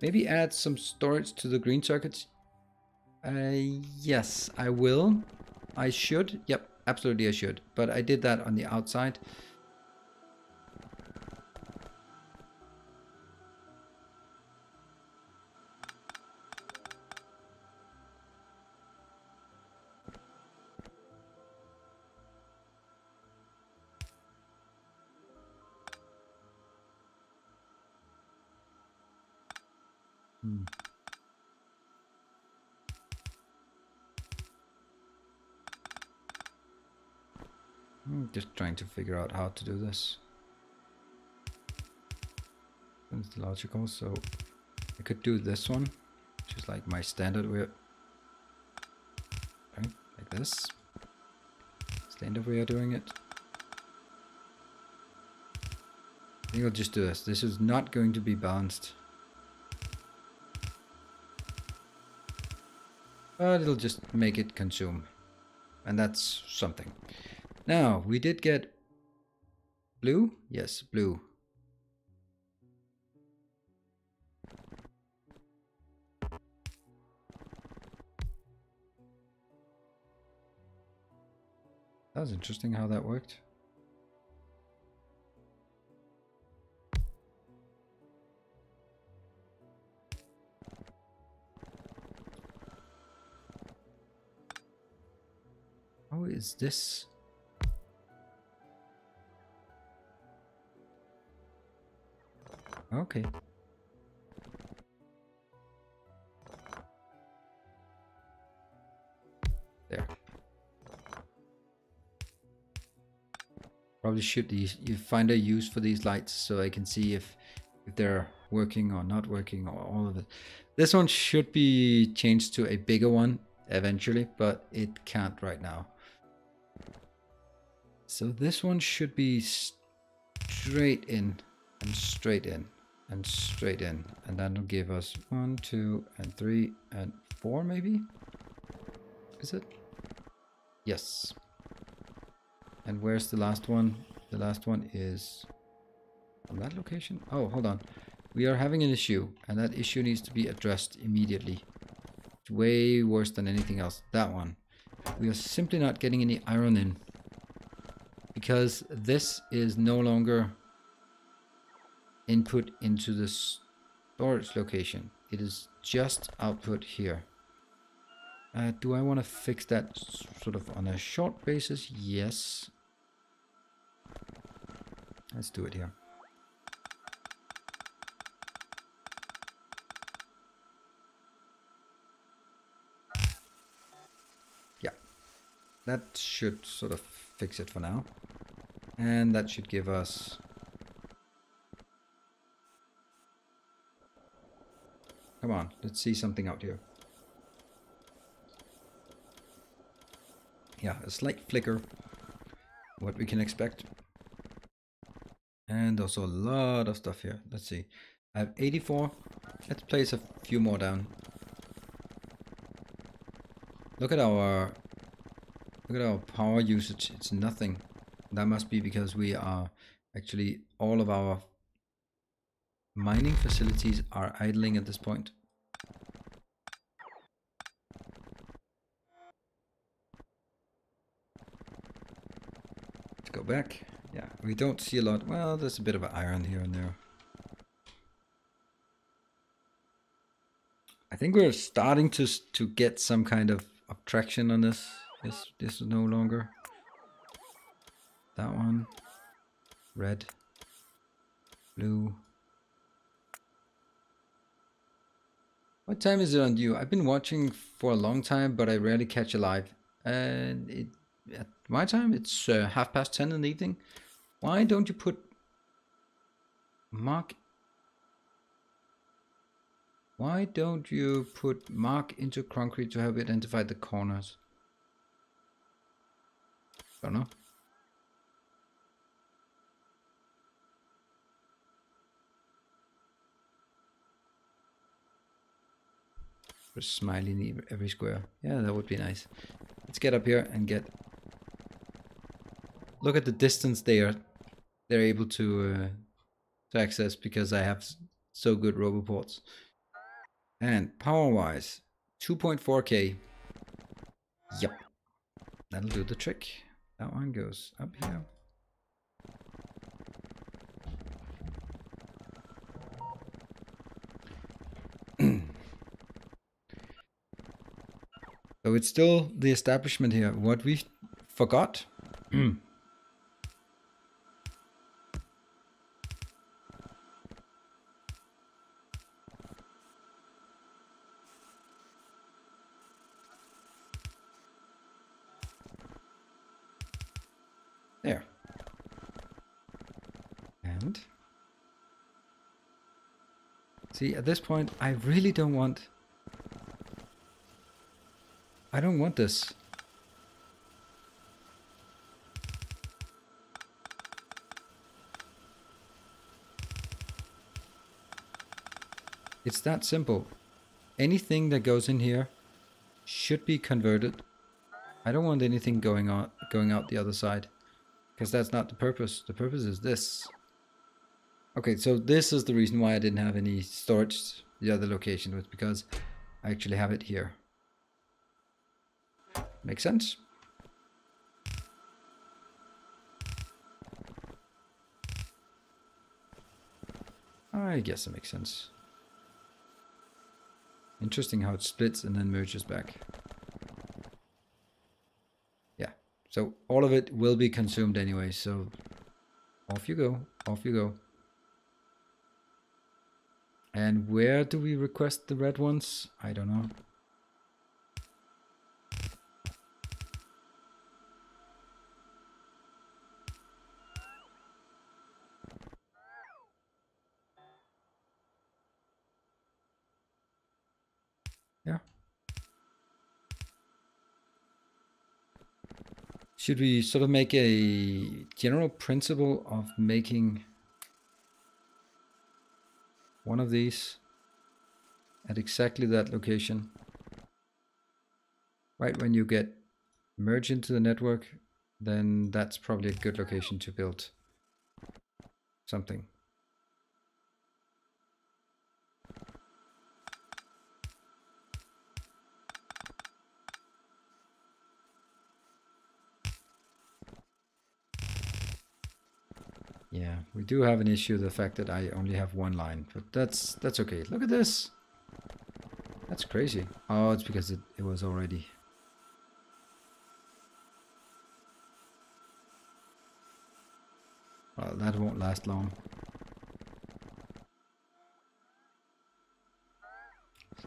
Maybe add some storage to the green circuits. Yes, I will. I should. Yep, absolutely I should. But I did that on the outside. I'm just trying to figure out how to do this. It's logical, so I could do this one, which is like my standard way. Right, like this. Standard way of doing it. I think I'll just do this. This is not going to be balanced. But it'll just make it consume. And that's something. Now, we did get blue. Yes, blue. That was interesting how that worked. How is this? Okay. There. Probably should you find a use for these lights so I can see if they're working or not working or all of it. This one should be changed to a bigger one eventually, but it can't right now. So this one should be straight in and straight in and straight in, and that'll give us 1, 2, and 3, and 4 maybe? Is it? Yes. And where's the last one? The last one is on that location. Oh, hold on. We are having an issue, and that issue needs to be addressed immediately. It's way worse than anything else. That one. We are simply not getting any iron in. because this is no longer input into the storage location. It is just output here. Do I want to fix that sort of on a short basis? Yes. Let's do it here. Yeah, that should sort of fix it for now. And that should give us... Come on, let's see something out here. Yeah, a slight flicker. What we can expect. And also a lot of stuff here. Let's see. I have 84. Let's place a few more down. Look at our power usage. It's nothing. That must be because we are actually, all of our mining facilities are idling at this point. Let's go back. Yeah, we don't see a lot. Well, there's a bit of iron here and there. I think we're starting to get some kind of traction on this. This is no longer. That one. Red. Blue. What time is it on you? I've been watching for a long time, but I rarely catch a live. And at my time, it's 10:30 in the evening. Why don't you put mark? Why don't you put mark into concrete to help identify the corners? Don't know. Put a smiley in every square. Yeah, that would be nice. Let's get up here and get... Look at the distance they're able to access because I have so good roboports. And power-wise, 2.4K. Yep, that'll do the trick. That one goes up here. So it's still the establishment here. What we forgot. There. And see, at this point, I really don't want... I don't want this. It's that simple. Anything that goes in here should be converted. I don't want anything going out the other side, because that's not the purpose. The purpose is this. Okay, so this is the reason why I didn't have any storage the other location, was because I actually have it here. Make sense? I guess it makes sense. Interesting how it splits and then merges back. Yeah, so all of it will be consumed anyway, so off you go, off you go. And where do we request the red ones? I don't know. Yeah. Should we sort of make a general principle of making one of these at exactly that location? Right when you get merged into the network, then that's probably a good location to build something. Yeah, we do have an issue, the fact that I only have one line, but that's okay. Look at this. That's crazy. Oh, it's because it was already. Well, that won't last long.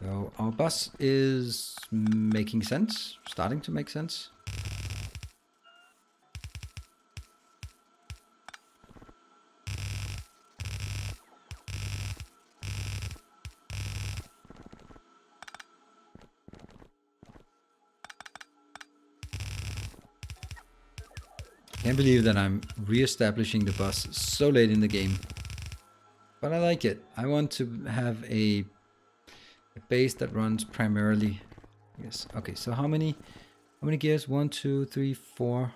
So our bus is making sense, starting to make sense. Can't believe that I'm re-establishing the bus so late in the game. But I like it. I want to have a base that runs primarily. Yes. Okay, so how many gears? 1, 2, 3, 4.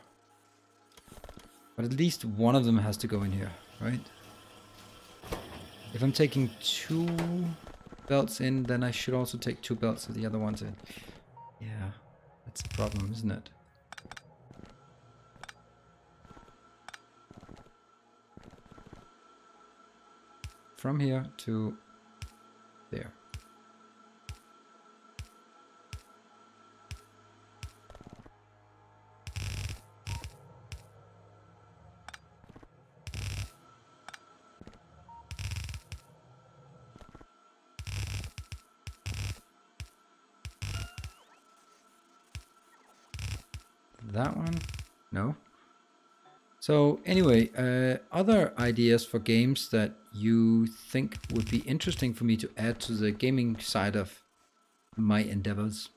But at least one of them has to go in here, right? If I'm taking 2 belts in, then I should also take 2 belts of the other ones in. Yeah, that's the problem, isn't it? From here to there. That one? No. So anyway, other ideas for games that you think would be interesting for me to add to the gaming side of my endeavors.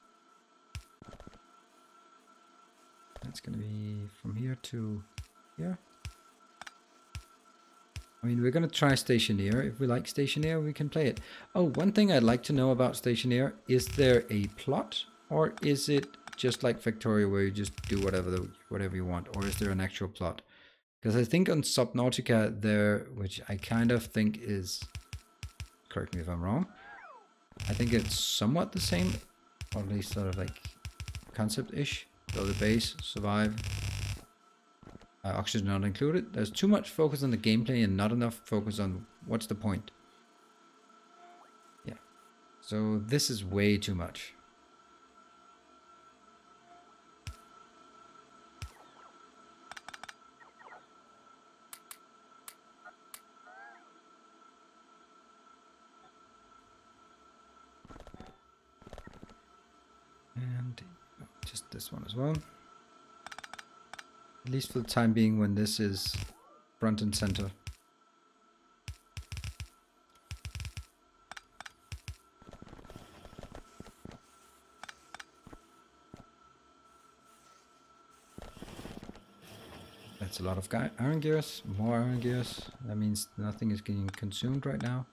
That's gonna be from here to here. I mean, we're gonna try Stationeer. If we like Stationeer, we can play it. Oh, one thing I'd like to know about Stationeer, is there a plot? Or is it just like Factorio where you just do whatever you want? Or is there an actual plot? Because I think on Subnautica there, which I kind of think is, correct me if I'm wrong, I think it's somewhat the same, or at least sort of like concept-ish. Build a base, survive, oxygen not included. There's too much focus on the gameplay and not enough focus on what's the point. Yeah, so this is way too much. And just this one as well. At least for the time being when this is front and center. That's a lot of iron gears, more iron gears. That means nothing is getting consumed right now.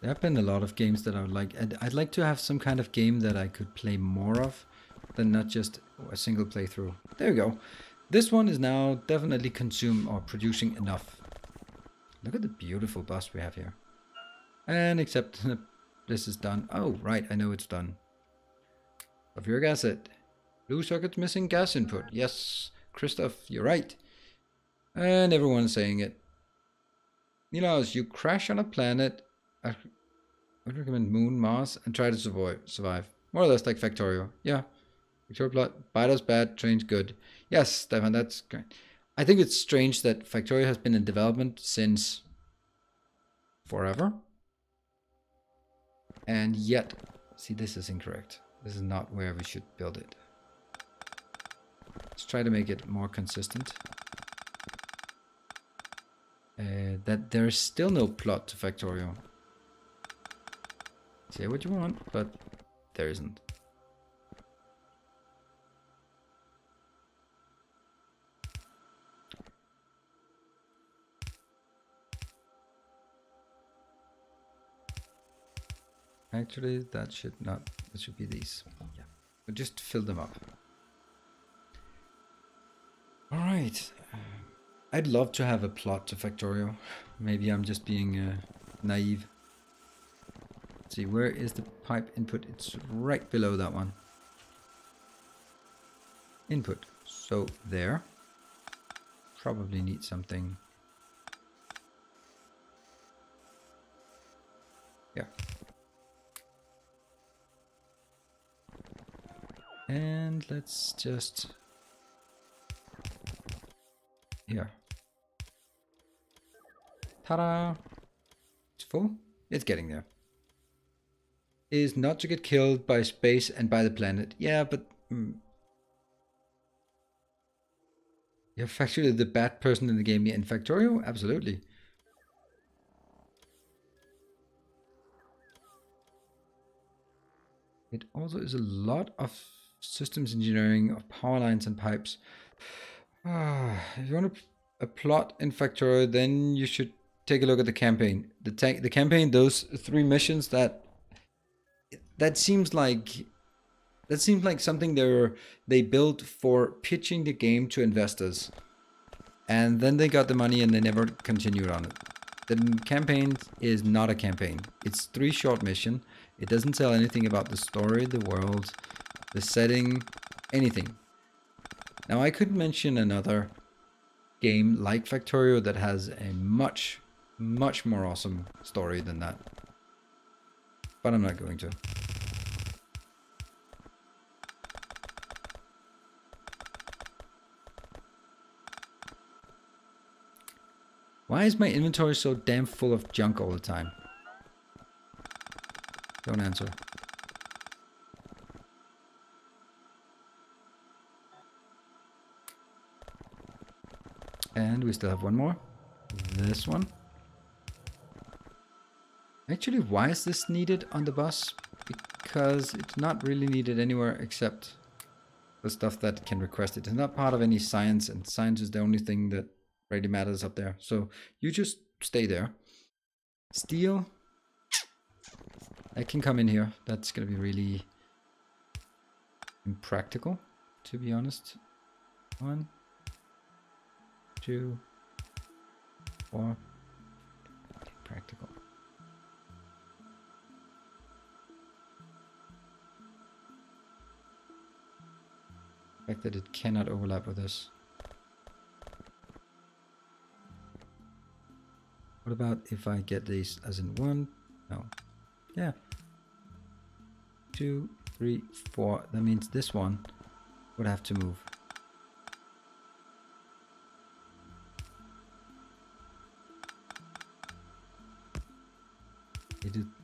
There have been a lot of games that I would like. I'd like to have some kind of game that I could play more of than not just a single playthrough. There we go. This one is now definitely consumed or producing enough. Look at the beautiful bus we have here. And except this is done. Oh, right, I know it's done. Sulfuric acid. Blue circuits missing gas input. Yes, Christoph, you're right. And everyone's saying it. Nilaus, you crash on a planet. I would recommend Moon, Mars, and try to survive. More or less like Factorio. Yeah. Factorio plot. Biders bad, trains good. Yes, Stefan, that's great. I think it's strange that Factorio has been in development since forever. And yet, see, this is incorrect. This is not where we should build it. Let's try to make it more consistent. That there's still no plot to Factorio. Say what you want, but there isn't. Actually, that should be these. Yeah, but just fill them up. All right. I'd love to have a plot to Factorio. Maybe I'm just being naive. Let's see, where is the pipe input? It's right below that one. Input. So there. Probably need something. Yeah. And let's just... Here. Ta-da! It's full. It's getting there. Is not to get killed by space and by the planet. Yeah, but... You're factually the bad person in the game in Factorio? Absolutely. It also is a lot of systems engineering of power lines and pipes. If you want a plot in Factorio, then you should take a look at the campaign. The campaign, those 3 missions, that seems like something they built for pitching the game to investors. And then they got the money and they never continued on it. The campaign is not a campaign. It's 3 short missions. It doesn't tell anything about the story, the world, the setting, anything. Now I could mention another game like Factorio that has a much, much more awesome story than that. But I'm not going to. Why is my inventory so damn full of junk all the time? Don't answer. And we still have one more. This one. Actually, why is this needed on the bus? Because it's not really needed anywhere except the stuff that can request it. It's not part of any science, and science is the only thing that really matters up there. So you just stay there. Steel. I can come in here. That's going to be really impractical, to be honest. 1, 2, 4. Practical. The fact that it cannot overlap with this. What about if I get these as in 1? No. Yeah. 2, 3, 4. That means this one would have to move.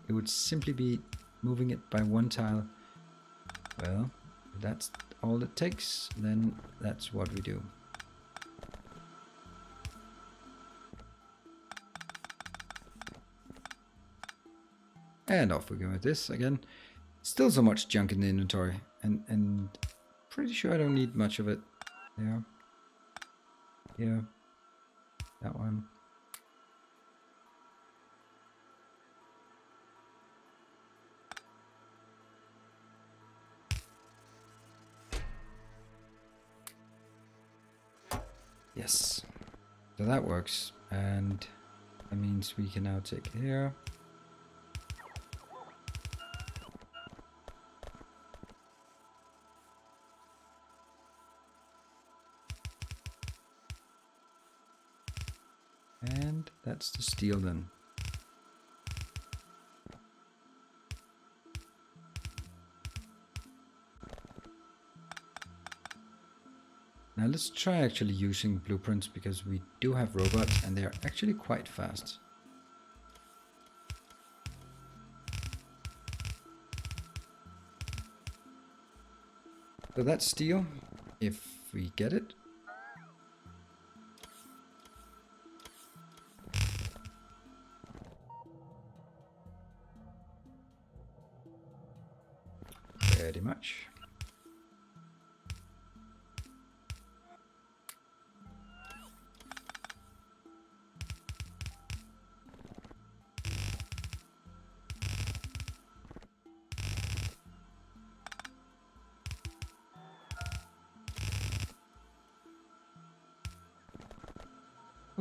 It would simply be moving it by 1 tile. Well, if that's all it takes, then that's what we do. And off we go with this again. Still so much junk in the inventory, and pretty sure I don't need much of it. There. Here. That one. Yes. So that works, and that means we can now take it here. And that's the steel then. Now let's try actually using blueprints, because we do have robots and they're actually quite fast. So that's steel, if we get it. Pretty much.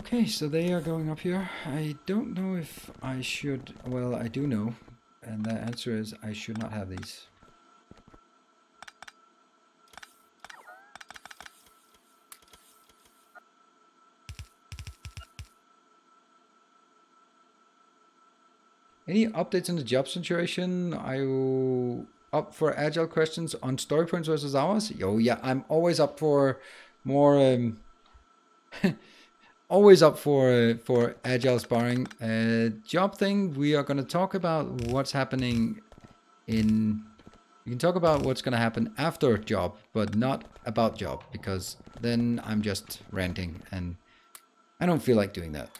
Okay, so they are going up here. I don't know if I should... Well, I do know. And the answer is I should not have these. Any updates on the job situation? Are you up for agile questions on story points versus hours? Yo, yeah, I'm always up for more... always up for agile sparring. Job thing, we are going to talk about what's happening in... We can talk about what's going to happen after job, but not about job, because then I'm just ranting, and I don't feel like doing that.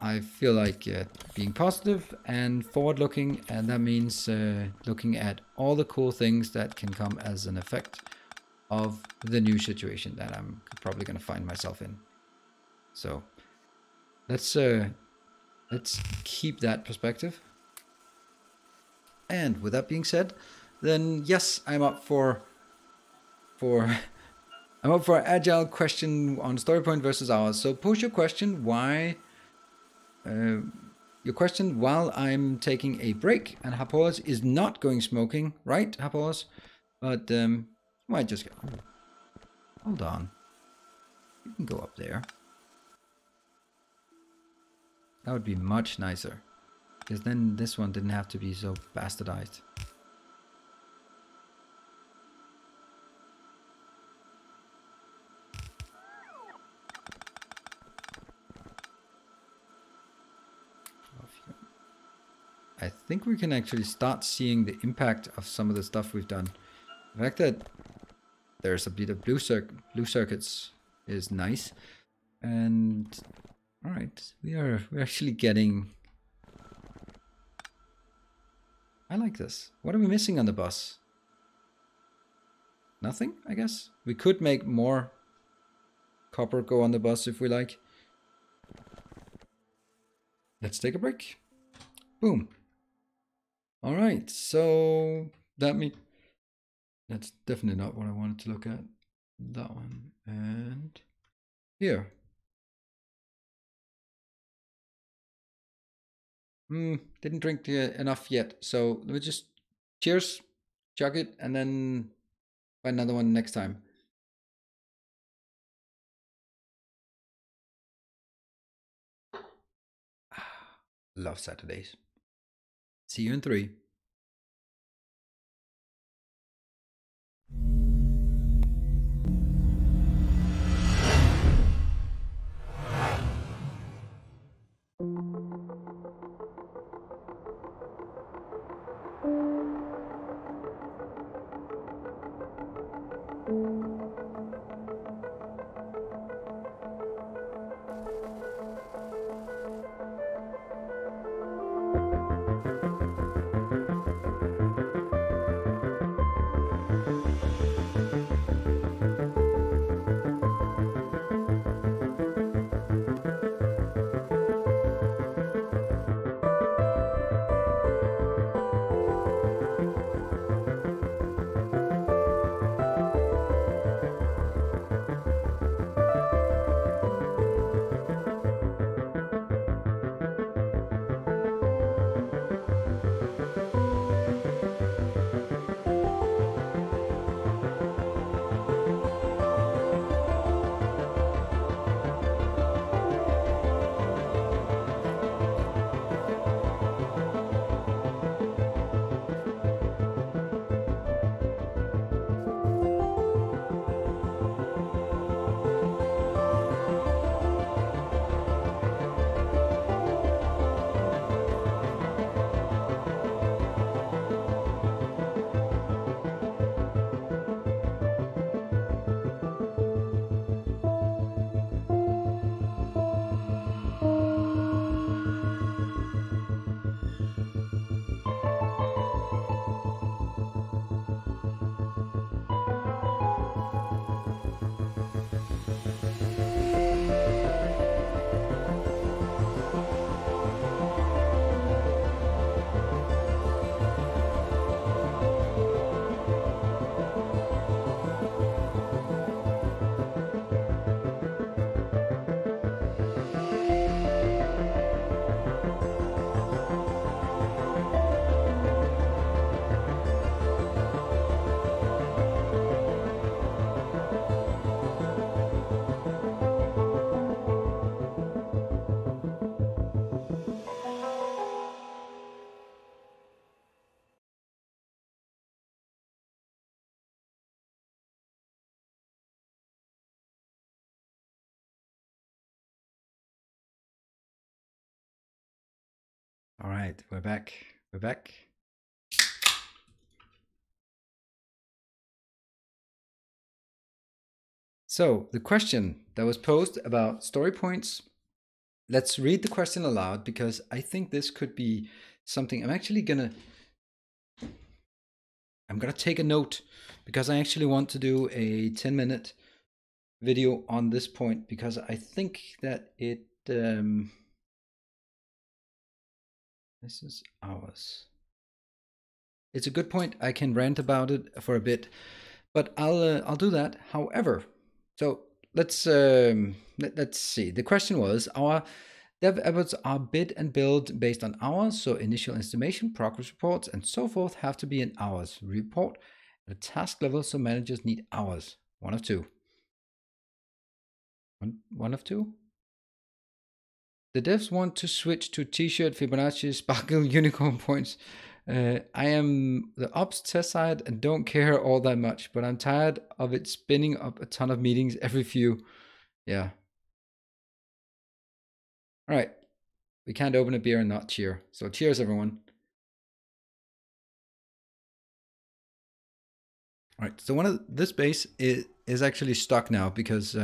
I feel like being positive and forward-looking, and that means looking at all the cool things that can come as an effect of the new situation that I'm probably going to find myself in. So let's keep that perspective. And with that being said, then yes, I'm up for I'm up for agile question on story point versus hours. So post your question your question while I'm taking a break, and Hapolas is not going smoking, right, Hapolas? But might just go. Hold on, you can go up there. That would be much nicer, because then this one didn't have to be so bastardized. I think we can actually start seeing the impact of some of the stuff we've done. The fact that there's a bit of blue circuits is nice. And all right, we're actually getting... I like this. What are we missing on the bus? Nothing, I guess. We could make more copper go on the bus if we like. Let's take a break. Boom. All right, so that means that's definitely not what I wanted to look at. That one and here. Didn't drink enough yet, so let me just cheers, chug it, and then find another one next time. Love Saturdays. See you in 3. right, we're back. We're back. So the question that was posed about story points, let's read the question aloud because I think this could be something I'm gonna take a note because I actually want to do a 10-minute video on this point because I think that it this is ours. It's a good point. I can rant about it for a bit, but I'll do that. However, so let's see. The question was, our dev efforts are bid and build based on hours, so initial estimation, progress reports, and so forth have to be in hours. Report at a task level, so managers need hours. One of two. One of two. The devs want to switch to T-shirt, Fibonacci, Sparkle, Unicorn points. I am the ops test side and don't care all that much, but I'm tired of it spinning up a ton of meetings every few. Yeah. All right. We can't open a beer and not cheer. So cheers, everyone. All right. So one of this base is actually stuck now because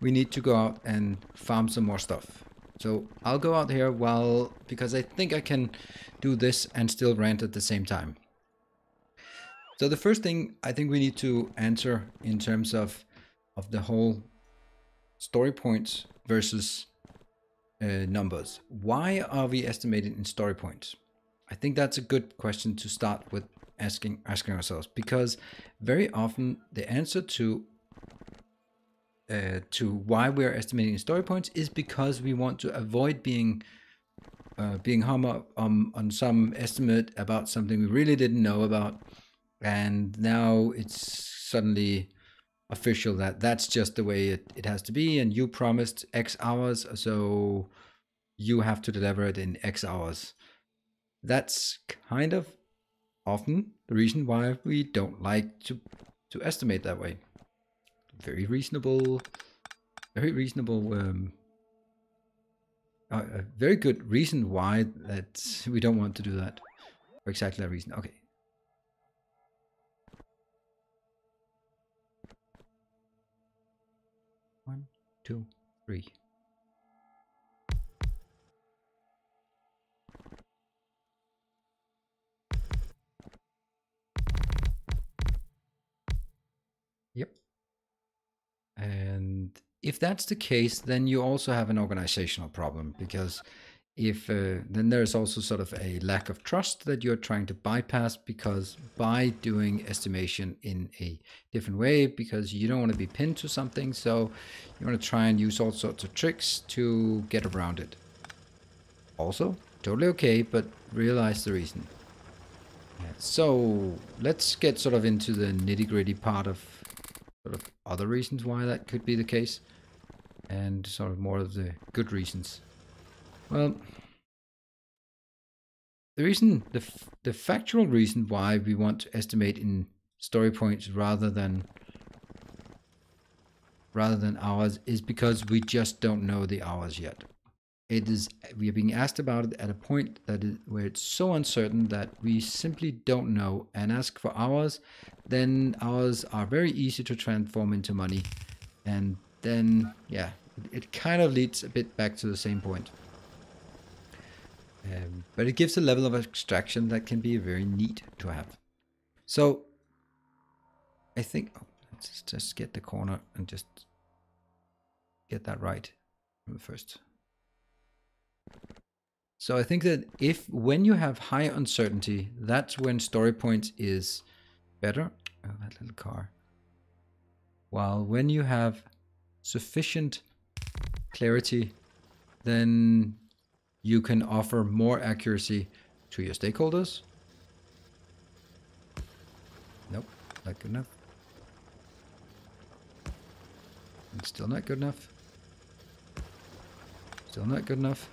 we need to go out and farm some more stuff. So I'll go out here because I think I can do this and still rant at the same time. So the first thing I think we need to answer in terms of the whole story points versus numbers. Why are we estimating in story points? I think that's a good question to start with asking ourselves, because very often the answer to why we are estimating in story points is because we want to avoid being hung up on some estimate about something we really didn't know about, and now it's suddenly official that that's just the way it has to be, and you promised X hours, so you have to deliver it in X hours. That's kind of often the reason why we don't like to estimate that way. Very reasonable, a very good reason why that we don't want to do that, for exactly that reason. Okay. One, two, three. Yep. And if that's the case, then you also have an organizational problem, because if then there's also sort of a lack of trust that you're trying to bypass, because by doing estimation in a different way, because you don't want to be pinned to something, so you want to try and use all sorts of tricks to get around it. Also, totally okay, but realize the reason. So let's get sort of into the nitty-gritty part of sort of other reasons why that could be the case, and sort of more of the good reasons. Well, the reason, the factual reason why we want to estimate in story points rather than hours is because we just don't know the hours yet. We are being asked about it at a point where it's so uncertain that we simply don't know, and ask for hours, then hours are very easy to transform into money, and then yeah, it kind of leads a bit back to the same point. But it gives a level of abstraction that can be very neat to have. So I think, let's just get the corner and just get that right from the first. So I think that when you have high uncertainty, that's when story points is better. Oh, that little car. While when you have sufficient clarity, then you can offer more accuracy to your stakeholders. Nope, not good enough. It's still not good enough. Still not good enough.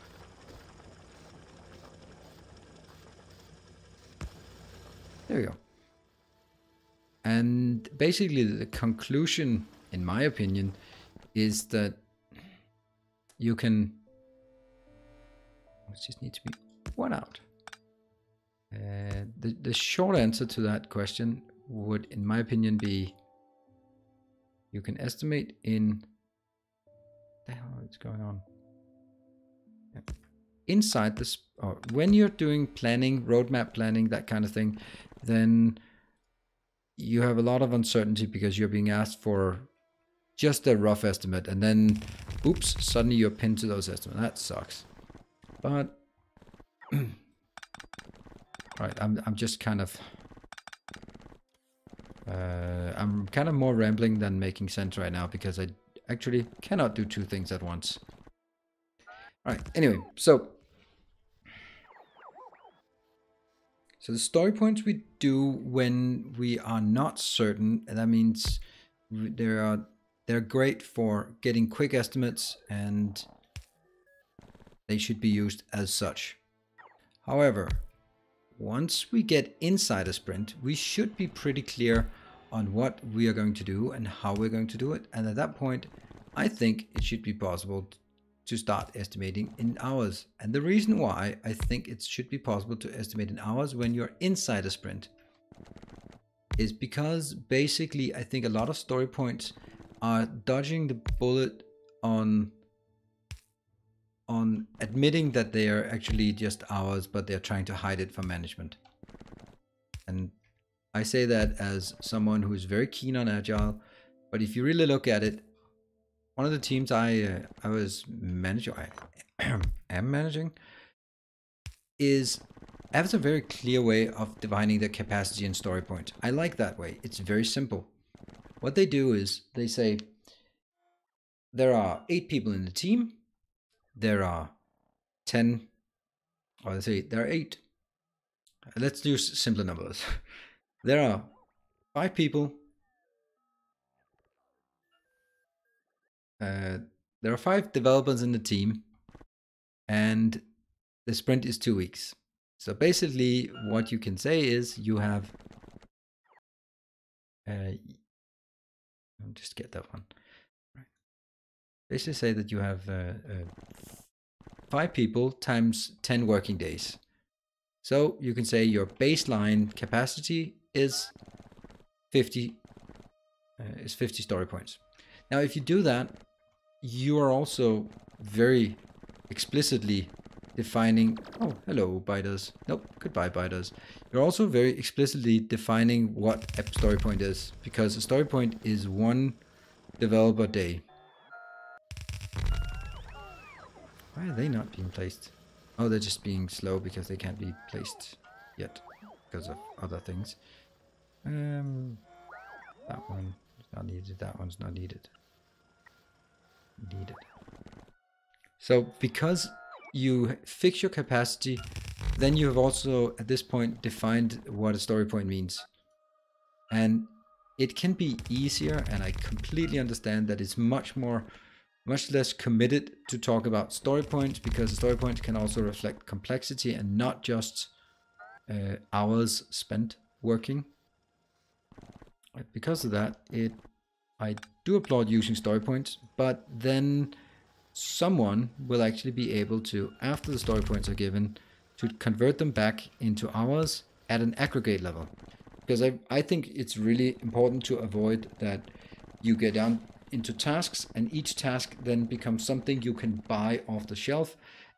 There we go. And basically the conclusion, in my opinion, is that you can, it just needs to be Why not? The short answer to that question would, in my opinion, be you can estimate in... What the hell is going on? Yeah. Inside this, or when you're doing planning, roadmap planning, that kind of thing, then you have a lot of uncertainty because you're being asked for just a rough estimate, and then, oops, suddenly you're pinned to those estimates. That sucks. But right, I'm just kind of I'm kind of more rambling than making sense right now because I actually cannot do two things at once. All right. Anyway, so the story points we do when we are not certain, and that means they're great for getting quick estimates, and they should be used as such. However, once we get inside a sprint, we should be pretty clear on what we are going to do and how we're going to do it. And at that point, I think it should be possible to start estimating in hours. And the reason why I think it should be possible to estimate in hours when you're inside a sprint is because basically I think a lot of story points are dodging the bullet on admitting that they are actually just hours, but they're trying to hide it from management. And I say that as someone who is very keen on Agile, but if you really look at it, one of the teams I was managing, I am managing, has a very clear way of defining the capacity and story point. I like that way. It's very simple. What they do is they say there are 8 people in the team. There are 10, or let's say there are 8. Let's use simpler numbers. There are 5 people. There are 5 developers in the team, and the sprint is 2 weeks. So basically what you can say is you have, I'll just get that one. Basically say that you have 5 people times 10 working days. So you can say your baseline capacity is 50 story points. Now, if you do that, you are also very explicitly defining, oh, hello, biters. Nope, goodbye, biters. You're also very explicitly defining what a story point is, because a story point is 1 developer day. Why are they not being placed? Oh, they're just being slow because they can't be placed yet because of other things. That one is not needed. That one's not needed. So because you fix your capacity, then you have also at this point defined what a story point means. And it can be easier, and I completely understand that it's much less committed to talk about story points, because the story points can also reflect complexity and not just hours spent working. Because of that, I do applaud using story points, but then someone will actually be able to, after the story points are given, to convert them back into hours at an aggregate level. Because I think it's really important to avoid that you get down into tasks, and each task then becomes something you can buy off the shelf,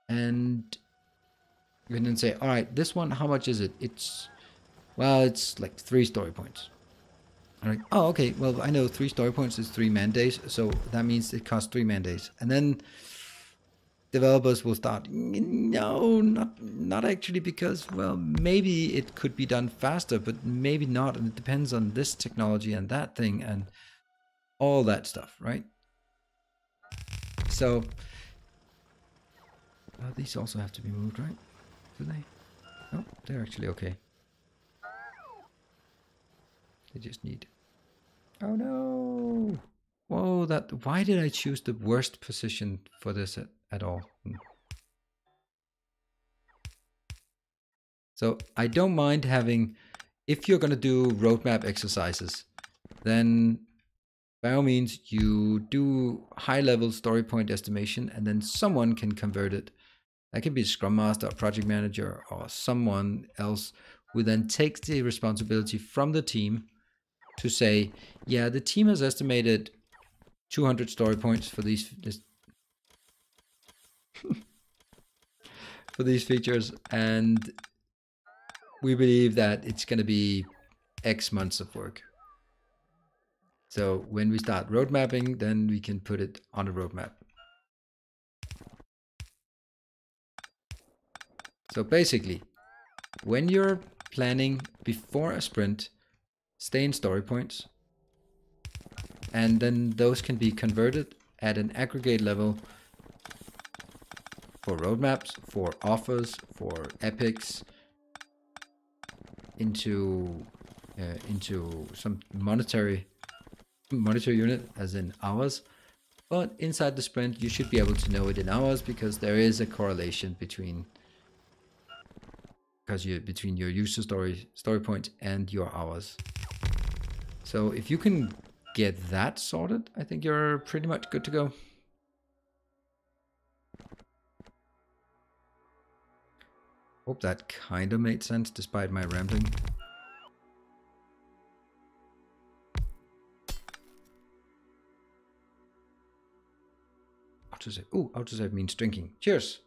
and you can then say, all right, this one, how much is it? It's like 3 story points. I'm like, oh, okay, well, I know 3 story points is 3 man days, so that means it costs 3 man days. And then developers will start, no, not actually, because, well, maybe it could be done faster, but maybe not, and it depends on this technology and that thing and all that stuff, right? So these also have to be moved, right? Do they? No, they're actually okay. They just need... Oh no! Whoa, why did I choose the worst position for this at all? So I don't mind having, if you're going to do roadmap exercises, then by all means you do high-level story point estimation, and then someone can convert it That can be a scrum master, a project manager, or someone else who then takes the responsibility from the team to say, yeah, the team has estimated 200 story points for these for these features, and we believe that it's going to be X months of work. So when we start road mapping, then we can put it on a roadmap. So basically, when you're planning before a sprint, stay in story points, and then those can be converted at an aggregate level for roadmaps, for offers, for epics, into some monetary unit, as in hours. But inside the sprint, you should be able to know it in hours, because there is a correlation between your user story point and your hours. So if you can get that sorted, I think you're pretty much good to go. Hope that kind of made sense despite my rambling. Autosave. Ooh, autosave means drinking. Cheers.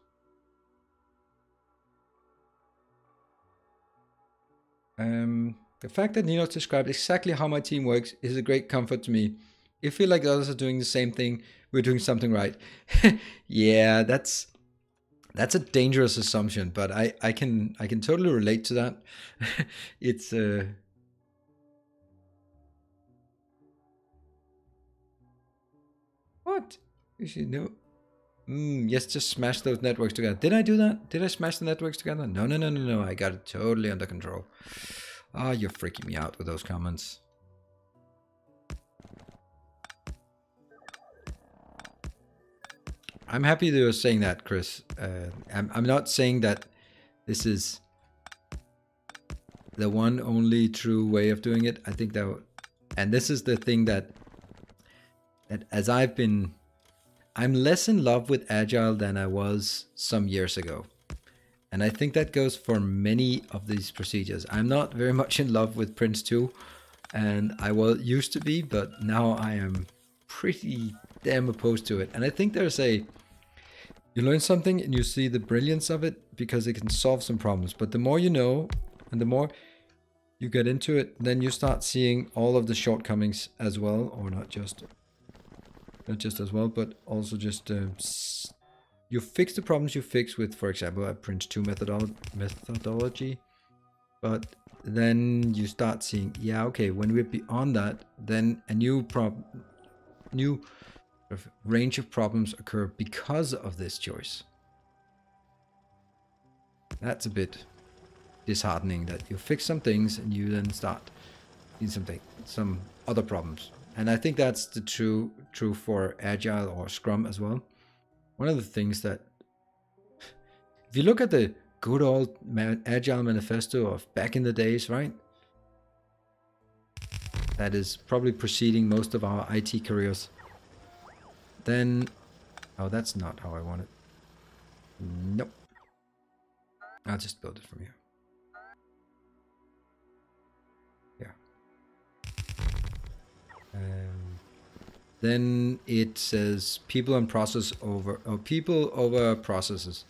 The fact that Ninos described exactly how my team works is a great comfort to me. If feel like others are doing the same thing, we're doing something right. Yeah, that's a dangerous assumption, but I can totally relate to that. It's what? You should know. Yes, just smash those networks together. Did I do that? Did I smash the networks together? No. I got it totally under control. Ah, you're freaking me out with those comments. I'm happy that you're saying that, Chris. I'm not saying that this is the one only true way of doing it. I think that, and this is the thing that as I'm less in love with Agile than I was some years ago. And I think that goes for many of these procedures. I'm not very much in love with Prince 2, and I used to be, but now I am pretty damn opposed to it. And I think you learn something and you see the brilliance of it because it can solve some problems. But the more you know, and the more you get into it, then you start seeing all of the shortcomings as well, or not just as well, but also just you fix the problems you fix with, for example, a Prince 2 methodology, but then you start seeing, yeah, okay, when we're beyond that, then a new range of problems occur because of this choice. That's a bit disheartening that you fix some things and you then start seeing some other problems. And I think that's the true for Agile or Scrum as well. One of the things that, if you look at the good old Agile manifesto of back in the days, right? That is probably preceding most of our IT careers. Then, oh, that's not how I want it. Nope. I'll just build it from here. Yeah. Then it says people and process over, or people over processes.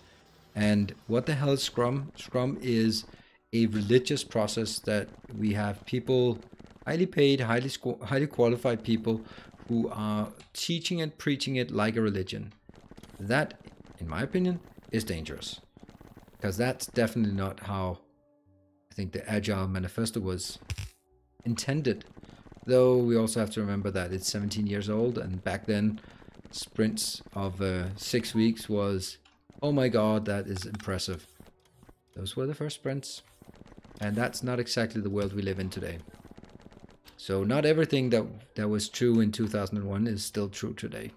And what the hell is Scrum? Scrum is a religious process that we have people, highly paid, highly qualified people who are teaching and preaching it like a religion. That, in my opinion, is dangerous. Because that's definitely not how I think the Agile Manifesto was intended. Though we also have to remember that it's 17 years old, and back then sprints of 6 weeks was, oh my god, that is impressive. Those were the first sprints, and that's not exactly the world we live in today. So not everything that was true in 2001 is still true today.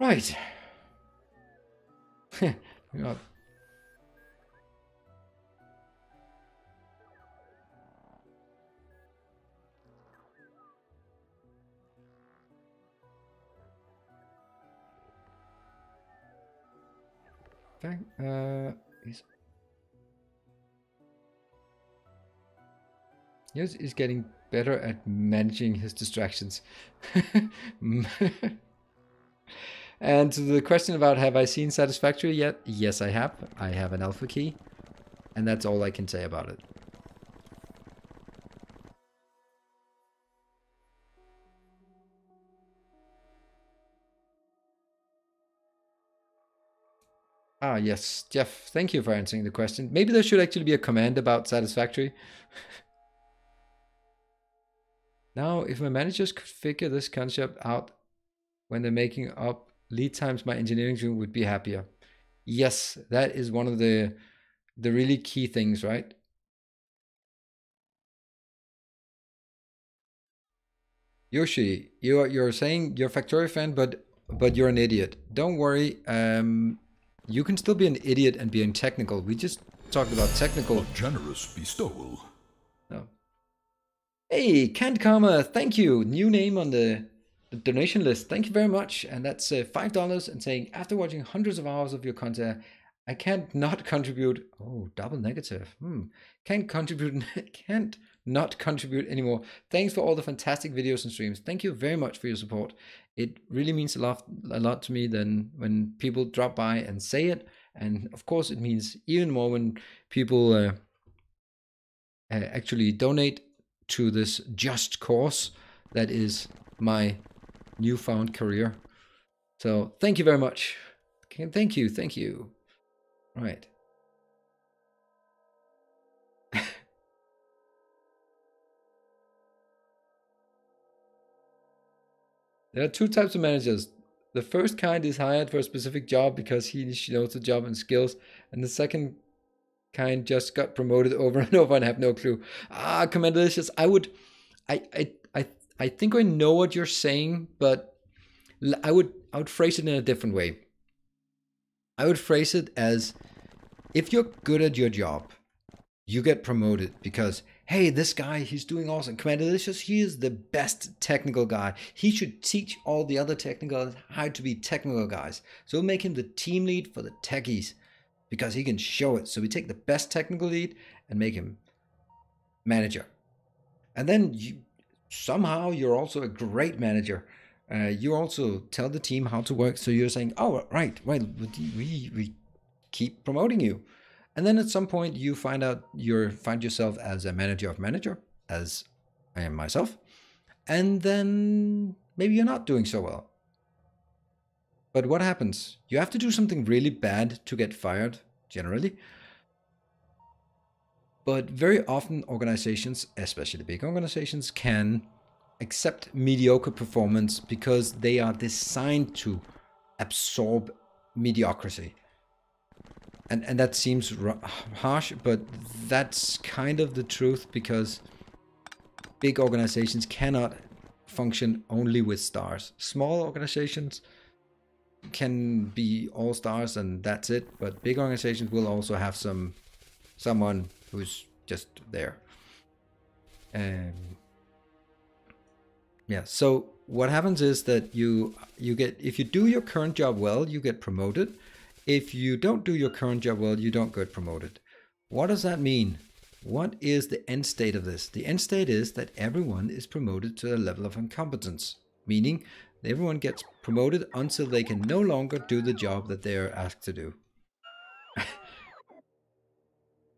Right. Yeah. He's getting better at managing his distractions. And to the question about have I seen Satisfactory yet? Yes, I have. I have an alpha key. And that's all I can say about it. Ah, yes, Jeff, thank you for answering the question. Maybe there should actually be a command about Satisfactory. Now, if my managers could figure this concept out when they're making up lead times, my engineering team would be happier. Yes, that is one of the really key things, right? Yoshi, you're saying you're a Factorio fan, but you're an idiot. Don't worry. You can still be an idiot and being technical. We just talked about technical. A generous bestowal. No. Hey, Canned Karma, thank you. New name on the donation list. Thank you very much. And that's $5 and saying, after watching hundreds of hours of your content, I can't not contribute. Oh, double negative. Can't contribute. Can't not contribute anymore. Thanks for all the fantastic videos and streams. Thank you very much for your support. It really means a lot to me then when people drop by and say it. And of course, it means even more when people actually donate to this just cause that is my newfound career. So thank you very much. Okay, thank you. Right. There are two types of managers. The first kind is hired for a specific job because he knows the job and skills, and the second kind just got promoted over and over and have no clue. Ah, Commandelicious, I think I know what you're saying, but I would phrase it in a different way. I would phrase it as, if you're good at your job, you get promoted because, hey, this guy, he's doing awesome. Commandelicious, he is the best technical guy. He should teach all the other technical guys how to be technical guys. So we'll make him the team lead for the techies because he can show it. So we take the best technical lead and make him manager. And then somehow you're also a great manager. You also tell the team how to work. So you're saying, oh, right, we keep promoting you. And then at some point you find yourself as a manager of manager, as I am myself. And then maybe you're not doing so well. But what happens? You have to do something really bad to get fired, generally. But very often organizations, especially big organizations, can accept mediocre performance because they are designed to absorb mediocrity. And that seems harsh, but that's kind of the truth because big organizations cannot function only with stars. Small organizations can be all stars and that's it, but big organizations will also have someone who's just there. Yeah, so what happens is that you get, if you do your current job well, you get promoted. If you don't do your current job well, you don't get promoted. What does that mean? What is the end state of this? The end state is that everyone is promoted to a level of incompetence, meaning everyone gets promoted until they can no longer do the job that they are asked to do.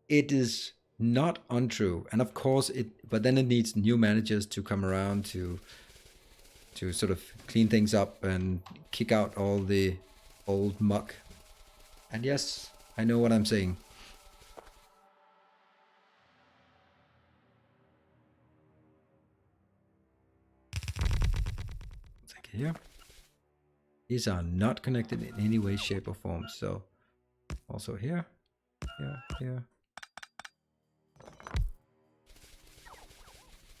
It is not untrue, and of course but then it needs new managers to come around to sort of clean things up and kick out all the old muck. And yes, I know what I'm saying. Take it here. These are not connected in any way, shape, or form. So also here, here.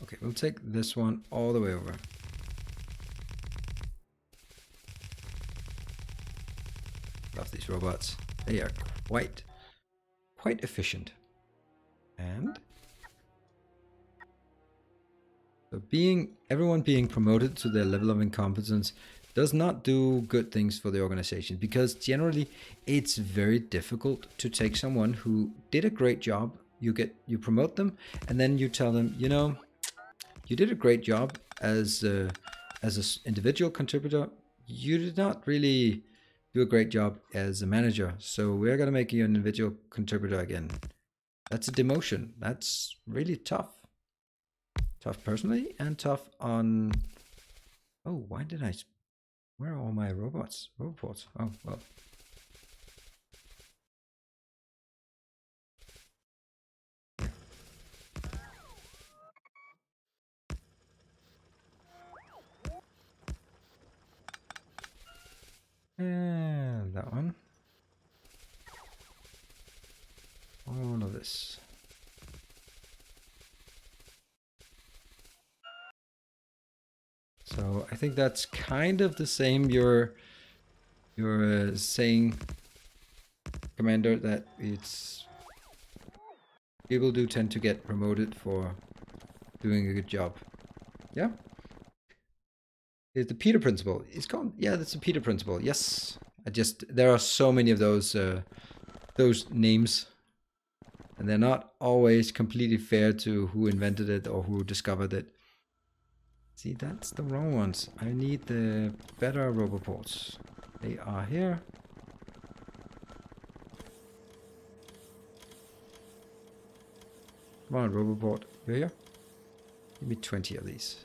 Okay, we'll take this one all the way over. Love these robots. They are quite efficient. And so everyone being promoted to their level of incompetence does not do good things for the organization, because generally it's very difficult to take someone who did a great job, you promote them, and then you tell them, you know, you did a great job as an individual contributor. You did not really do a great job as a manager, so we're going to make you an individual contributor again. That's a demotion. That's really tough. Tough personally, and tough on... Oh, why did I... Where are all my robots? Robots. Oh, well. And that one. All of this. So I think that's kind of the same you're saying, Commander, that it's... People do tend to get promoted for doing a good job. Yeah? It's the Peter Principle. It's called... Yeah, that's the Peter Principle. Yes. There are so many of those names. And they're not always completely fair to who invented it or who discovered it. See, that's the wrong ones. I need the better roboports. They are here. Come on, roboport. You're here? Give me 20 of these.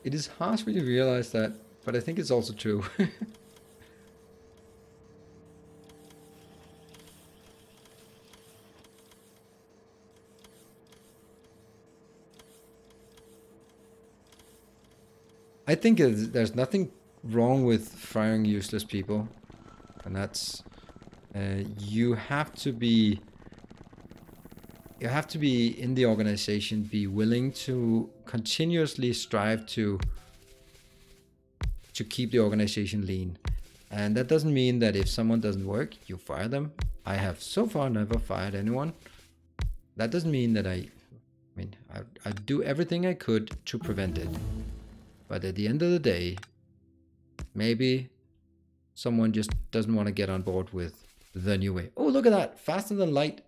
It is harsh when you realize that, but I think it's also true. I think there's nothing wrong with firing useless people, and that's you have to be in the organization, be willing to continuously strive to keep the organization lean. And that doesn't mean that if someone doesn't work, you fire them. I have so far never fired anyone. That doesn't mean that I do everything I could to prevent it. But at the end of the day, maybe someone just doesn't want to get on board with the new way. Oh, look at that. Faster than light.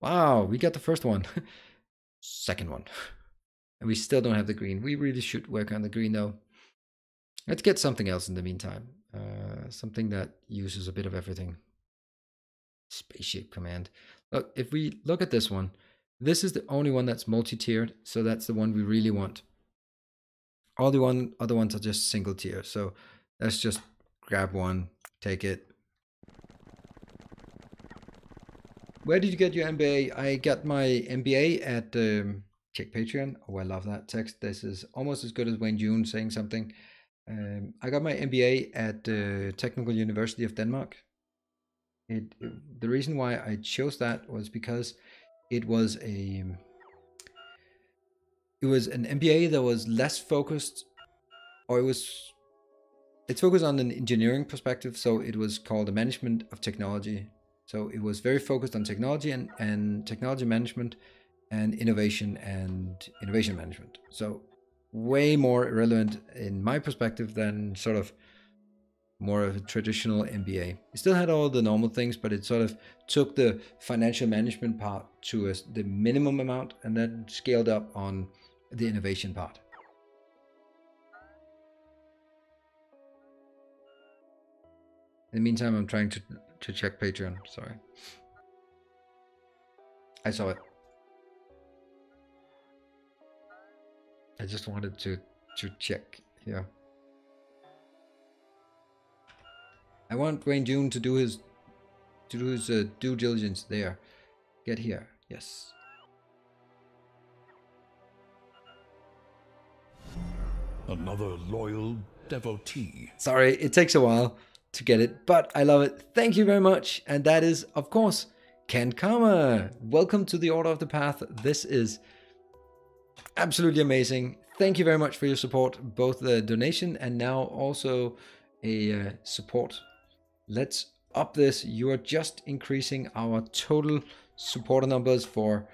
Wow, we got the first one. Second one. And we still don't have the green. We really should work on the green though. Let's get something else in the meantime. Something that uses a bit of everything. Spaceship command. Look, if we look at this one, this is the only one that's multi-tiered. So that's the one we really want. All the other ones are just single tier. So let's just grab one, take it. Where did you get your MBA? I got my MBA at check Patreon. Oh, I love that text. This is almost as good as Wayne June saying something. I got my MBA at Technical University of Denmark. The reason why I chose that was because it was an MBA that was less focused, or it's focused on an engineering perspective. So it was called the management of technology. So it was very focused on technology and technology management and innovation management. So way more relevant in my perspective than sort of more of a traditional MBA. It still had all the normal things, but it sort of took the financial management part to the minimum amount and then scaled up on the innovation part. In the meantime, I'm trying to check Patreon. Sorry. I saw it. I just wanted to check here. I want Wayne June to do his due diligence there. Get here. Yes. Another loyal devotee. Sorry, it takes a while to get it, but I love it. Thank you very much. And that is, of course, Ken Karma. Welcome to the Order of the Path. This is absolutely amazing. Thank you very much for your support, both the donation and now also a support. Let's up this. You are just increasing our total supporter numbers for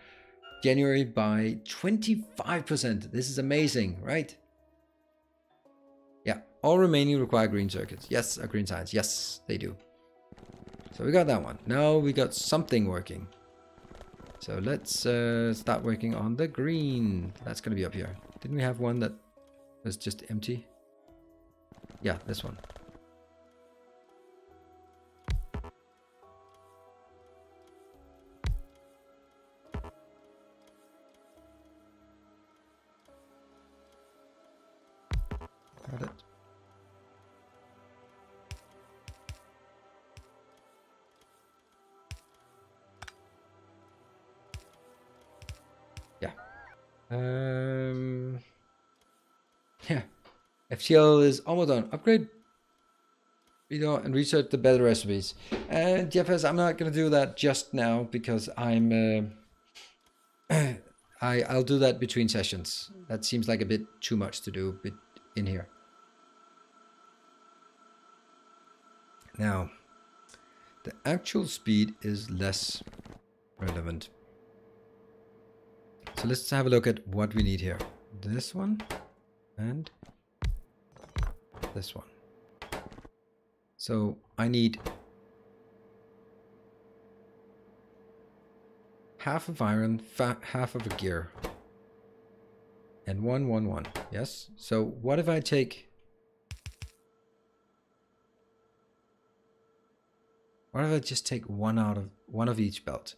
January by 25%. This is amazing, right? All remaining require green circuits. Yes, green signs. Yes, they do. So we got that one. Now we got something working. So let's start working on the green. That's going to be up here. Didn't we have one that was just empty? Yeah, this one. Got it. Yeah. Yeah. FTL is almost done. Upgrade, and research the better recipes. And Jeffers, I'm not gonna do that just now because I'm I'll do that between sessions. That seems like a bit too much to do in here. Now, the actual speed is less relevant. So let's have a look at what we need here. This one and this one. So I need half of iron, half of a gear, and 1, 1, 1. Yes. So what if I take? What if I just take one of each belt?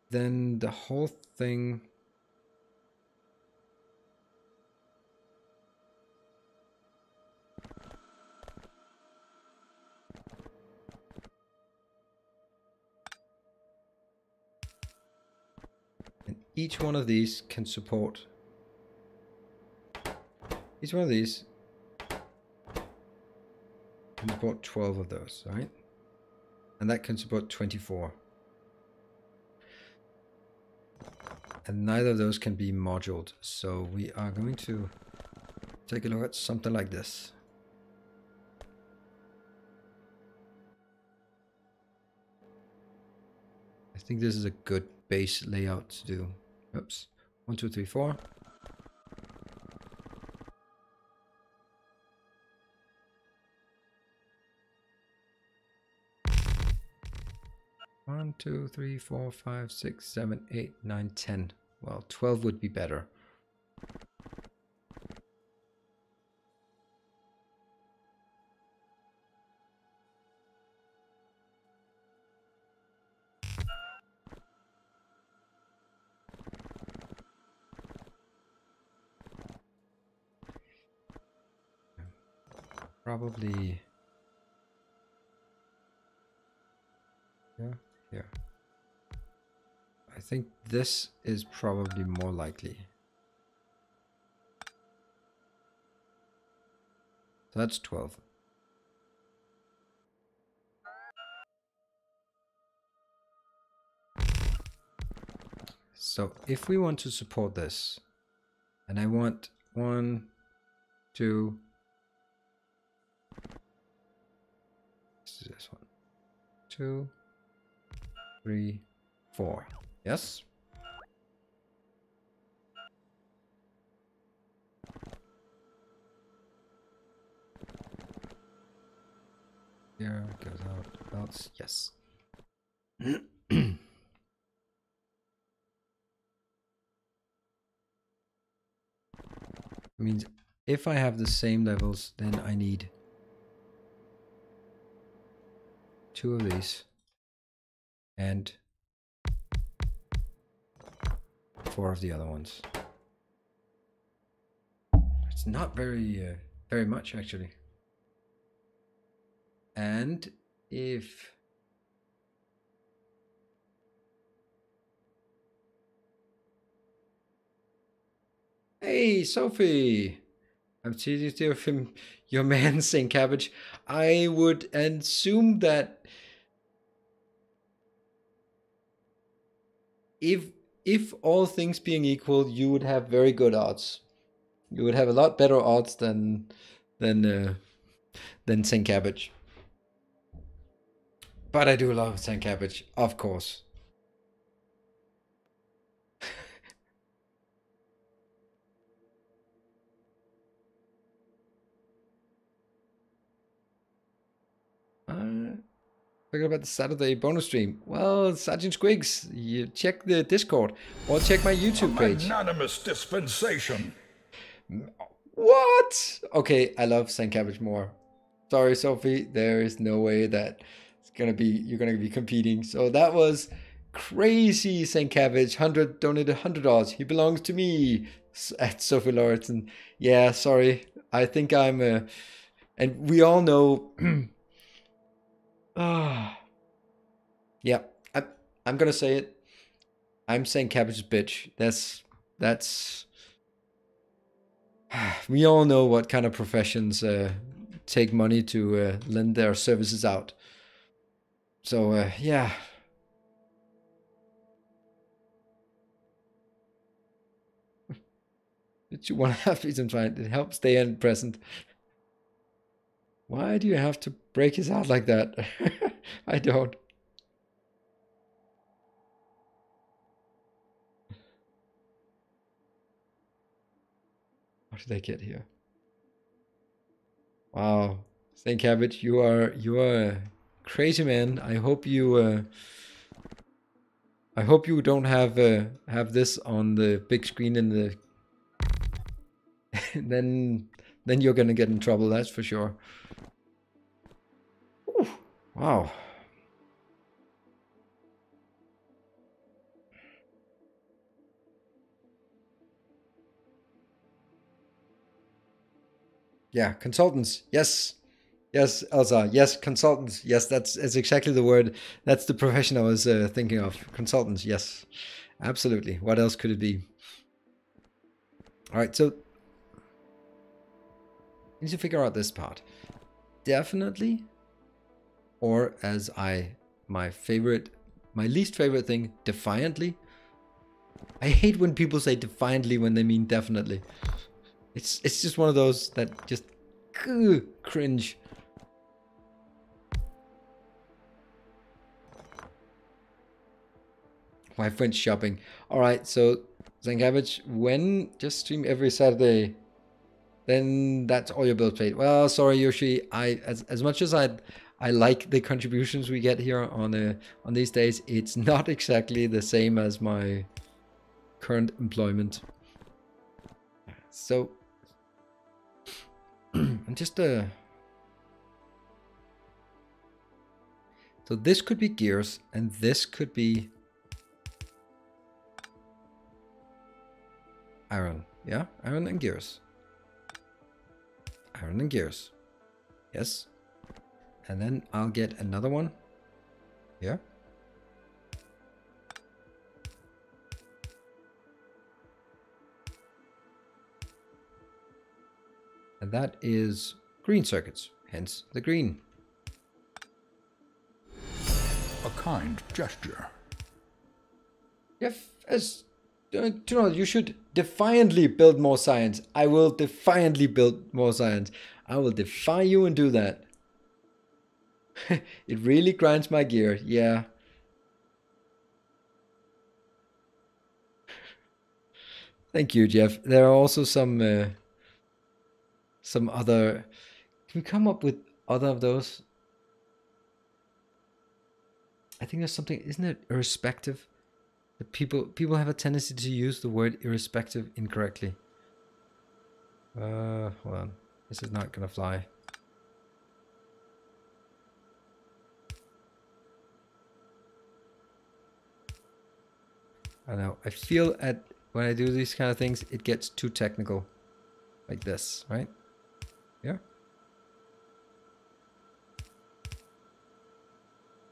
Then the whole thing. And each one of these can support. Each one of these can support 12 of those, right? And that can support 24. And neither of those can be moduled. So we are going to take a look at something like this. I think this is a good base layout to do. Oops. 1, 2, 3, 4. One, 2, 3, 4, 5, 6, 7, 8, 9, 10. Well, 12 would be better. Probably here. I think this is probably more likely. So that's 12. So if we want to support this, and I want 1, 2, this is this one, 2, 3, 4. Yes. Here goes out belts. Yes. Means if I have the same levels, then I need 2 of these and 4 of the other ones. It's not very much actually. And if hey Sophie, I'm seeing him, your man saying cabbage. I would assume that if all things being equal, you would have very good odds. You would have a lot better odds than Saint Cabbage. But I do love Saint Cabbage, of course. Forget about the Saturday bonus stream. Well, Sergeant Squigs, you check the Discord or check my YouTube page. Magnanimous dispensation. What? Okay, I love St. Cabbage more. Sorry, Sophie, there is no way that you're gonna be competing. So that was crazy, St. Cabbage. Donated $100. He belongs to me. At Sophie Lauritsen. Yeah, sorry. I think I'm and we all know. Yeah, I'm gonna say it. I'm St. Cabbage's bitch. That's. We all know what kind of professions take money to lend their services out. So yeah. Did you want to have reason trying? It helps stay in present. Why do you have to break his heart like that? I don't. What did I get here? Wow, St. Cabbage, you are a crazy man. I hope you don't have this on the big screen in the. then you're gonna get in trouble. That's for sure. Ooh, wow. Yeah, consultants. Yes. Yes, Elsa. Yes, consultants. Yes, that's exactly the word. That's the profession I was thinking of. Consultants. Yes, absolutely. What else could it be? All right, so I need to figure out this part. Definitely, or as my least favorite thing, defiantly. I hate when people say defiantly when they mean definitely. It's just one of those that just cringe. My friend's shopping. All right, so St. Cabbage, when just stream every Saturday, then that's all your bills paid. Well, sorry, Yoshi. As much as I like the contributions we get here on these days, it's not exactly the same as my current employment. So I'm just so this could be gears, and this could be iron. Yeah, iron and gears. Iron and gears. Yes. And then I'll get another one here. And that is green circuits, hence the green. A kind gesture. You should defiantly build more science. I will defiantly build more science. I will defy you and do that. It really grinds my gear, yeah. Thank you, Jeff. There are also some other. Can we come up with other of those? I think there's something. Isn't it irrespective? That people have a tendency to use the word irrespective incorrectly. Hold on. This is not gonna fly. I know. I feel when I do these kind of things, it gets too technical. Like this, right? Yeah.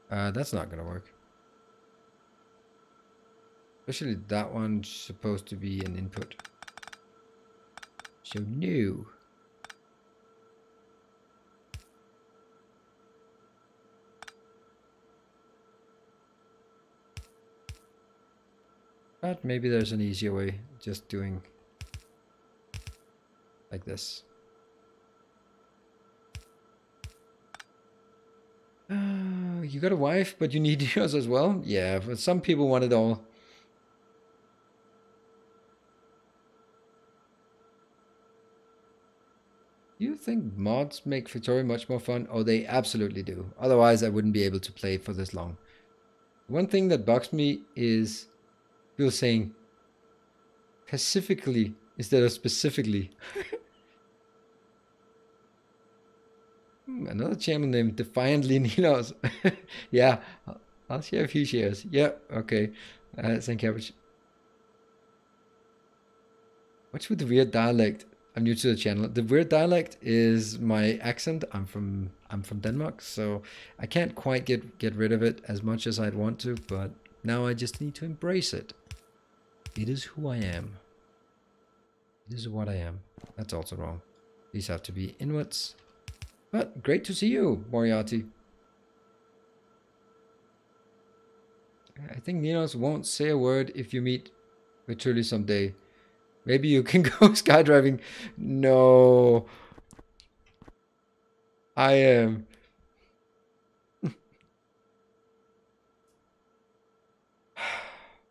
That's not gonna work. Especially that one's supposed to be an input. So no. But maybe there's an easier way, just doing like this. You got a wife, but you need yours as well? Yeah, but some people want it all. Do you think mods make Factorio much more fun? Oh, they absolutely do. Otherwise, I wouldn't be able to play for this long. One thing that bugs me is people saying pacifically instead of specifically. Another channel named Defiantly Nilos. Yeah, I'll share a few shares. Yeah, okay. Thank you. What's with the weird dialect? I'm new to the channel. The weird dialect is my accent. I'm from Denmark, so I can't quite get rid of it as much as I'd want to, but now I just need to embrace it. It is who I am. It is what I am. That's also wrong. These have to be inwards. But great to see you, Moriarty. I think Ninos won't say a word if you meet Vituli someday. Maybe you can go skydiving. No. I am.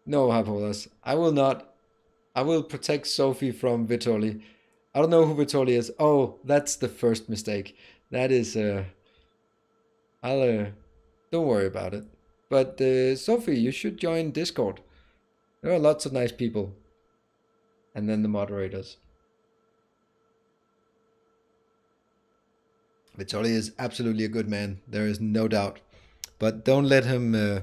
No, Hypolas. I will not. I will protect Sophie from Vitoli. I don't know who Vitoli is. Oh, that's the first mistake. That is, don't worry about it. But, Sophie, you should join Discord. There are lots of nice people. And then the moderators. Vitoli is absolutely a good man. There is no doubt. But don't let him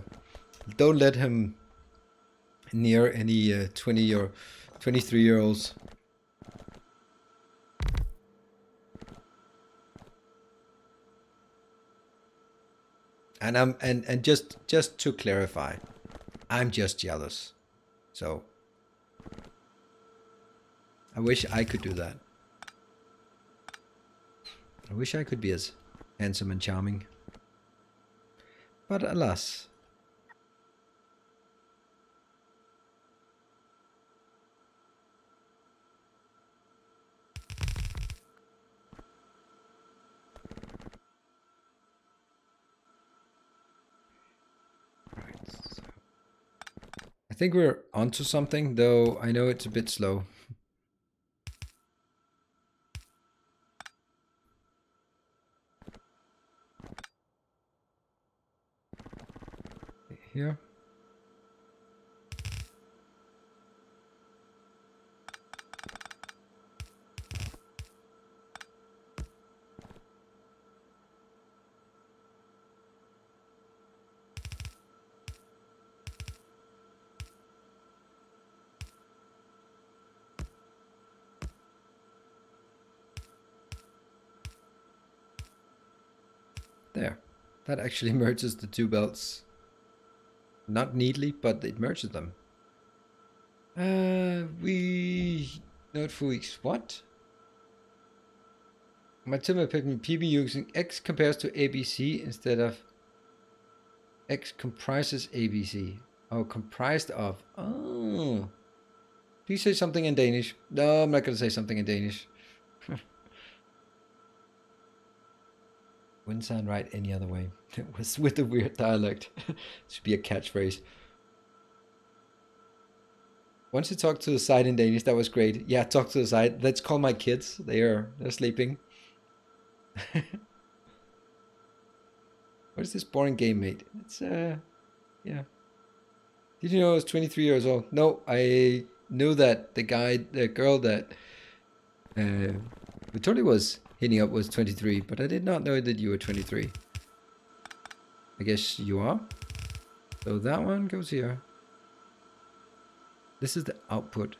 near any 20 or 23-year-olds. And and just to clarify, I'm just jealous. So I wish I could do that. I wish I could be as handsome and charming. But alas. Right. So I think we're onto something, though I know it's a bit slow. Here. There. That actually merges the two belts. Not neatly, but it merges them. We note for weeks. What? My timber picked me PB using X compares to ABC instead of X comprises ABC. Oh, comprised of. Oh. Please say something in Danish. No, I'm not going to say something in Danish. Wouldn't sound right any other way. It was with a weird dialect. It should be a catchphrase. Once you talk to the side in Danish, that was great. Yeah, talk to the side. Let's call my kids. They're sleeping. What is this boring game, mate? It's yeah. Did you know I was 23 years old? No, I knew that the girl that Vitoli was hitting up was 23, but I did not know that you were 23. I guess you are. So that one goes here. This is the output.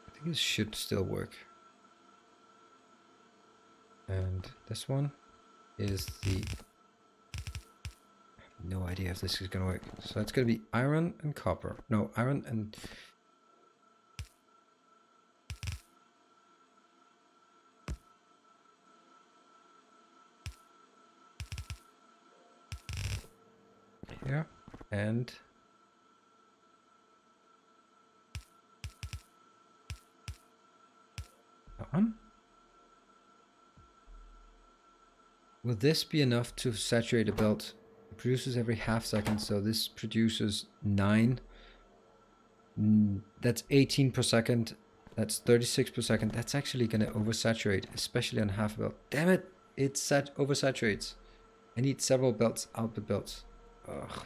I think this should still work. And this one is the... no idea if this is gonna work. So it's gonna be iron and copper. No, iron and... here. And... that one. Will this be enough to saturate a belt? It produces every half second, so this produces 9. That's 18 per second. That's 36 per second. That's actually going to oversaturate, especially on half a belt. Damn it! It oversaturates. I need several belts out the belts. Ugh.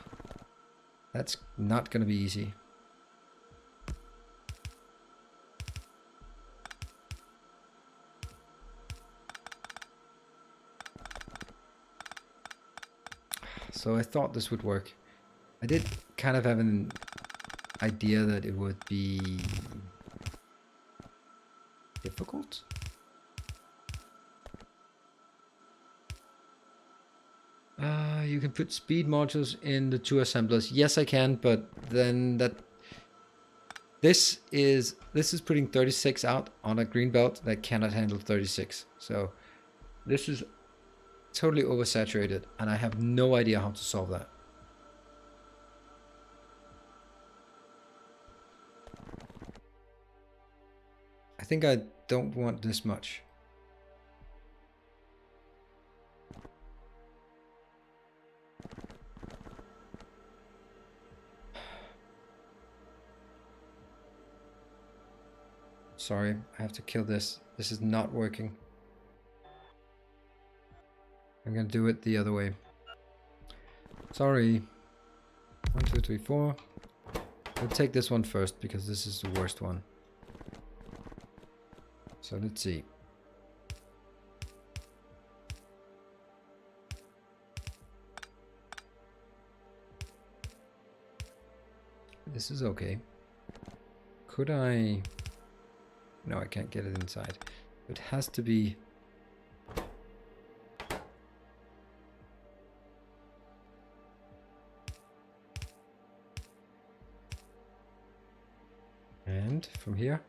That's not going to be easy. So I thought this would work. I did kind of have an idea that it would be difficult. You can put speed modules in the 2 assemblers. Yes, I can, but then this is putting 36 out on a green belt that cannot handle 36. So this is totally oversaturated, and I have no idea how to solve that. I think I don't want this much. Sorry, I have to kill this. This is not working. I'm gonna do it the other way. Sorry. 1, 2, 3, 4. We'll take this one first because this is the worst one. So let's see. This is okay. Could I... No, I can't get it inside. It has to be... And from here.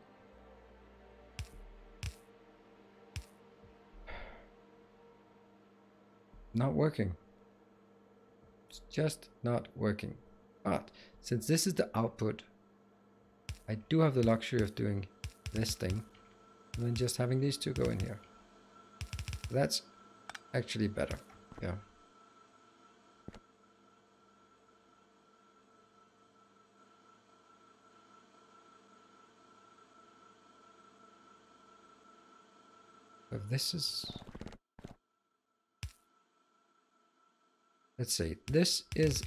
Not working. It's just not working. But since this is the output, I do have the luxury of doing this thing and then just having these two go in here. That's actually better. Yeah. If this is... Let's see. This is...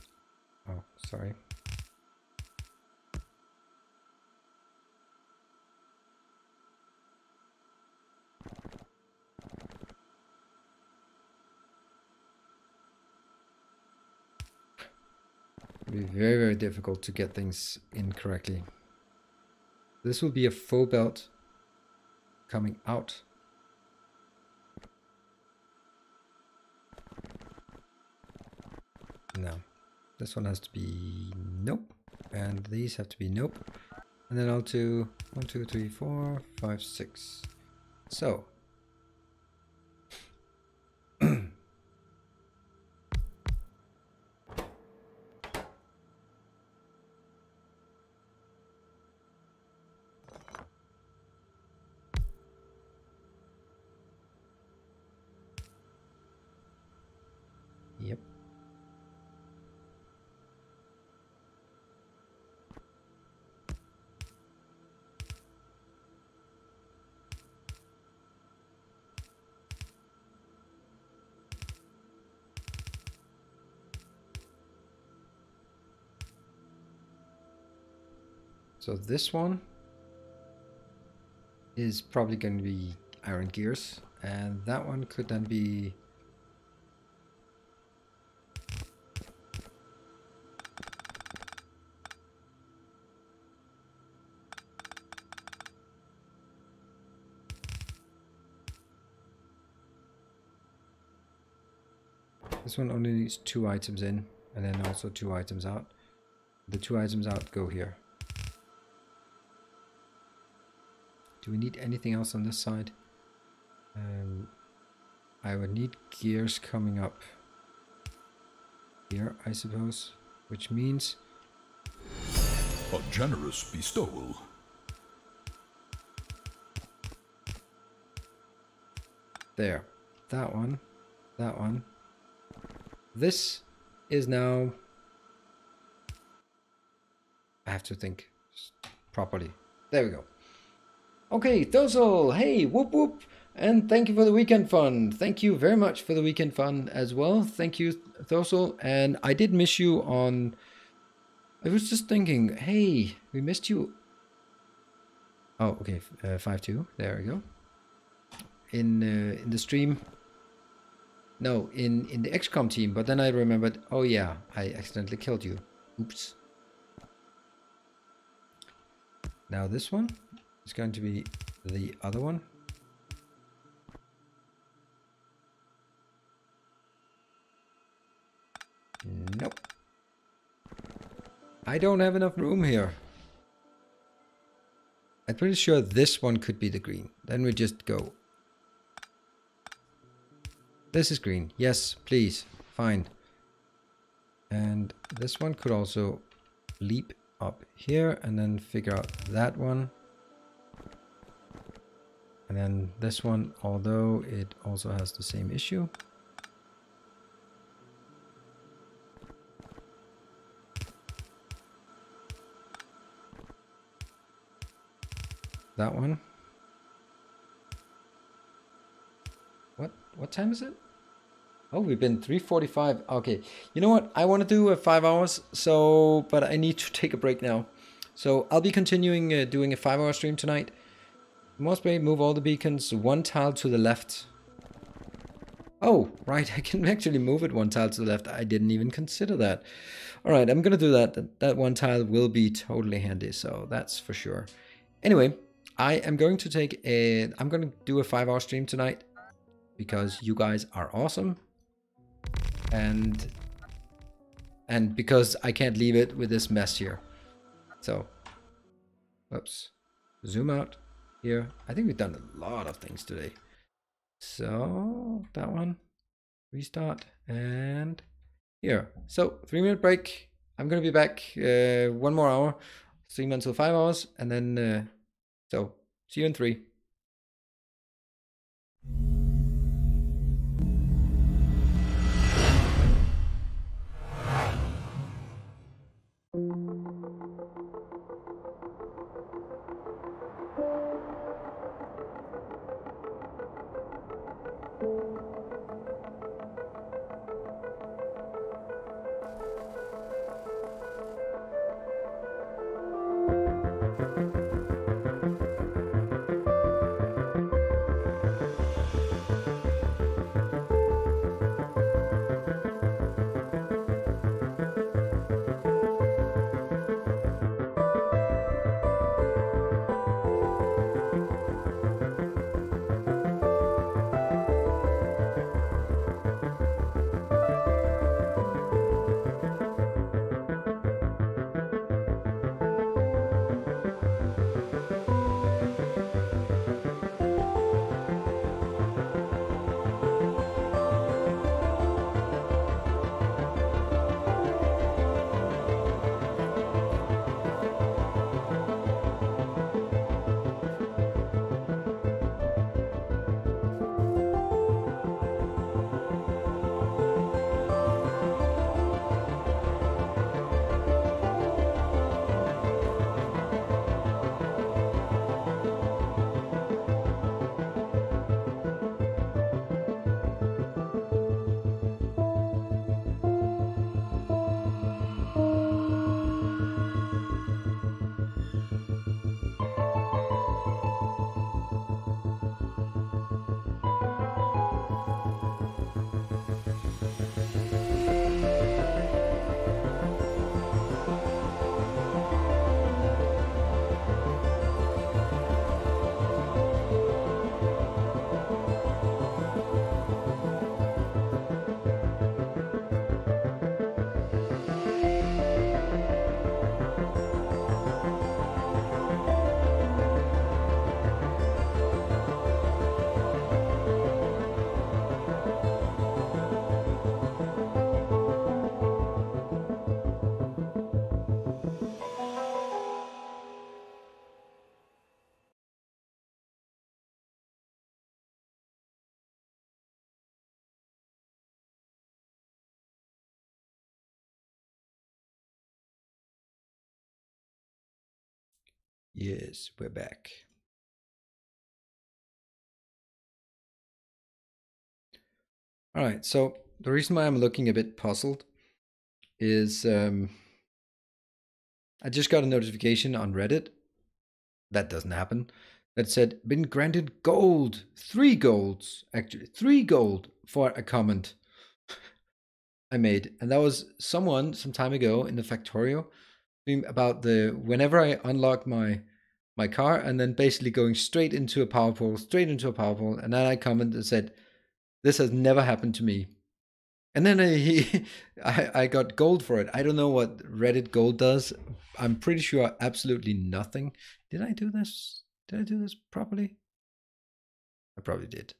Oh, sorry. It'll be very, very difficult to get things in correctly. This will be a full belt coming out. No. This one has to be nope. And these have to be nope. And then I'll do 1, 2, 3, 4, 5, 6. So. Yep. So this one is probably going to be iron gears, and that one could then be this one only needs 2 items in, and then also 2 items out. The 2 items out go here. Do we need anything else on this side? I would need gears coming up here, I suppose, which means... A generous bestowal. There. That one That one. This is now... I have to think properly. There we go. Okay, Thosel, hey, whoop whoop. And thank you for the weekend fun. Thank you very much for the weekend fun as well. Thank you, Thosel. And I did miss you on... I was just thinking, hey, we missed you. Oh, okay, 5-2. There we go. In the stream. No, in the XCOM team. But then I remembered, oh yeah, I accidentally killed you. Oops. Now this one is going to be the other one. Nope. I don't have enough room here. I'm pretty sure this one could be the green. Then we just go. This is green. Yes, please. Fine. And this one could also leap up here and then figure out that one. And then this one, although it also has the same issue. That one. What time is it? Oh, we've been 3:45. Okay. You know what? I want to do 5 hours, so but I need to take a break now. So I'll be continuing doing a 5-hour stream tonight. Must be move all the beacons 1 tile to the left. Oh, right. I can actually move it 1 tile to the left. I didn't even consider that. All right, I'm going to do that. That 1 tile will be totally handy, so that's for sure. Anyway, I am going to take a... I'm going to do a 5-hour stream tonight because you guys are awesome. And because I can't leave it with this mess here. So, whoops. Zoom out here. I think we've done a lot of things today. So, that one. Restart. And here. So, 3-minute break. I'm going to be back 1 more hour. Stream until 5 hours. And then, so, see you in 3. Yes, we're back. All right, so the reason why I'm looking a bit puzzled is I just got a notification on Reddit. That doesn't happen. That said, been granted gold. 3 golds, actually. 3 gold for a comment I made. And that was someone some time ago in the Factorio about the whenever I unlock my car and then basically going straight into a power pole, and then I commented and said, this has never happened to me. And then I got gold for it. I don't know what Reddit gold does. I'm pretty sure absolutely nothing. Did I do this? Did I do this properly? I probably did.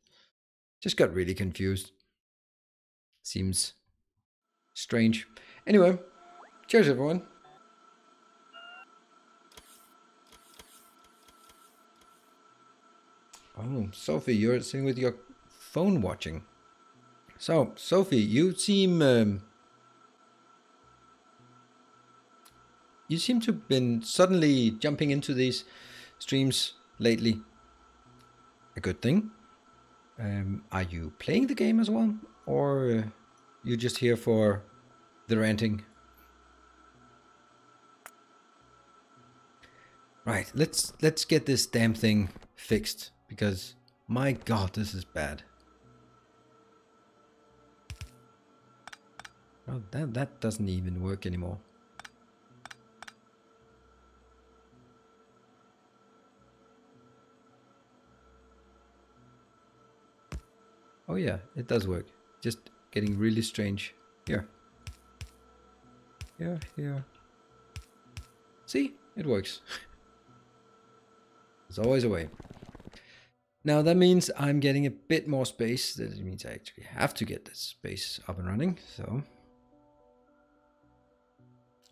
Just got really confused. Seems strange. Anyway, cheers everyone. Oh, Sophie, you're sitting with your phone watching. So, Sophie, you seem to have been suddenly jumping into these streams lately. A good thing. Are you playing the game as well, or you just here for the ranting? Right, let's get this damn thing fixed, because my god, this is bad. Oh, that doesn't even work anymore. Oh yeah, it does work. Just getting really strange. Here. Here. See? It works. There's always a way. Now that means I'm getting a bit more space. That means I actually have to get this space up and running. So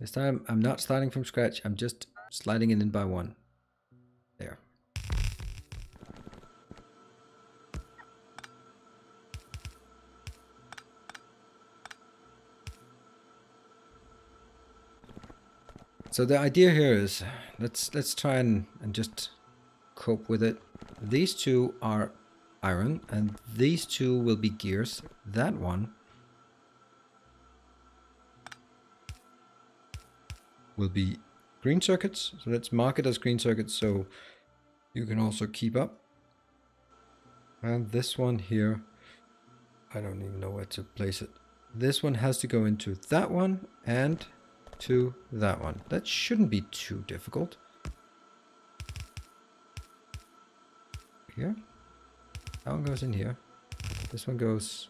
this time I'm not starting from scratch. I'm just sliding it in by 1. There. So the idea here is, let's try and just cope with it. These 2 are iron, and these 2 will be gears. That one will be green circuits. So let's mark it as green circuits so you can also keep up. And this one here, I don't even know where to place it. This one has to go into that one and to that one. That shouldn't be too difficult. Here. That one goes in here. This one goes...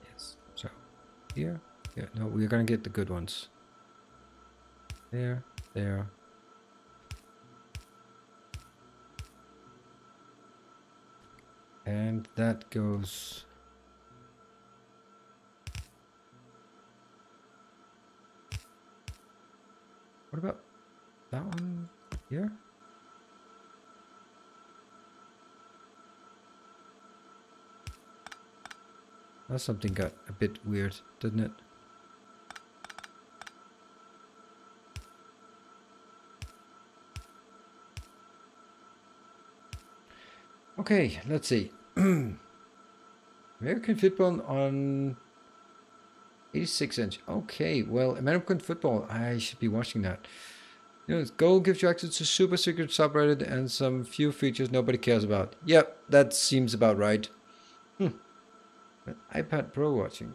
Yes. So, here. Yeah, no, we're gonna get the good ones. There. And that goes... What about that one here? That something got a bit weird, didn't it? Okay, let's see. American football on 86-inch. Okay, well, American football, I should be watching that. You know, gold gives you access to super secret subreddit and some few features nobody cares about. Yep, that seems about right. iPad Pro watching.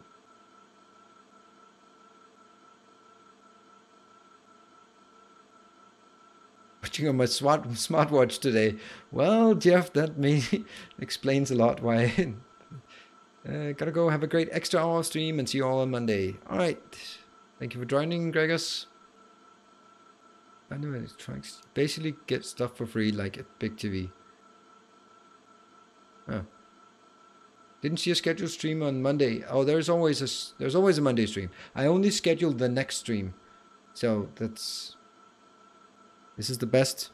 Watching on my smartwatch today. Well, Jeff, that explains a lot why. Gotta go have a great extra hour stream and see you all on Monday. Alright. Thank you for joining, Gregos. Anyway, tracks. Basically get stuff for free like a big TV. Oh. Didn't see a scheduled stream on Monday. Oh, there's always a Monday stream. I only scheduled the next stream. So this is the best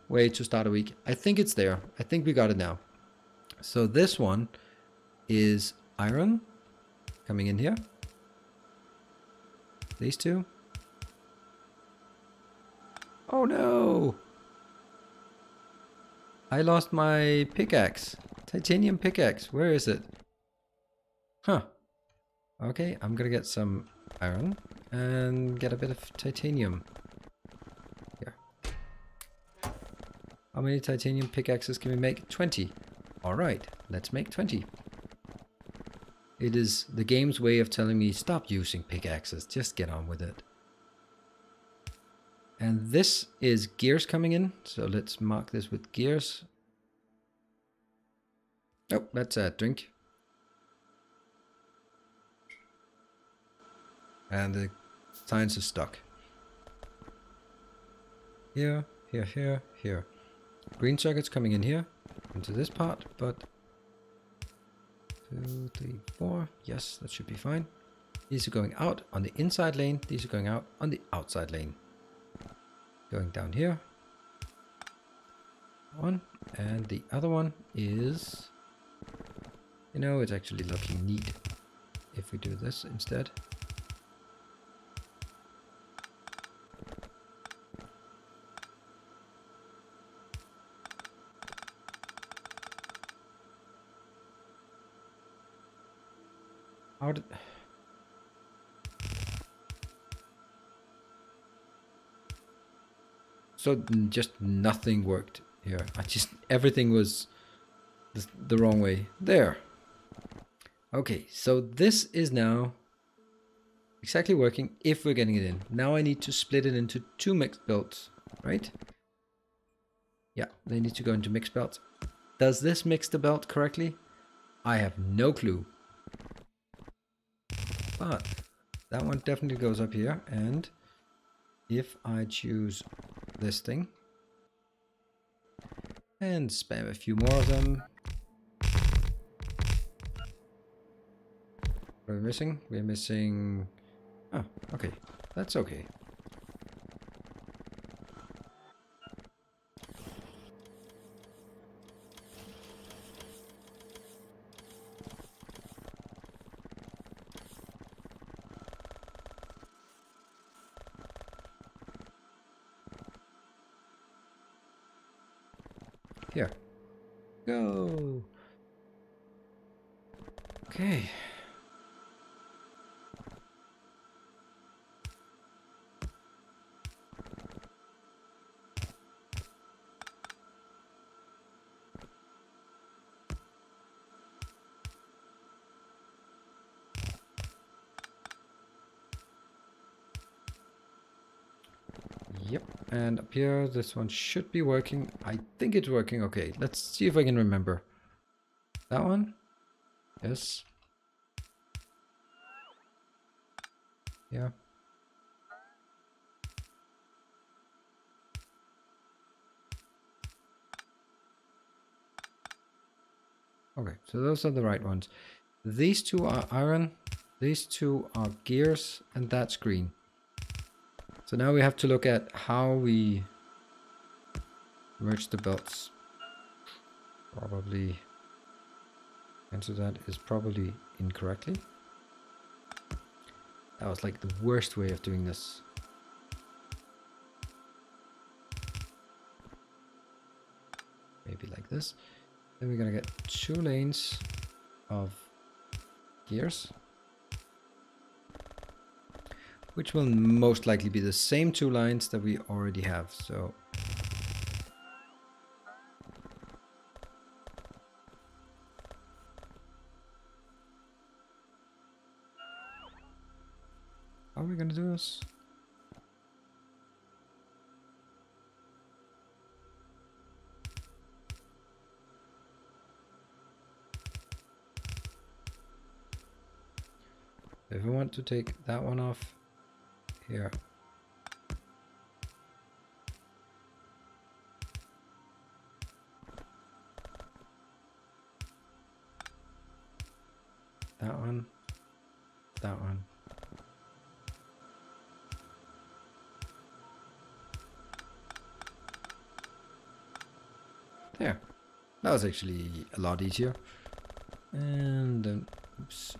way to start a week. I think it's there. I think we got it now. So this one is iron coming in here. These two. Oh no! I lost my pickaxe. Titanium pickaxe. Where is it? Huh. Okay, I'm gonna get some iron and get a bit of titanium. Here. How many titanium pickaxes can we make? 20. Alright, let's make 20. It is the game's way of telling me stop using pickaxes, just get on with it. And this is gears coming in, so let's mark this with gears. Oh, that's a drink. And the signs are stuck. Here, here, here, here. Green circuits coming in here, into this part, but 2, 3, 4. Yes, that should be fine. These are going out on the inside lane. These are going out on the outside lane. Going down here. One. And the other one is... You know, it's actually looking neat if we do this instead. How did... So just nothing worked here. Everything was the wrong way. There. Okay, so this is now exactly working if we're getting it in. Now I need to split it into 2 mixed belts, right? Yeah, they need to go into mixed belts. Does this mix the belt correctly? I have no clue. But that one definitely goes up here, and if I choose this thing and spam a few more of them. What are we missing? We're missing... Oh, okay. That's okay. Here. Go! Okay. Yep, and up here, this one should be working. I think it's working. Okay, let's see if I can remember. That one? Yes. Yeah. Okay, so those are the right ones. These two are iron, these two are gears, and that's green. So now we have to look at how we merge the belts. Probably, answer that is probably incorrectly. That was like the worst way of doing this. Maybe like this. Then we're gonna get 2 lanes of gears, which will most likely be the same 2 lines that we already have. So how are we gonna do this? If I want to take that one off here, that one, that one. There. That was actually a lot easier. And then, oops.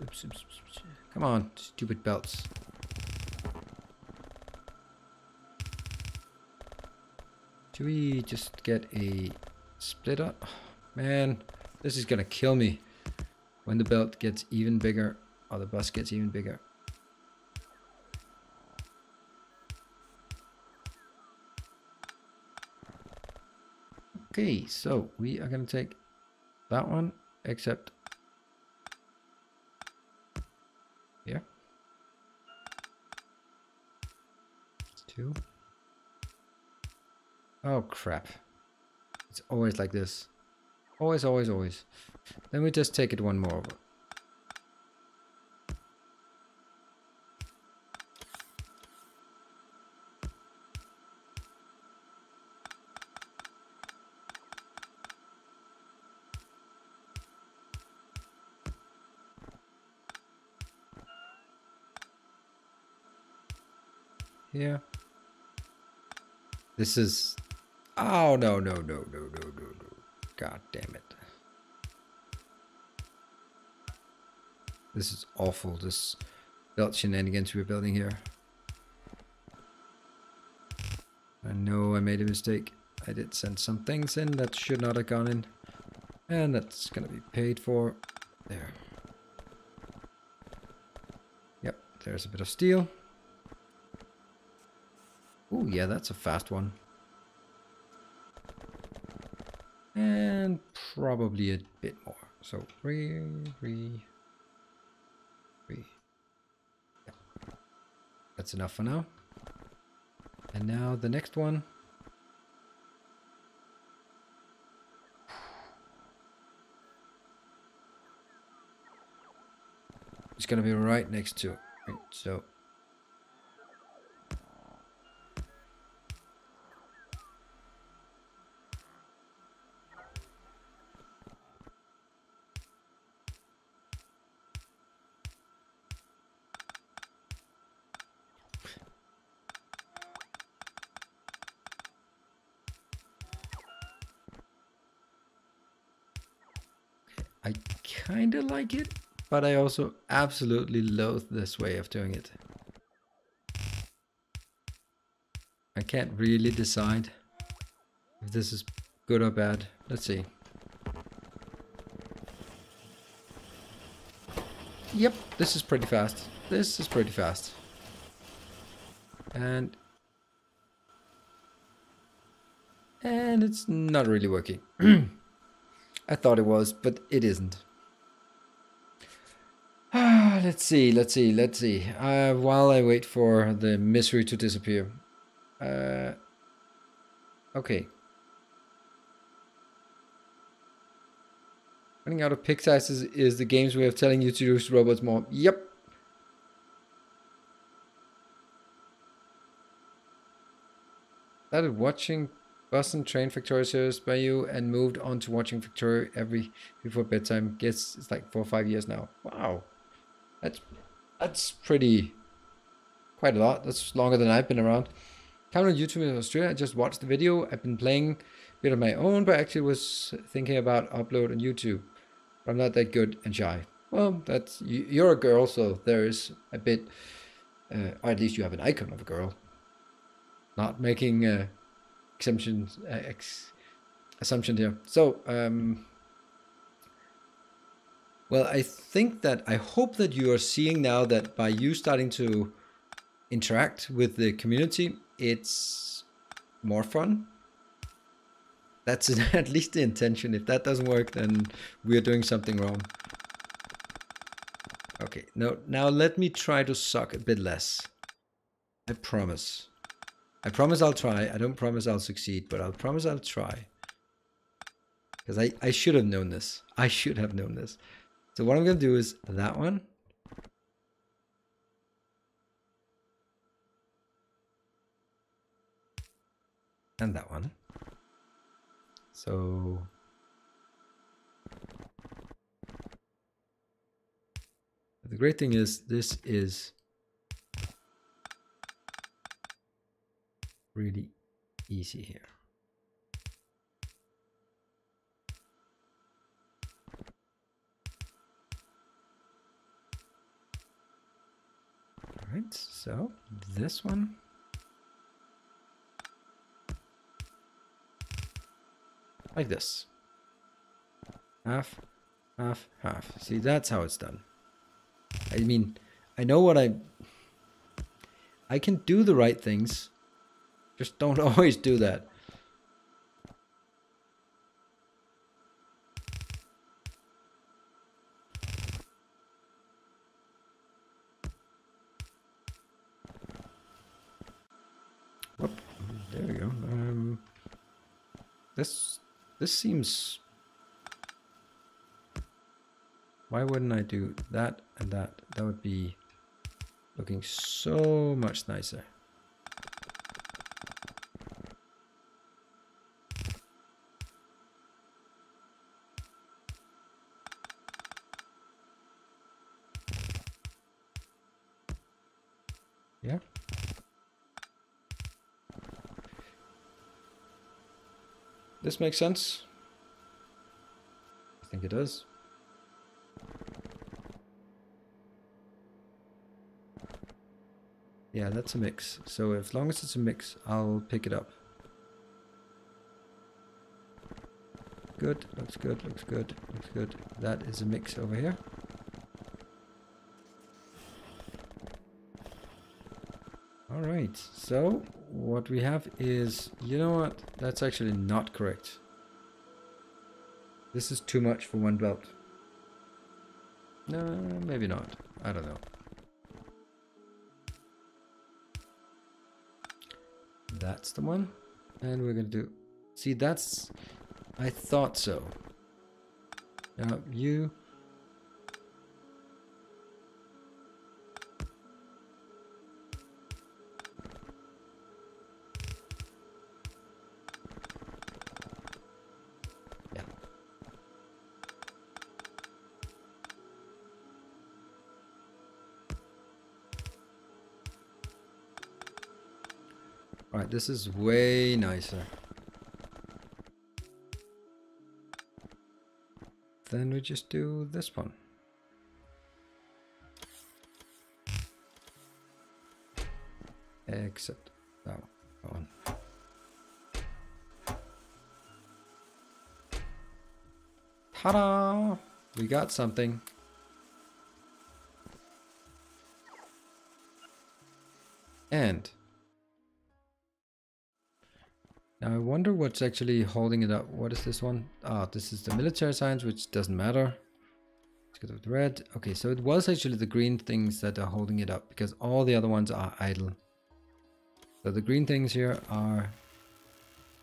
Come on, stupid belts. Do we just get a split up? Oh, man, this is gonna kill me when the belt gets even bigger, or the bus gets even bigger. Okay, so we are gonna take that one, except here. 2. Oh crap. It's always like this. Always. Then we just take it one more over. Here. This is... Oh, no. God damn it. This is awful, this belt shenanigans we're building here. I know I made a mistake. I did send some things in that should not have gone in. And that's gonna be paid for. There. Yep, there's a bit of steel. Oh yeah, that's a fast one. And probably a bit more. So 3. Yeah. That's enough for now. And now the next one. It's gonna be right next to. Right, so. I kind of like it, but I also absolutely loathe this way of doing it. I can't really decide if this is good or bad. Let's see. Yep, this is pretty fast. This is pretty fast. And it's not really working. I thought it was, but it isn't. Let's see. While I wait for the misery to disappear. Okay. Running out of pick sizes is the game's way of telling you to use robots more. Yep. Started watching bus and train Factorio series by you and moved on to watching Factorio before bedtime. Guess it's like 4 or 5 years now. Wow. That's pretty... quite a lot. That's longer than I've been around. Come on YouTube in Australia. I just watched the video. I've been playing a bit of my own, but actually was thinking about upload on YouTube. But I'm not that good and shy. Well, that's... You're a girl, so there is a bit... or at least you have an icon of a girl. Not making assumptions here. So, well, I hope that you are seeing now that by you starting to interact with the community, it's more fun. That's at least the intention. If that doesn't work, then we're doing something wrong. Okay, now let me try to suck a bit less. I promise. I promise I'll try. I don't promise I'll succeed, but I'll promise I'll try. Because I should have known this. I should have known this. So what I'm going to do is that one. And that one. So... the great thing is this is really easy here. Alright, so this one. Like this. Half, half, half. See, that's how it's done. I mean, I know what I can do the right things. Just don't always do that. Whoop. There we go. This seems... Why wouldn't I do that and that? That would be looking so much nicer. Yeah. This makes sense. I think it does. Yeah, that's a mix. So as long as it's a mix, I'll pick it up. Good, looks good, looks good, looks good. That is a mix over here. Alright, so what we have is, you know what? That's actually not correct. This is too much for one belt. No, maybe not. I don't know. That's the one. And we're going to do... See, that's... I thought so. Now, you... Yeah. Alright, this is way nicer. Then we just do this one. Except that one. Ta-da! We got something. And now I wonder what's actually holding it up. What is this one? Ah, this is the military signs, which doesn't matter. Let's go with the red. Okay, so it was actually the green things that are holding it up because all the other ones are idle. So the green things here are,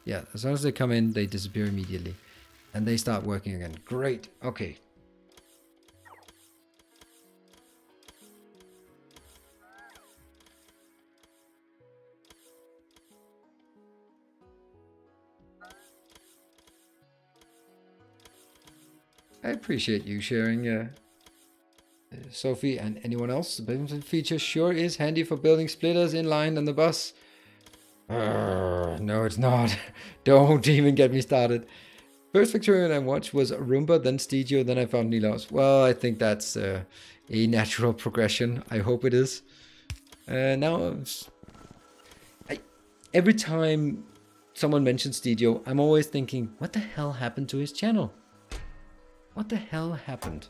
yeah, as soon as they come in, they disappear immediately. And they start working again. Great. Okay. I appreciate you sharing, Sophie, and anyone else. The built-in feature sure is handy for building splitters in line on the bus. No, it's not. Don't even get me started. First Factorio I watched was Roomba, then Studio, then I found Nilaus. Well, I think that's a natural progression. I hope it is. Now, every time someone mentions Studio, I'm always thinking, what the hell happened to his channel? What the hell happened?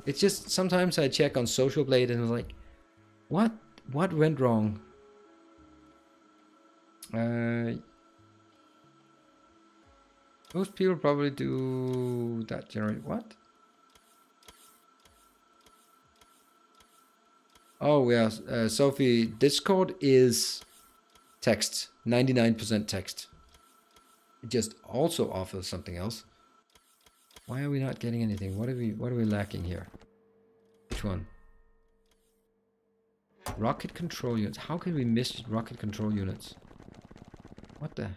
It's just sometimes I check on Social Blade and I'm like, what went wrong? Most people probably do that generate what? Oh yeah, Sophie, Discord is text, 99% text. It just also offers something else. Why are we not getting anything? What are we lacking here? Which one? Rocket control units. How can we miss rocket control units? What the?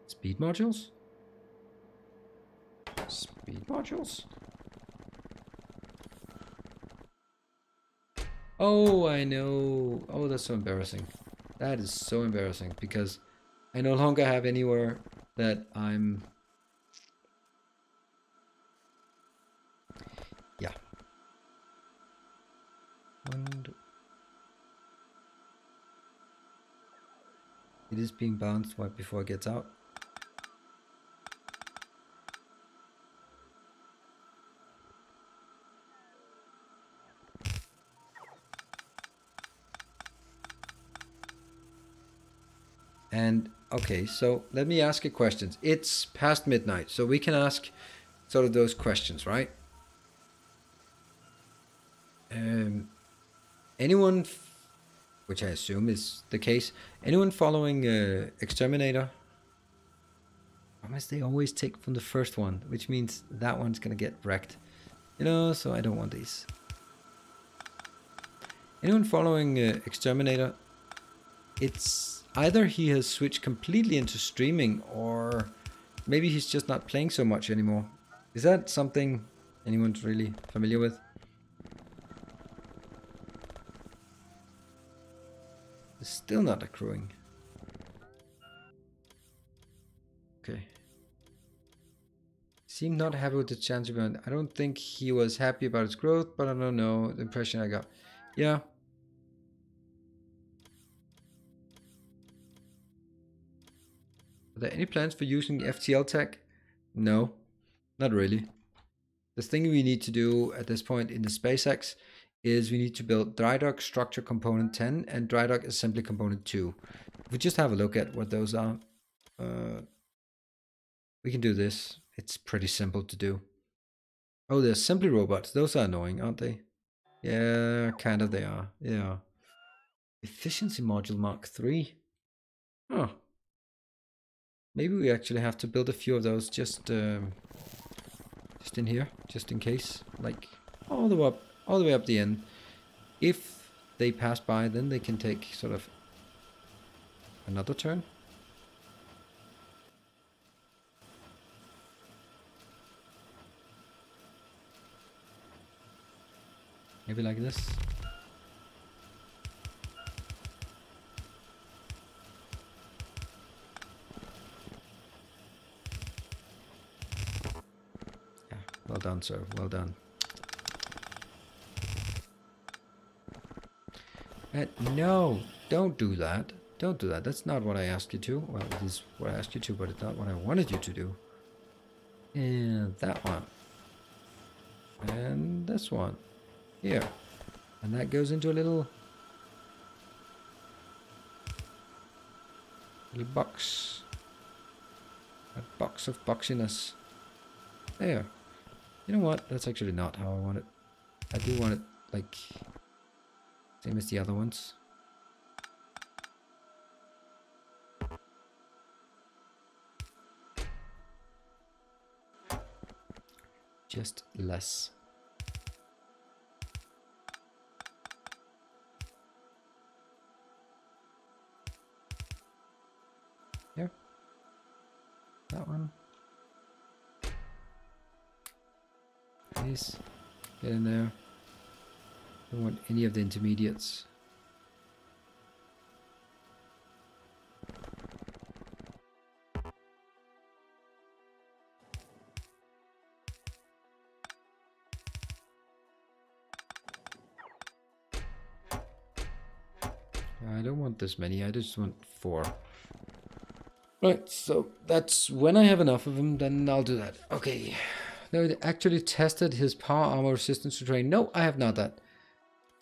Speed modules? Speed modules? Oh, I know. Oh, that's so embarrassing. That is so embarrassing because I no longer have anywhere that I'm... Yeah. 1, It is being balanced right before it gets out. And okay, so let me ask you questions. It's past midnight, so we can ask sort of those questions, right? Anyone, which I assume is the case, anyone following Exterminator? Promise they always take from the first one, which means that one's gonna get wrecked. You know, so I don't want these. Anyone following Exterminator? It's either he has switched completely into streaming, or maybe he's just not playing so much anymore. Is that something anyone's really familiar with? It's still not accruing. Okay. Seemed not happy with the chance event. I don't think he was happy about its growth, but I don't know the impression I got. Yeah. Are there any plans for using FTL tech? No, not really. The thing we need to do at this point in the SpaceX is we need to build dry dock structure component 10 and dry dock assembly component 2. If we just have a look at what those are, we can do this. It's pretty simple to do. Oh, the assembly robots. Those are annoying, aren't they? Yeah, kind of they are. Yeah. Efficiency module Mark 3. Oh. Maybe we actually have to build a few of those just in here, just in case. Like all the way up the end. If they pass by, then they can take sort of another turn. Maybe like this. Yeah, well done, sir. Well done. No, don't do that. Don't do that. That's not what I asked you to. Well, it is what I asked you to, but it's not what I wanted you to do. And that one. And this one. Here. And that goes into a little box. A box of boxiness. There. You know what? That's actually not how I want it. I do want it like same as the other ones. Just less. Here. That one. Please. Get in there. Don't want any of the intermediates. I don't want this many, I just want 4. Right, so that's when I have enough of them, then I'll do that. Okay. No, they actually tested his power armor resistance to terrain. No, I have not that.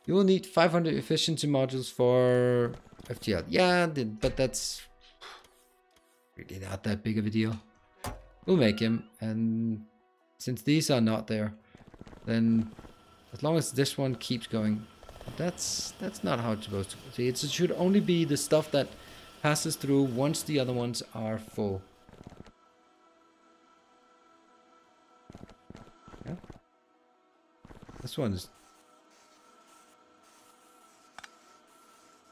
You will need 500 efficiency modules for FTL. Yeah, but that's really not that big of a deal. We'll make him, and since these are not there, then as long as this one keeps going, that's not how it's supposed to go. See, it should only be the stuff that passes through once the other ones are full. Yeah. This one is...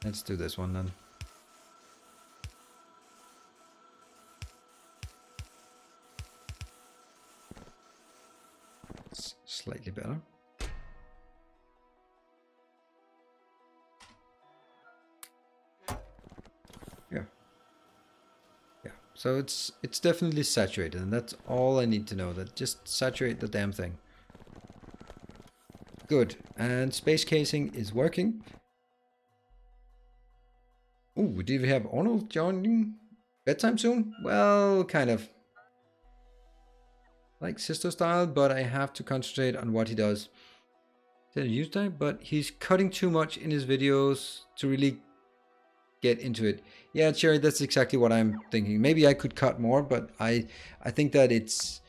Let's do this one then. It's slightly better. Yeah. Yeah. So it's definitely saturated, and that's all I need to know. That just saturate the damn thing. Good. And space casing is working. Ooh, did we have Arnold joining bedtime soon? Well, kind of. Like sister style, but I have to concentrate on what he does. Did I use that? But he's cutting too much in his videos to really get into it. Yeah, Cherry, that's exactly what I'm thinking. Maybe I could cut more, but I think that it's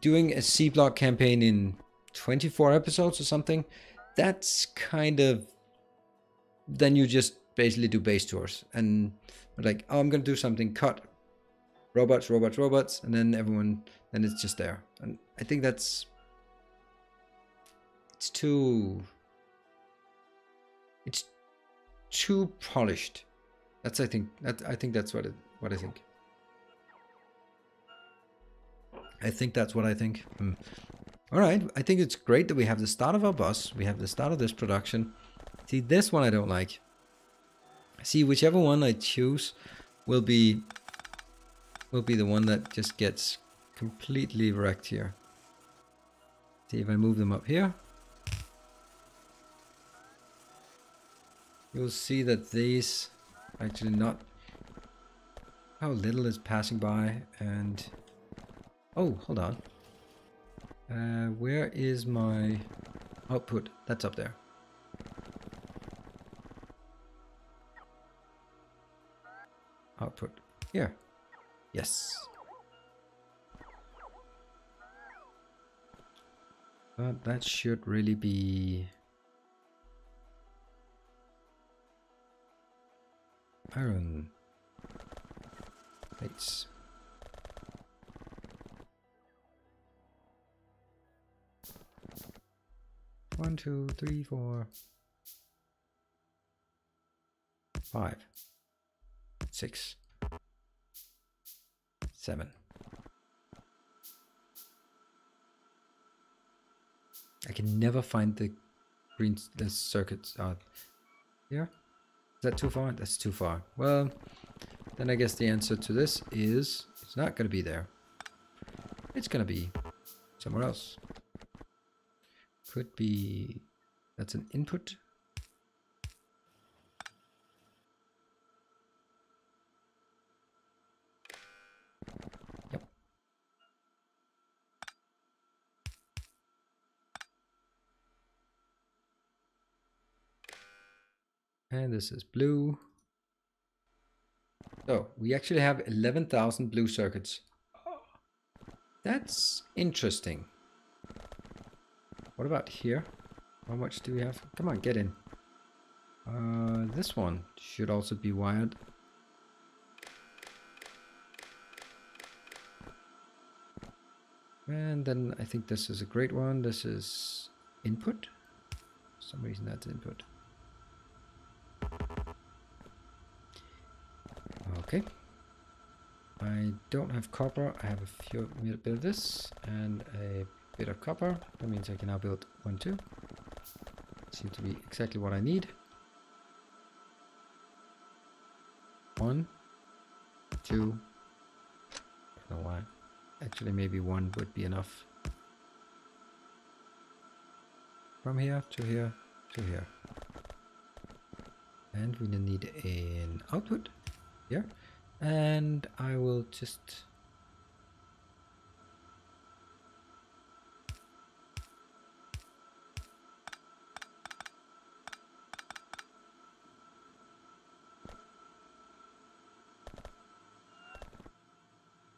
doing a C block campaign in 24 episodes or something. That's kind of, then you just basically do base tours and like, oh, I'm gonna do something, cut robots, robots, robots, and then everyone, then it's just there. And I think it's too polished. I think that's what I think. I think that's what I think. All right, I think it's great that we have the start of our bus. We have the start of this production. See, this one I don't like. See, whichever one I choose will be the one that just gets completely wrecked here. See, if I move them up here, you'll see that these are actually not, how little is passing by. And oh, hold on, where is my output? That's up there. Output here. Yes. But that should really be iron plates. One, two, three, 4, 5, 6, 7. I can never find the circuits out here. Is that too far? That's too far. Well, then I guess the answer to this is it's not going to be there. It's going to be somewhere else. Could be, that's an input. Yep. And this is blue. So we actually have 11,000 blue circuits. That's interesting. What about here? How much do we have? Come on, get in. This one should also be wired. And then I think this is a great one. This is input. For some reason that's input. Okay. I don't have copper. I have a bit of this and a bit of copper. That means I can now build 1, 2. Seems to be exactly what I need. 1, 2. I don't know why. Actually, maybe 1 would be enough. From here to here to here. And we need an output here. And I will just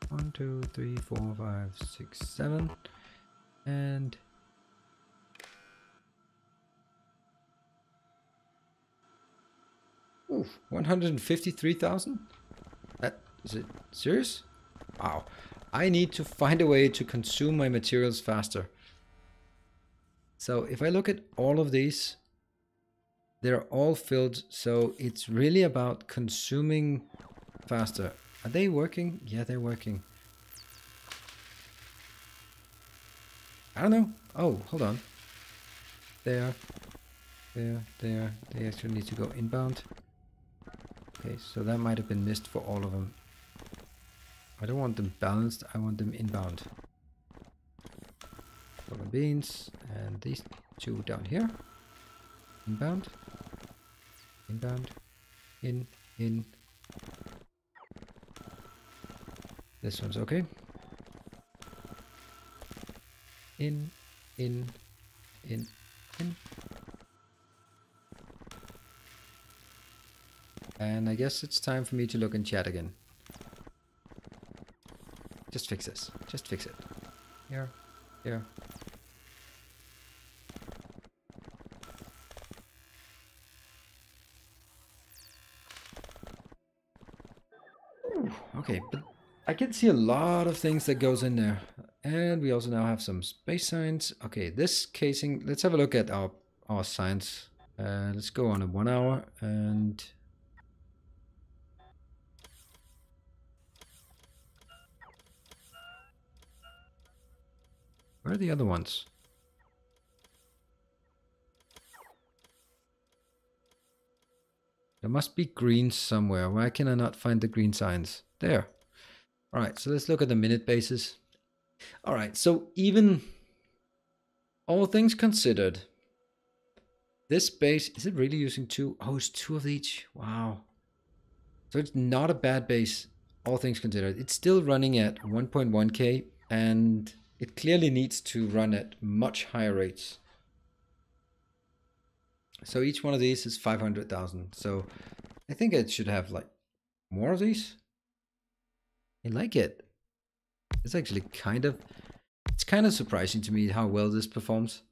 one, 2, 3, 4, 5, 6, 7, and ooh, 153,000. That is it serious? Wow. I need to find a way to consume my materials faster. So if I look at all of these, they're all filled, so it's really about consuming faster. Are they working? Yeah, they're working. I don't know. Oh, hold on. There. They actually need to go inbound. Okay, so that might have been missed for all of them. I don't want them balanced, I want them inbound. Golden beans, and these 2 down here. Inbound. Inbound. In. in. This one's okay. In, in, in, in. And I guess it's time for me to look in chat again. Just fix this. Just fix it. Here, here. Ooh, okay, but I can see a lot of things that goes in there. And we also now have some space signs. Okay, this casing, let's have a look at our signs. Let's go on a 1 hour and where are the other ones? There must be green somewhere. Why can I not find the green signs? There. All right, so let's look at the minute basis. All right, so even all things considered, this base, is it really using 2? Oh, it's 2 of each. Wow. So it's not a bad base, all things considered. It's still running at 1.1k, and it clearly needs to run at much higher rates. So each one of these is 500,000. So I think it should have like more of these. I like it. It's actually it's kind of surprising to me how well this performs.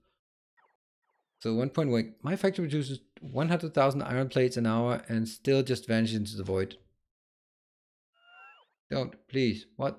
So 1.1, my factory produces 100,000 iron plates an hour and still just vanishes into the void. Don't, please, what?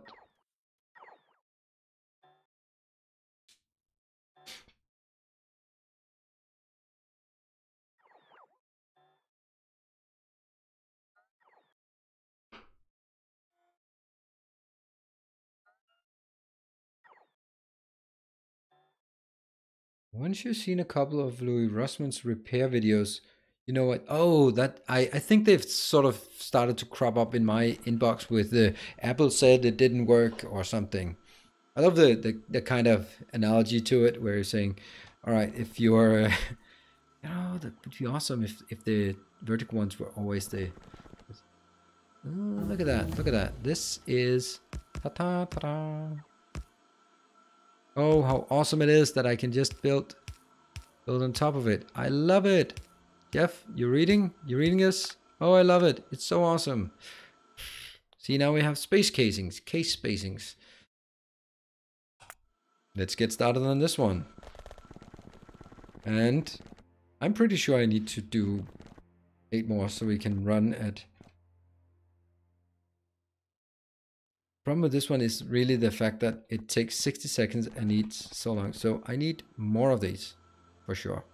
Once you've seen a couple of Louis Russman's repair videos, you know what? Oh, that I think they've sort of started to crop up in my inbox with the Apple said it didn't work or something. I love the kind of analogy to it where you're saying, all right, if you're, oh, that would be awesome if the vertical ones were always the. Oh, look at that! Look at that! This is ta-ta-ta-ta. Oh, how awesome it is that I can just build on top of it. I love it. Jeff, you reading? You reading this? Oh, I love it. It's so awesome. See, now we have space casings, case spacings. Let's get started on this one. And I'm pretty sure I need to do 8 more so we can run at. Problem with this one is really the fact that it takes 60 seconds and needs so long. So I need more of these for sure.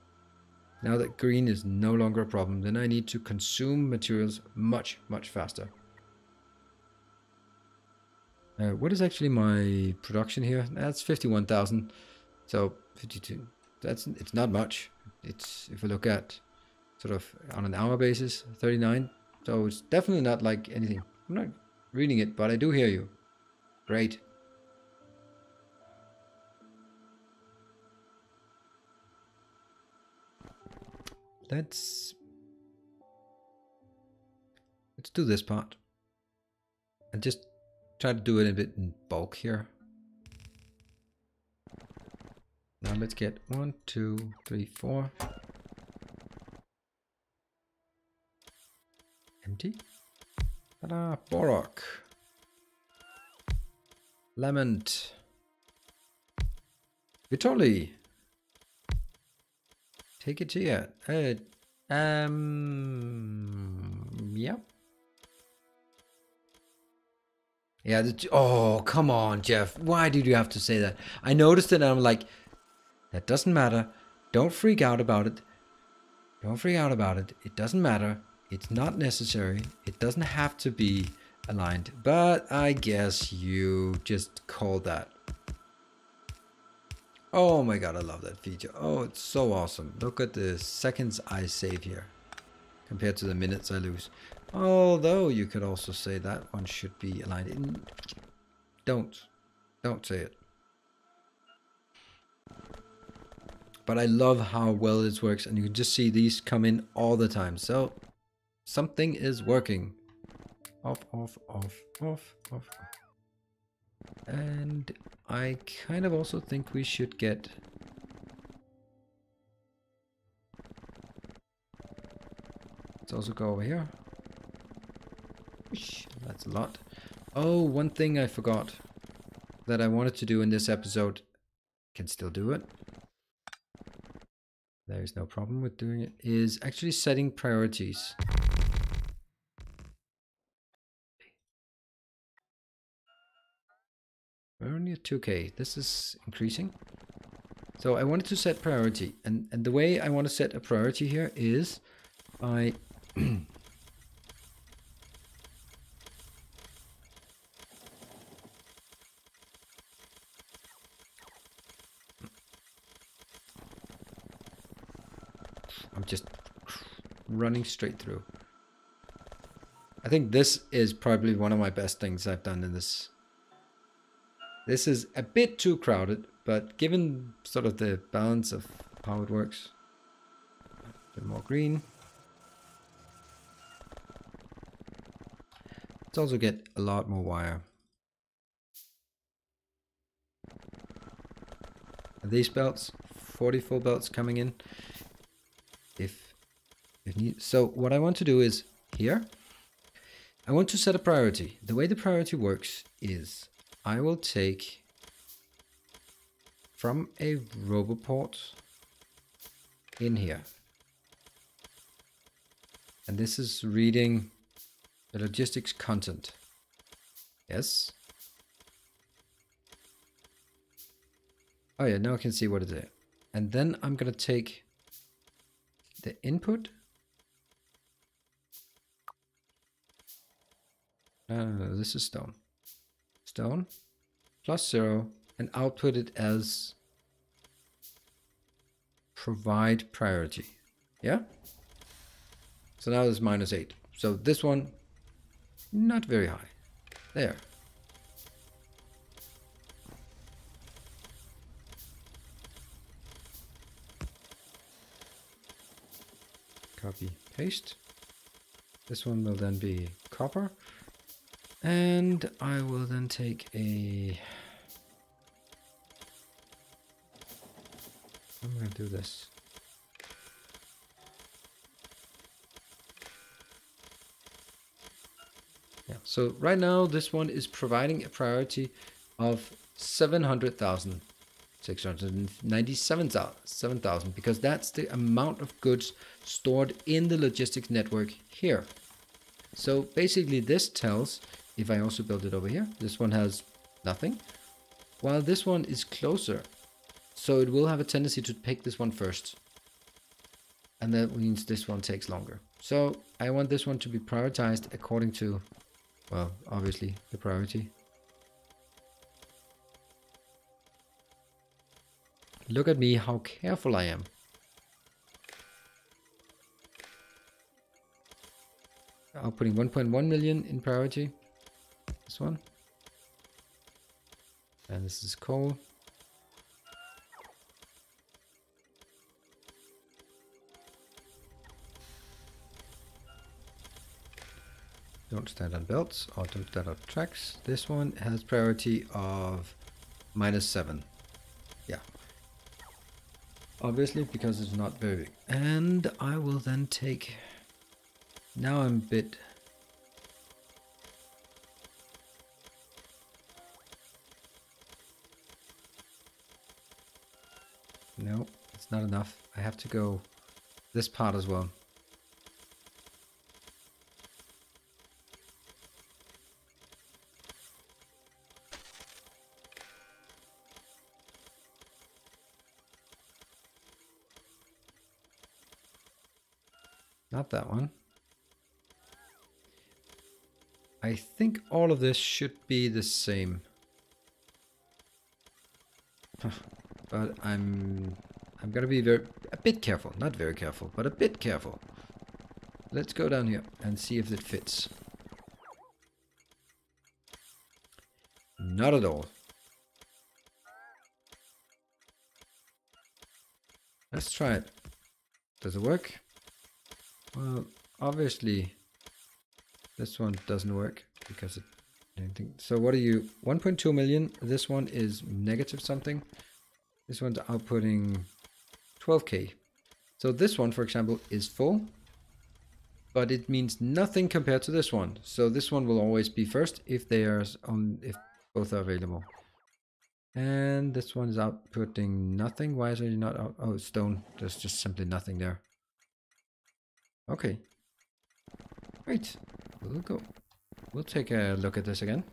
Now that green is no longer a problem, then I need to consume materials much, much faster. What is actually my production here? That's 51,000. So 52. It's not much. It's, if we look at sort of on an hour basis, 39. So it's definitely not like anything. I'm not reading it, but I do hear you. Great. Let's do this part and just try to do it a bit in bulk here. Now let's get 1, 2, 3, 4. Empty. Ta-da! Borok. Lament. Vitoli. Take it here. Yeah. Yeah, oh, come on, Jeff. Why did you have to say that? I noticed it and I'm like, that doesn't matter. Don't freak out about it. Don't freak out about it. It doesn't matter. It's not necessary. It doesn't have to be aligned. But I guess you just called that. Oh my god, I love that feature. Oh, it's so awesome. Look at the seconds I save here compared to the minutes I lose. Although you could also say that one should be aligned. Don't say it. But I love how well this works, and you can just see these come in all the time. So something is working. Off, off, off, off, off. And I kind of also think we should get... Let's also go over here. That's a lot. Oh, one thing I forgot that I wanted to do in this episode. Can still do it. There's no problem with doing it. Is actually setting priorities. We're only at 2k. This is increasing. So I wanted to set priority. And the way I want to set a priority here is by... I'm just running straight through. I think this is probably one of my best things I've done in this. This is a bit too crowded, but given sort of the balance of how it works. A bit more green. Let's also get a lot more wire. Are these belts, 44 belts coming in. If need. So what I want to do is here, I want to set a priority. The way the priority works is I will take from a roboport in here. And this is reading the logistics content. Yes. Oh yeah, now I can see what it is. And then I'm gonna take the input. No, this is stone. Stone plus 0 and output it as provide priority. Yeah? So now it's -8. So this one, not very high. There. Copy, paste. This one will then be copper. And I will then take a... I'm going to do this. Yeah, so right now this one is providing a priority of 700,000. 697,000 because that's the amount of goods stored in the logistics network here. So basically this tells, if I also build it over here, this one has nothing, while this one is closer. So it will have a tendency to pick this one first. And that means this one takes longer. So I want this one to be prioritized according to, well, obviously the priority. Look at me, how careful I am. Outputting 1.1 million in priority. This one. And this is coal. Don't stand on belts or don't stand on tracks. This one has priority of -7. Yeah. Obviously, because it's not very big. And I will then take... Now I'm a bit... No, it's not enough. I have to go this part as well. Not that one. I think all of this should be the same. But I'm gonna be a bit careful. Not very careful, but a bit careful. Let's go down here and see if it fits. Not at all. Let's try it. Does it work? Well, obviously This one doesn't work because it... So what are you? 1.2 million. This one is negative something. This one's outputting 12k. So this one, for example, is full. But it means nothing compared to this one. So this one will always be first if they are on, if both are available. And this one is outputting nothing. Why is it not out? Oh, stone. There's just simply nothing there. Okay. Right. We'll go. We'll take a look at this again.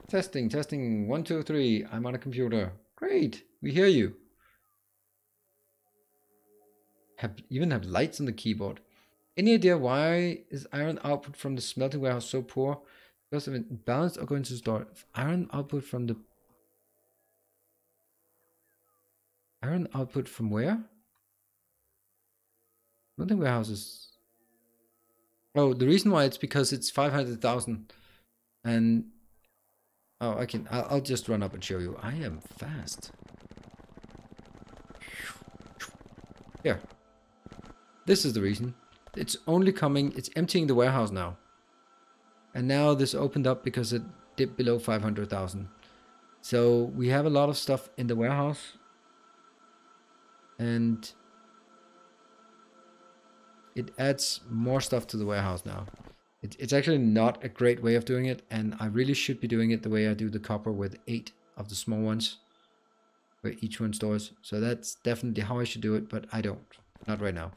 Testing, testing. 1, 2, 3. I'm on a computer. Great. We hear you. Even have lights on the keyboard. Any idea why is iron output from the smelting warehouse so poor? Because of imbalance or going to store iron output from the... Iron output from where? Smelting warehouse is... Oh, the reason why it's because it's 500,000. And... Oh, I'll just run up and show you. I am fast. Here. This is the reason. It's only coming, it's emptying the warehouse now. And now this opened up because it dipped below 500,000. So we have a lot of stuff in the warehouse. And it adds more stuff to the warehouse now. It's actually not a great way of doing it. And I really should be doing it the way I do the copper with 8 of the small ones. Where each one stores. So that's definitely how I should do it, but I don't. Not right now.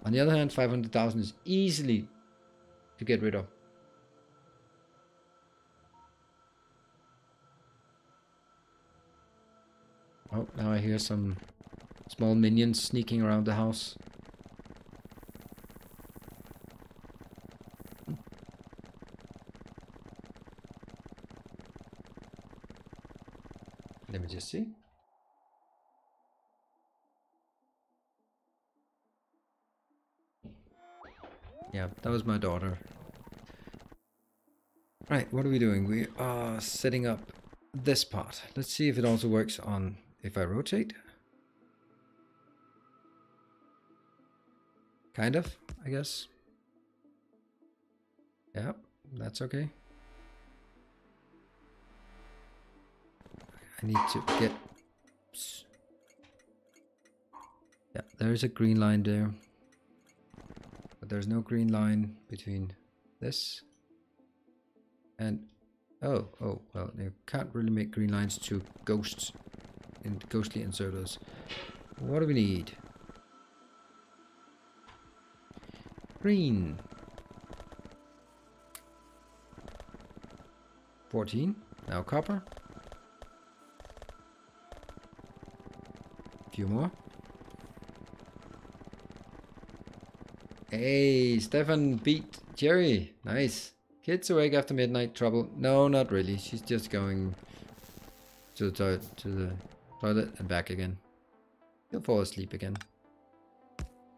On the other hand, 500,000 is easily to get rid of. Oh, now I hear some small minions sneaking around the house. Let me just see. Yeah, that was my daughter. Right, what are we doing? We are setting up this part. Let's see if it also works on if I rotate. Kind of, I guess. Yeah, that's okay. I need to get... Yeah, there's a green line there. But there's no green line between this and... Oh, well, you can't really make green lines to ghosts and ghostly inserters. What do we need? Green. 14. Now copper. A few more. Hey, Stefan beat Jerry. Nice. Kids awake after midnight. Trouble? No, not really. She's just going to the toilet and back again. He'll fall asleep again.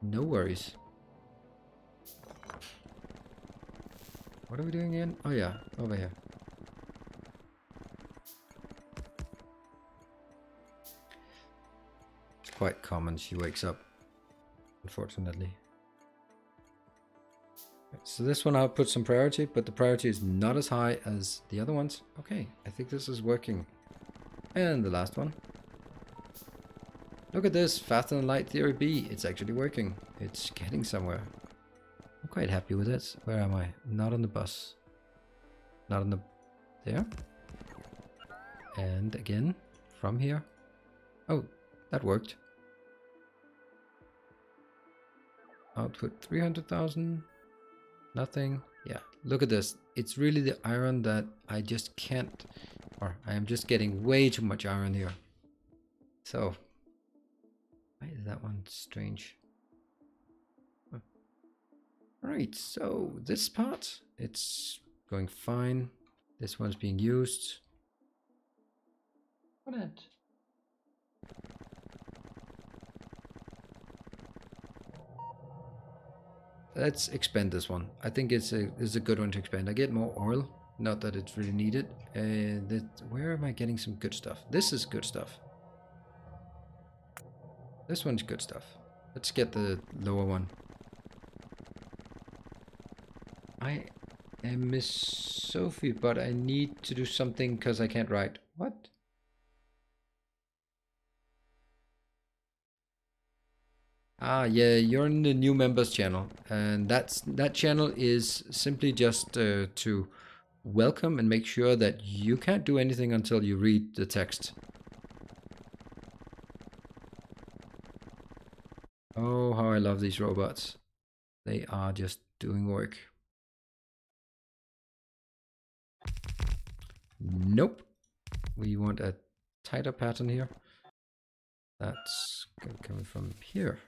No worries. What are we doing again? Oh yeah, over here. It's quite common. She wakes up, unfortunately. So this one I'll put some priority, but the priority is not as high as the other ones. Okay, I think this is working. And the last one. Look at this, faster than light theory B. It's actually working. It's getting somewhere. I'm quite happy with it. Where am I? Not on the bus. Not on the... There. And again, from here. Oh, that worked. Output 300,000. Nothing. Yeah, look at this. It's really the iron that I just can't, or I am just getting way too much iron here. So, why is that one strange? Huh. Right, so this part, it's going fine. This one's being used. What it? Let's expand this one. I think it's a good one to expand. I get more oil. Not that it's really needed. Where am I getting some good stuff? This is good stuff. This one's good stuff. Let's get the lower one. I am Miss Sophie, but I need to do something because I can't write. What? Ah, yeah, you're in the new members channel, and that channel is simply just to welcome and make sure that you can't do anything until you read the text. Oh, how I love these robots. They are just doing work. Nope. We want a tighter pattern here. That's coming from here.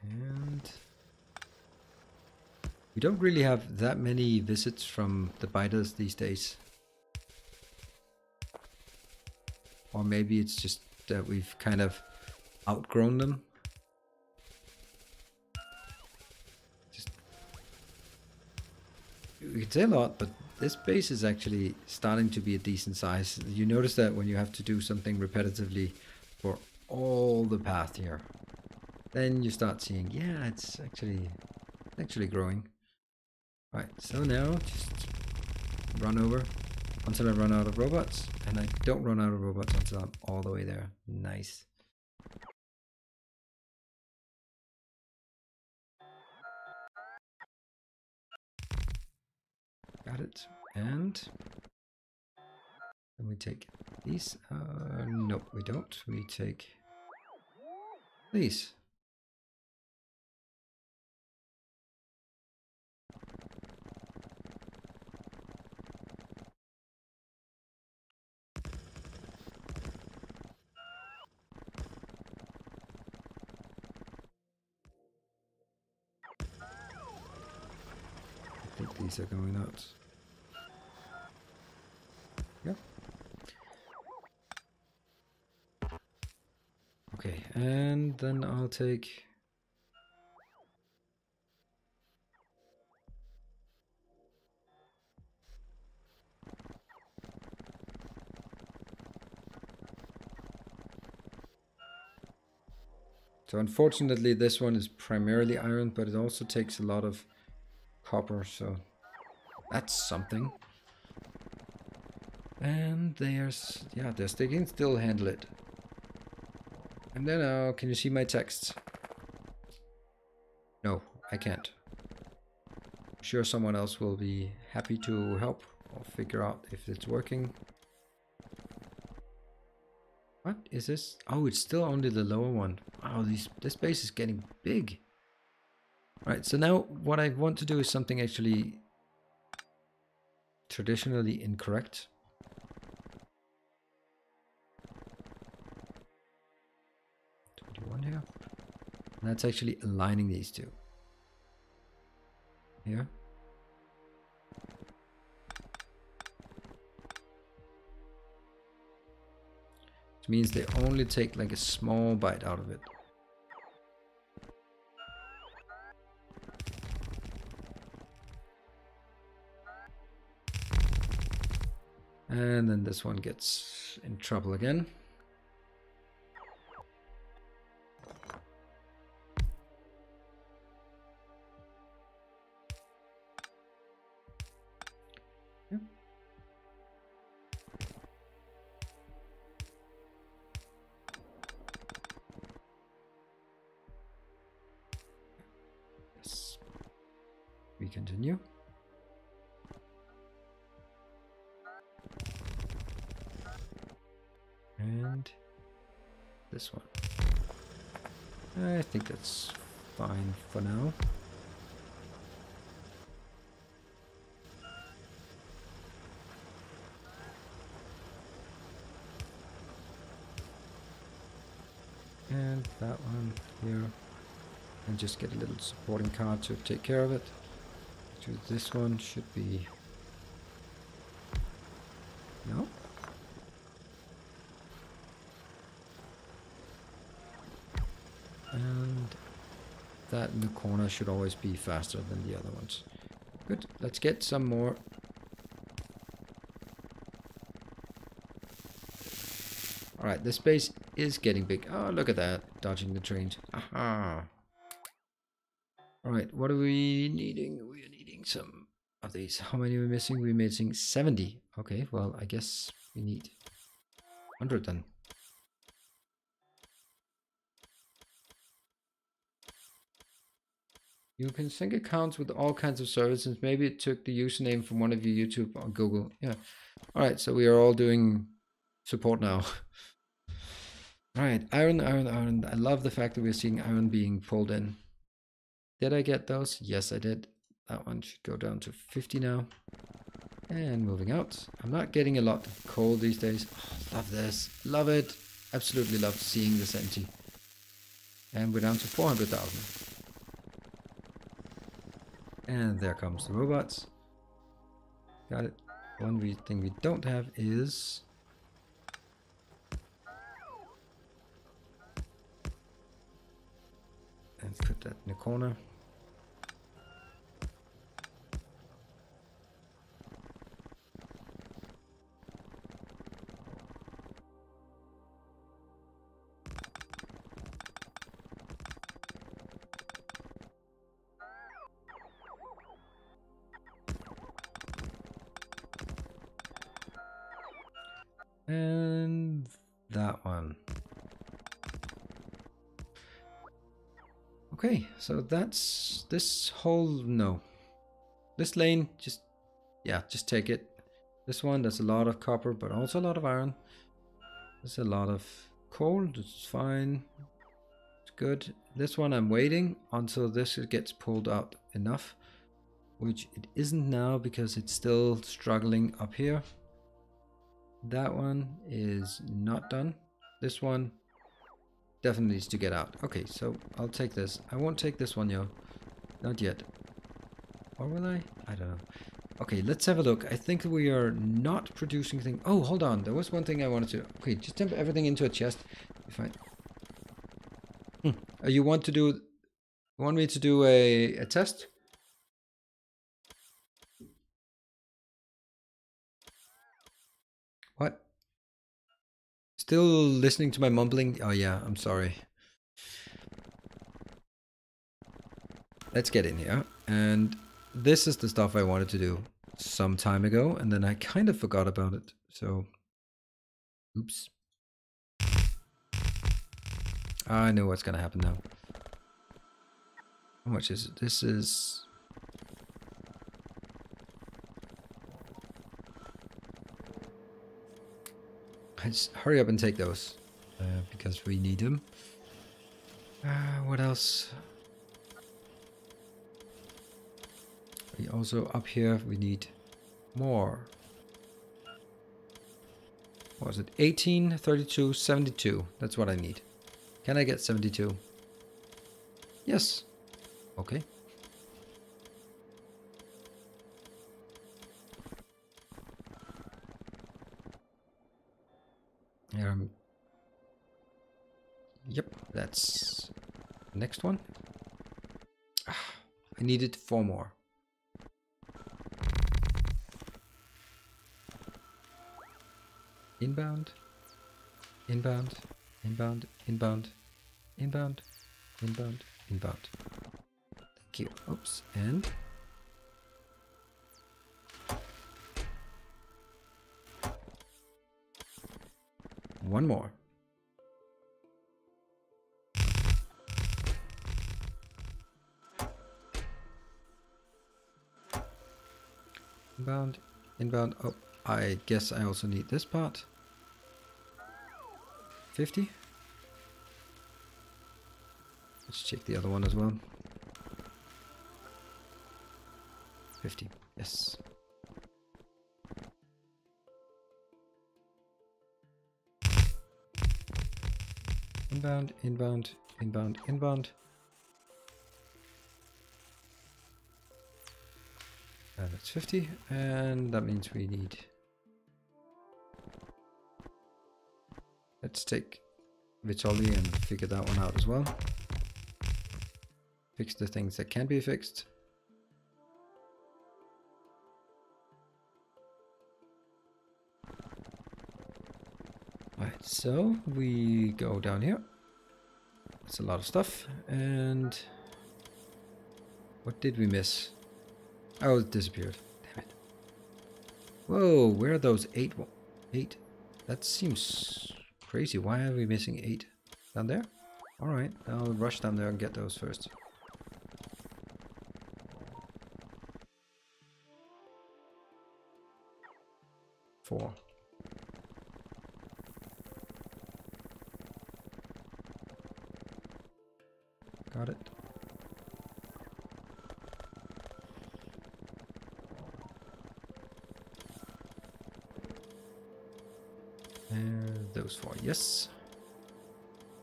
And we don't really have that many visits from the biters these days. Or maybe it's just that we've kind of outgrown them. We can say a lot, but this base is actually starting to be a decent size. You notice that when you have to do something repetitively for all the path here. Then you start seeing, yeah, it's actually growing. Right, so now just run over until I run out of robots, and I don't run out of robots until I'm all the way there. Nice. Got it. And then we take these. No, we don't. We take these. I think these are going out. Yeah. Okay, and then I'll take so unfortunately this one is primarily iron, but it also takes a lot of copper, so that's something. And there's, yeah, they can still handle it. And then, can you see my text? No, I can't. I'm sure someone else will be happy to help or figure out if it's working. What is this? Oh, it's still only the lower one. Wow, this base is getting big. Right, so now what I want to do is something actually traditionally incorrect. Here. And that's actually aligning these two. Here. Which means they only take like a small bite out of it. And then this one gets in trouble again. Yep. Yes. We continue. And this one. I think that's fine for now. And that one here. And just get a little supporting card to take care of it. So this one should be... No? And That in the corner should always be faster than the other ones. Good. Let's get some more. Alright, this base is getting big. Oh, look at that. Dodging the trains. Aha. Alright, what are we needing? We are needing some of these. How many are we missing? We're missing 70. Okay, well, I guess we need 100 then. You can sync accounts with all kinds of services. Maybe it took the username from one of your YouTube or Google. Yeah. Alright, so we are all doing support now. Alright, iron, iron, iron. I love the fact that we're seeing iron being pulled in. Did I get those? Yes, I did. That one should go down to 50 now. And moving out. I'm not getting a lot of coal these days. Oh, love this. Love it. Absolutely love seeing this empty. And we're down to 400,000. And there comes the robots. Got it. One thing we don't have is... And put that in the corner. And that one. Okay, so that's this whole, no. This lane, just take it. This one, there's a lot of copper, but also a lot of iron. There's a lot of coal, it's fine. It's good. This one I'm waiting until this gets pulled out enough, which it isn't now because it's still struggling up here. That one is not done. This one definitely needs to get out. Okay, so I'll take this. I won't take this one, yo. Not yet. Or will I? I don't know. Okay, let's have a look. I think we are not producing things. Oh, hold on. There was one thing I wanted to... Okay, just dump everything into a chest. If I... You want to do... You want me to do a test? What? Still listening to my mumbling? Oh yeah, I'm sorry. Let's get in here. And this is the stuff I wanted to do some time ago, and then I kind of forgot about it. So, oops. I know what's gonna happen now. How much is it? This is... Let's hurry up and take those, because we need them. What else? We also, up here, we need more. What was it? 18, 32, 72. That's what I need. Can I get 72? Yes. Okay. Yep, that's the next one. I needed 4 more. Inbound, inbound, inbound, inbound, inbound, inbound, inbound. Thank you. Oops, and... one more. Inbound, inbound. Oh, I guess I also need this part. 50. Let's check the other one as well. 50. Yes. Inbound, inbound, inbound, inbound. That's 50, and that means we need... Let's take Vitoli and figure that one out as well. Fix the things that can be fixed. Alright, so we go down here. That's a lot of stuff. And what did we miss? Oh, it disappeared. Damn it. Whoa, where are those 8? That seems crazy. Why are we missing 8? Down there? Alright, I'll rush down there and get those first. Four. Got it. And those 4, yes.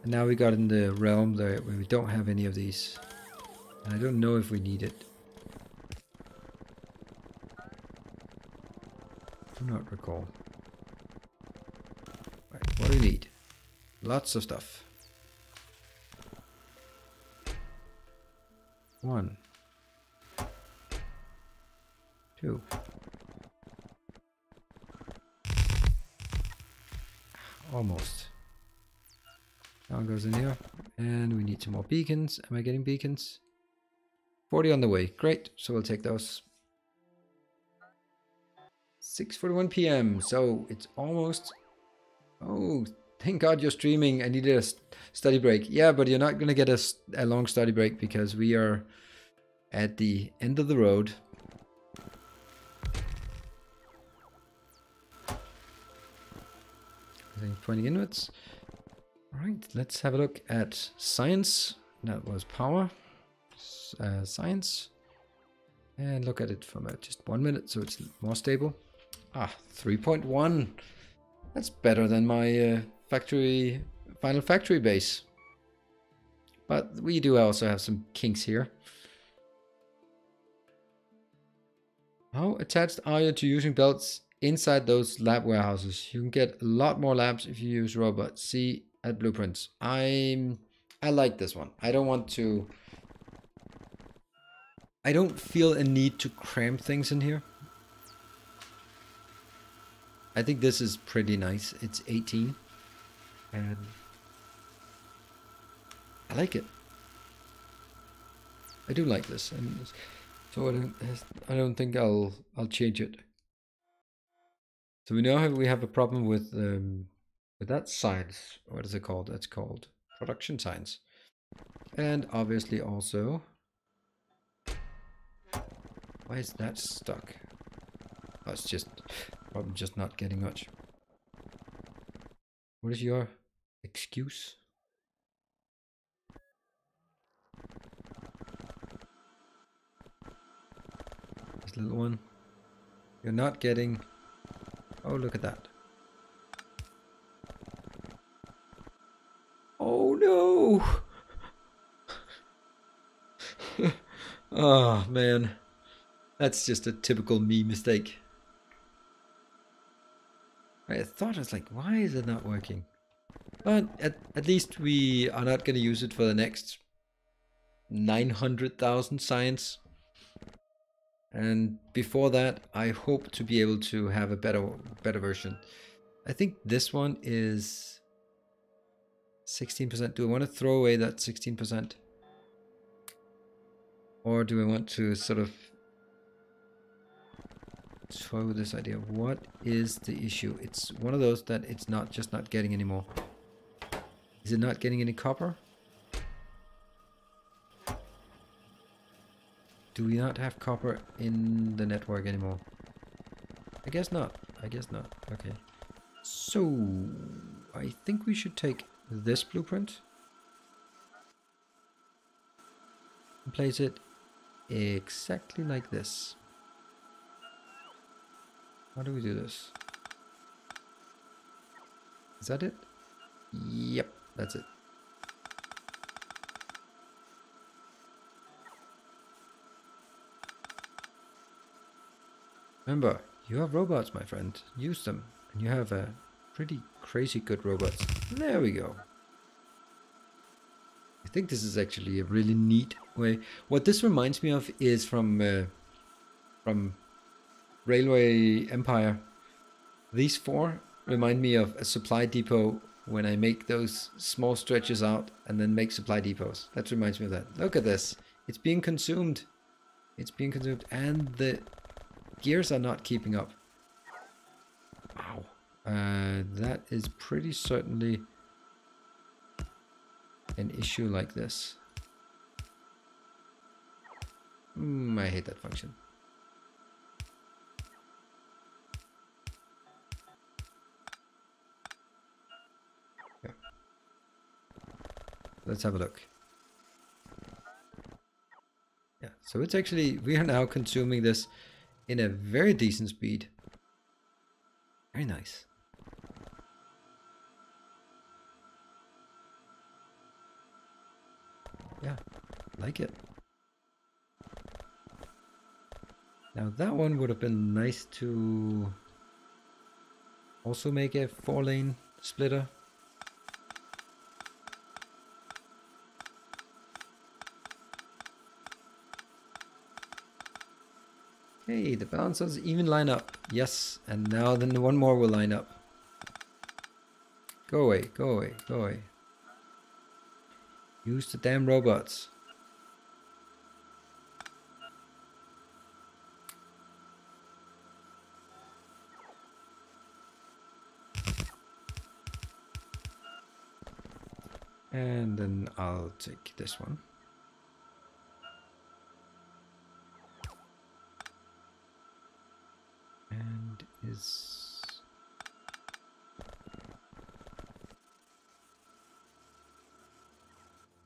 And now we got in the realm there where we don't have any of these. And I don't know if we need it. Do not recall. Right, what do we need? Lots of stuff. 1, 2. Almost. Now it goes in here. And we need some more beacons. Am I getting beacons? 40 on the way. Great. So we'll take those. 6:41 p.m. So it's almost... Oh, thank God you're streaming. I needed a study break. Yeah, but you're not going to get a long study break because we are at the end of the road. Pointing inwards. Alright, let's have a look at science. That was power. Science. And look at it from just 1 minute, so it's more stable. Ah, 3.1. That's better than my final factory base. But we do also have some kinks here. How attached are you to using belts inside those lab warehouses? You can get a lot more labs if you use robots. See at blueprints. I like this one. I don't want to... I don't feel a need to cram things in here. I think this is pretty nice. It's 18. And I like it. I do like this. And so I don't think I'll change it. So we now have a problem with that science. What is it called? That's called production science. And obviously also... Why is that stuck? Oh, it's just probably just not getting much. What is your excuse? This little one. You're not getting... Oh, look at that. Oh no! Oh man. That's just a typical me mistake. I thought, I was like, why is it not working? But at least we are not going to use it for the next 900,000 science. And before that, I hope to be able to have a better version. I think this one is 16%. Do I want to throw away that 16%? Or do I want to sort of throw this idea? What is the issue? It's one of those that it's not just not getting anymore. Is it not getting any copper? Do we not have copper in the network anymore? I guess not. I guess not. Okay. So I think we should take this blueprint and place it exactly like this. How do we do this? Is that it? Yep, that's it. Remember, you have robots, my friend. Use them. And you have a pretty crazy good robots. There we go. I think this is actually a really neat way. What this reminds me of is from Railway Empire. These four remind me of a supply depot when I make those small stretches out and then make supply depots. That reminds me of that. Look at this. It's being consumed. It's being consumed and the gears are not keeping up. Wow. That is pretty certainly an issue like this. I hate that function. Yeah. Let's have a look. Yeah, so it's actually, we are now consuming this in a very decent speed. Very nice. Yeah, like it. Now that one would have been nice to also make a 4-lane splitter. Hey, the balancers even line up. Yes, and now then one more will line up. Go away, go away, go away. Use the damn robots. And then I'll take this one. And is...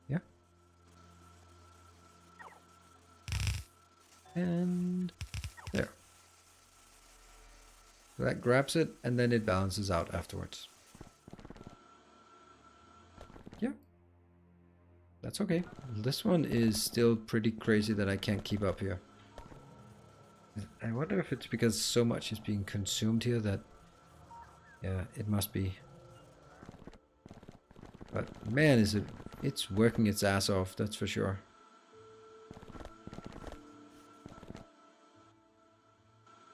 yeah. And there. So that grabs it and then it balances out afterwards. Yeah. That's okay. This one is still pretty crazy that I can't keep up here. I wonder if it's because so much is being consumed here that... yeah, it must be. But man, is it... it's working its ass off, that's for sure.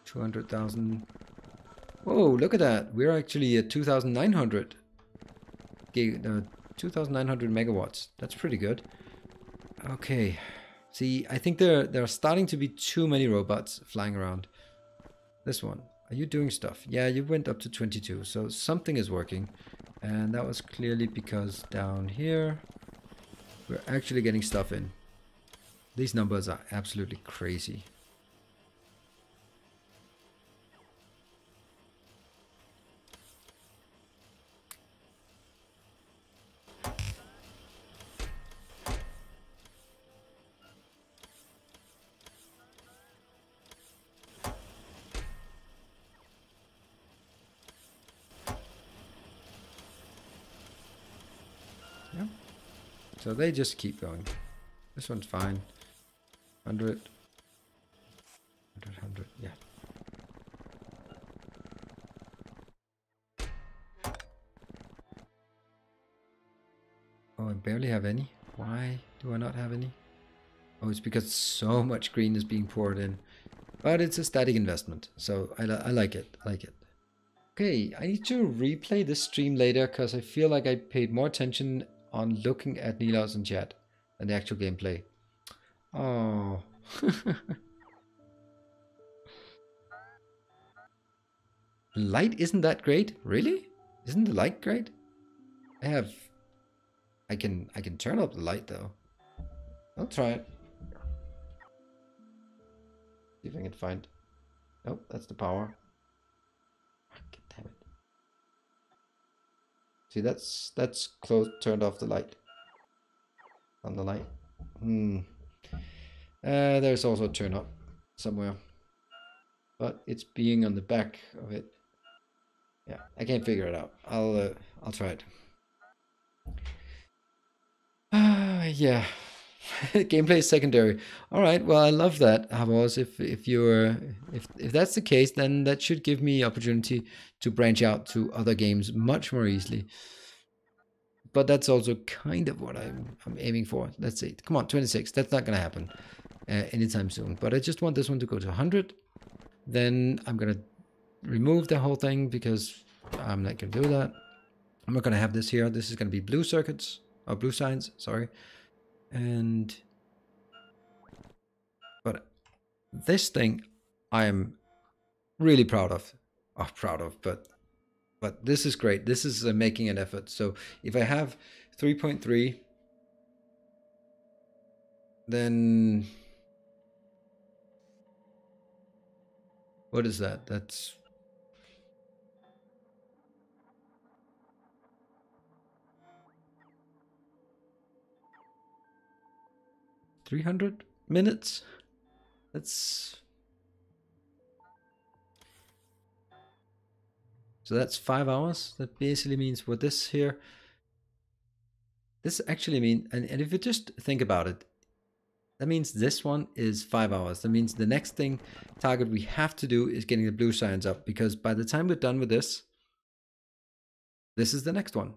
$200,000. Whoa, look at that. We're actually at 2,900. 2,900 megawatts. That's pretty good. Okay. See, I think there are starting to be too many robots flying around. This one. Are you doing stuff? Yeah, you went up to 22. So something is working. And that was clearly because down here, we're actually getting stuff in. These numbers are absolutely crazy. So they just keep going. This one's fine. 100. 100, yeah. Oh, I barely have any. Why do I not have any? Oh, it's because so much green is being poured in. But it's a static investment, so I like it. I like it. Okay, I need to replay this stream later because I feel like I paid more attention on looking at Nilaus in chat than the actual gameplay. Oh. Light isn't that great? Really? Isn't the light great? I can turn up the light though. I'll try it. See if I can find. Nope, that's the power. Damn it. See, that's close. Turned off the light. On the light. There's also a turn up somewhere, but it's being on the back of it. Yeah, I can't figure it out. I'll try it. Yeah. Gameplay is secondary. All right. Well, I love that, Havos. If that's the case, then that should give me opportunity to branch out to other games much more easily. but that's also kind of what I'm aiming for. Let's see. Come on, 26. That's not going to happen anytime soon. But I just want this one to go to 100. Then I'm going to remove the whole thing because I'm not going to do that. I'm not going to have this here. This is going to be blue circuits, or blue signs, sorry. But this thing I am really proud of. Oh, but this is great. This is making an effort. So if I have 3.3, then what is that? That's 300 minutes. So that's 5 hours. That basically means with this here, this actually means, and if you just think about it, that means this one is 5 hours. That means the next target we have to do is getting the blue signs up, because by the time we're done with this is the next one,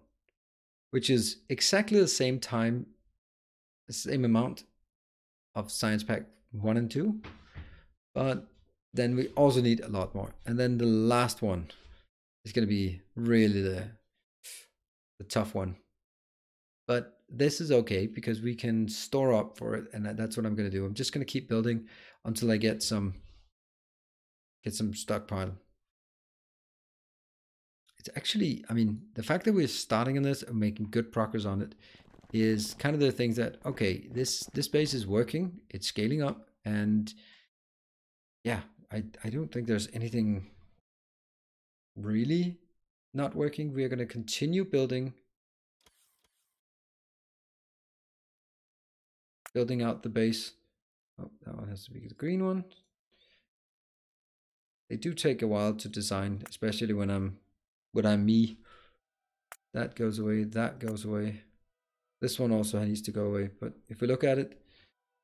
which is exactly the same time, the same amount of science pack 1 and 2, but then we also need a lot more. And then the last one is going to be really the tough one. But this is okay because we can store up for it, and that's what I'm going to do. I'm just going to keep building until I get some stockpile. It's actually, I mean, the fact that we're starting on this and making good progress on it is kind of the things that, okay, this base is working, it's scaling up, and yeah, I don't think there's anything really not working. We are going to continue building out the base. Oh, that one has to be the green one. They do take a while to design, especially when I'm me. That goes away, that goes away. This one also needs to go away. But if we look at it,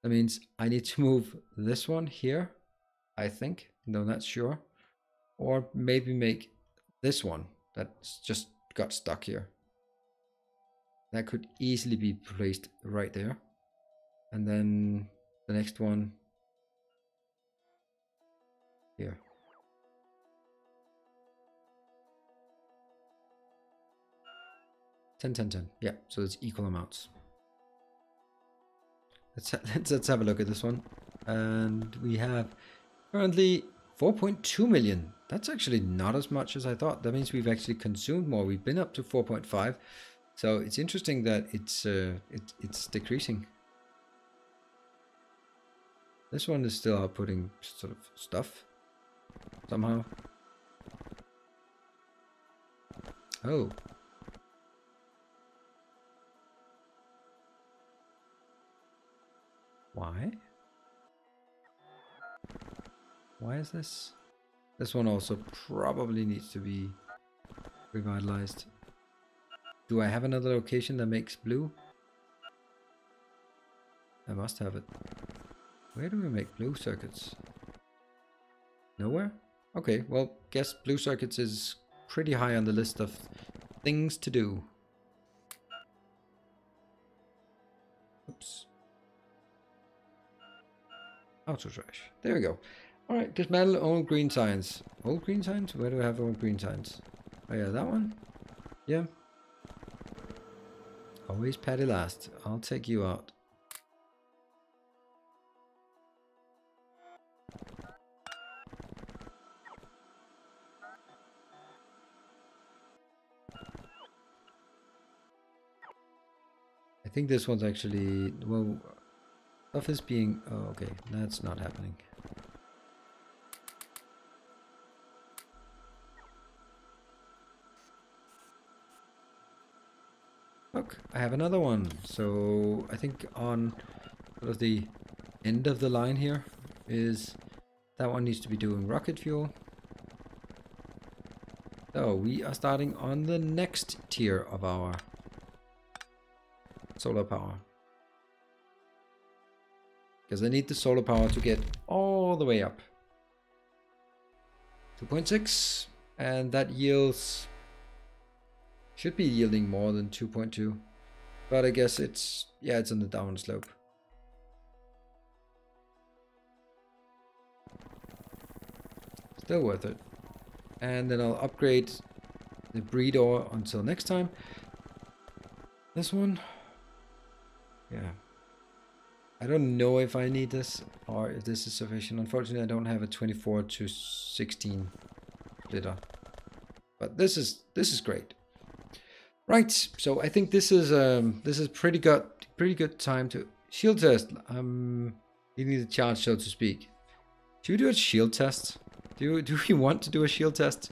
that means I need to move this one here, I think. No, not sure. Or maybe make this one that's just got stuck here. That could easily be placed right there. And then the next one here. $10. Yeah, so it's equal amounts. Let's have a look at this one. And we have currently 4.2 million. That's actually not as much as I thought. That means we've actually consumed more. We've been up to 4.5. So it's interesting that it's decreasing. This one is still outputting sort of stuff somehow. Oh. Why? Why is this? This one also probably needs to be revitalized. Do I have another location that makes blue? I must have it. Where do we make blue circuits? Nowhere? Okay, well, guess blue circuits is pretty high on the list of things to do. Oops. Auto trash. There we go. Alright, dismantle old green signs. Old green signs? Where do I have old green signs? Oh yeah, that one? Yeah. Always Patty last. I'll take you out. I think this one's actually, well, stuff is being, oh, okay, that's not happening. Look, I have another one. So I think on sort of the end of the line here is that one needs to be doing rocket fuel. So we are starting on the next tier of our solar power. Because I need the solar power to get all the way up. 2.6, and that yields Should be yielding more than 2.2. But I guess it's, yeah, it's on the down slope. Still worth it. And then I'll upgrade the breed ore until next time. This one. Yeah. I don't know if I need this or if this is sufficient. Unfortunately, I don't have a 24 to 16 splitter. But this is great. Right, so I think this is pretty good time to shield test. You need a charge, so to speak. Should we do a shield test? Do we want to do a shield test?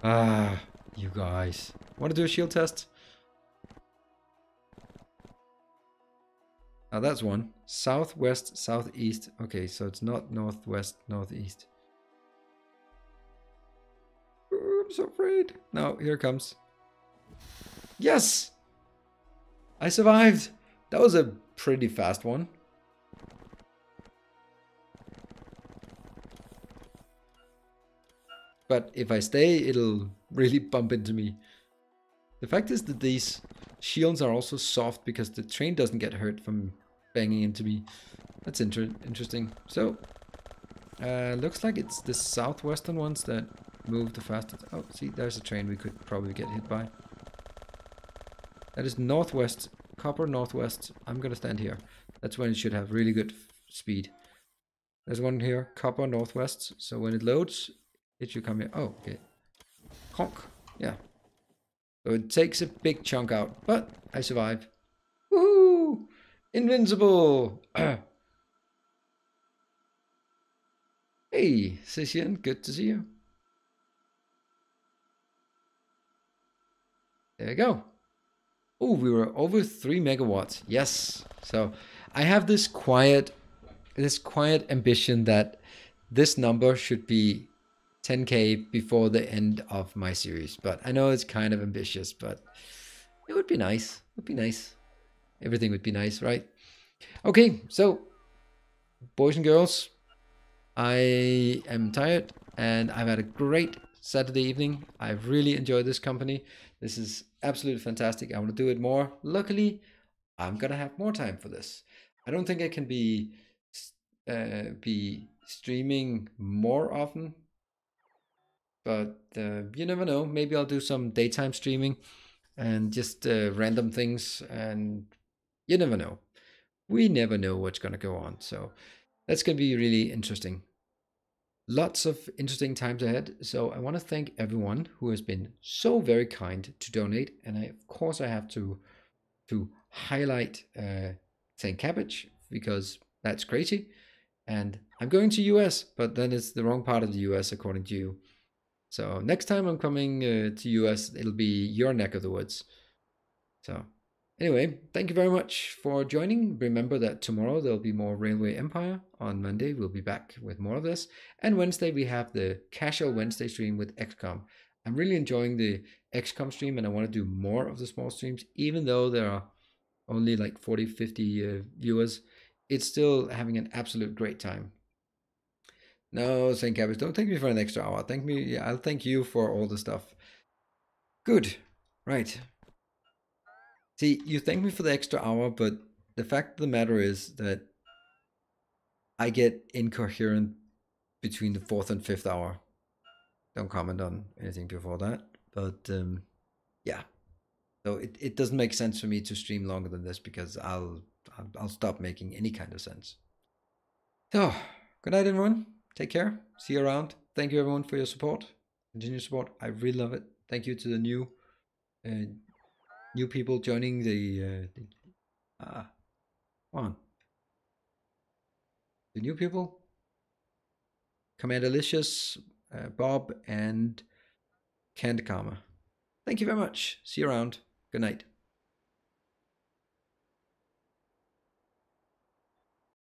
Ah, you guys want to do a shield test? Now that's one. Southwest, southeast. Okay, so it's not northwest, northeast. Ooh, I'm so afraid. Now here it comes. Yes! I survived! That was a pretty fast one. But if I stay, it'll really bump into me. The fact is that these shields are also soft because the train doesn't get hurt from banging into me. That's interesting. So, looks like it's the southwestern ones that move the fastest. Oh, see, there's a train we could probably get hit by. That is northwest, copper northwest. I'm gonna stand here. That's when it should have really good speed. There's one here, copper northwest. So when it loads, it should come here. Oh, okay. Honk. Yeah. So it takes a big chunk out, but I survive. Woohoo! Invincible! Hey, Sishian, good to see you. There you go. Oh, we were over 3 megawatts. Yes. So I have this quiet ambition that this number should be 10k before the end of my series. But I know it's kind of ambitious, but it would be nice. It would be nice. Everything would be nice, right? Okay, so boys and girls, I am tired and I've had a great Saturday evening. I've really enjoyed this company. This is absolutely fantastic. I want to do it more. Luckily, I'm gonna have more time for this. I don't think I can be streaming more often, but you never know. Maybe I'll do some daytime streaming and just random things, and you never know. We never know what's gonna go on. So that's gonna be really interesting. Lots of interesting times ahead. So I want to thank everyone who has been so very kind to donate. And of course I have to highlight St. Cabbage because that's crazy. And I'm going to US, but then it's the wrong part of the US according to you. So next time I'm coming to US, it'll be your neck of the woods. So anyway, thank you very much for joining. Remember that tomorrow there'll be more Railway Empire. On Monday, we'll be back with more of this. And Wednesday, we have the casual Wednesday stream with XCOM. I'm really enjoying the XCOM stream and I want to do more of the small streams, even though there are only like 40, 50 viewers. It's still having an absolute great time. No, St. Cabbage, don't thank me for an extra hour. Thank me. Yeah, I'll thank you for all the stuff. Good. Right. See, you thank me for the extra hour, but the fact of the matter is that I get incoherent between the 4th and 5th hour. Don't comment on anything before that, but yeah. So it doesn't make sense for me to stream longer than this because I'll stop making any kind of sense. So, good night, everyone. Take care. See you around. Thank you, everyone, for your support. Continued support. I really love it. Thank you to the new people joining the come on. The new people. Commander Licious, Bob, and Canned Karma. Thank you very much. See you around. Good night.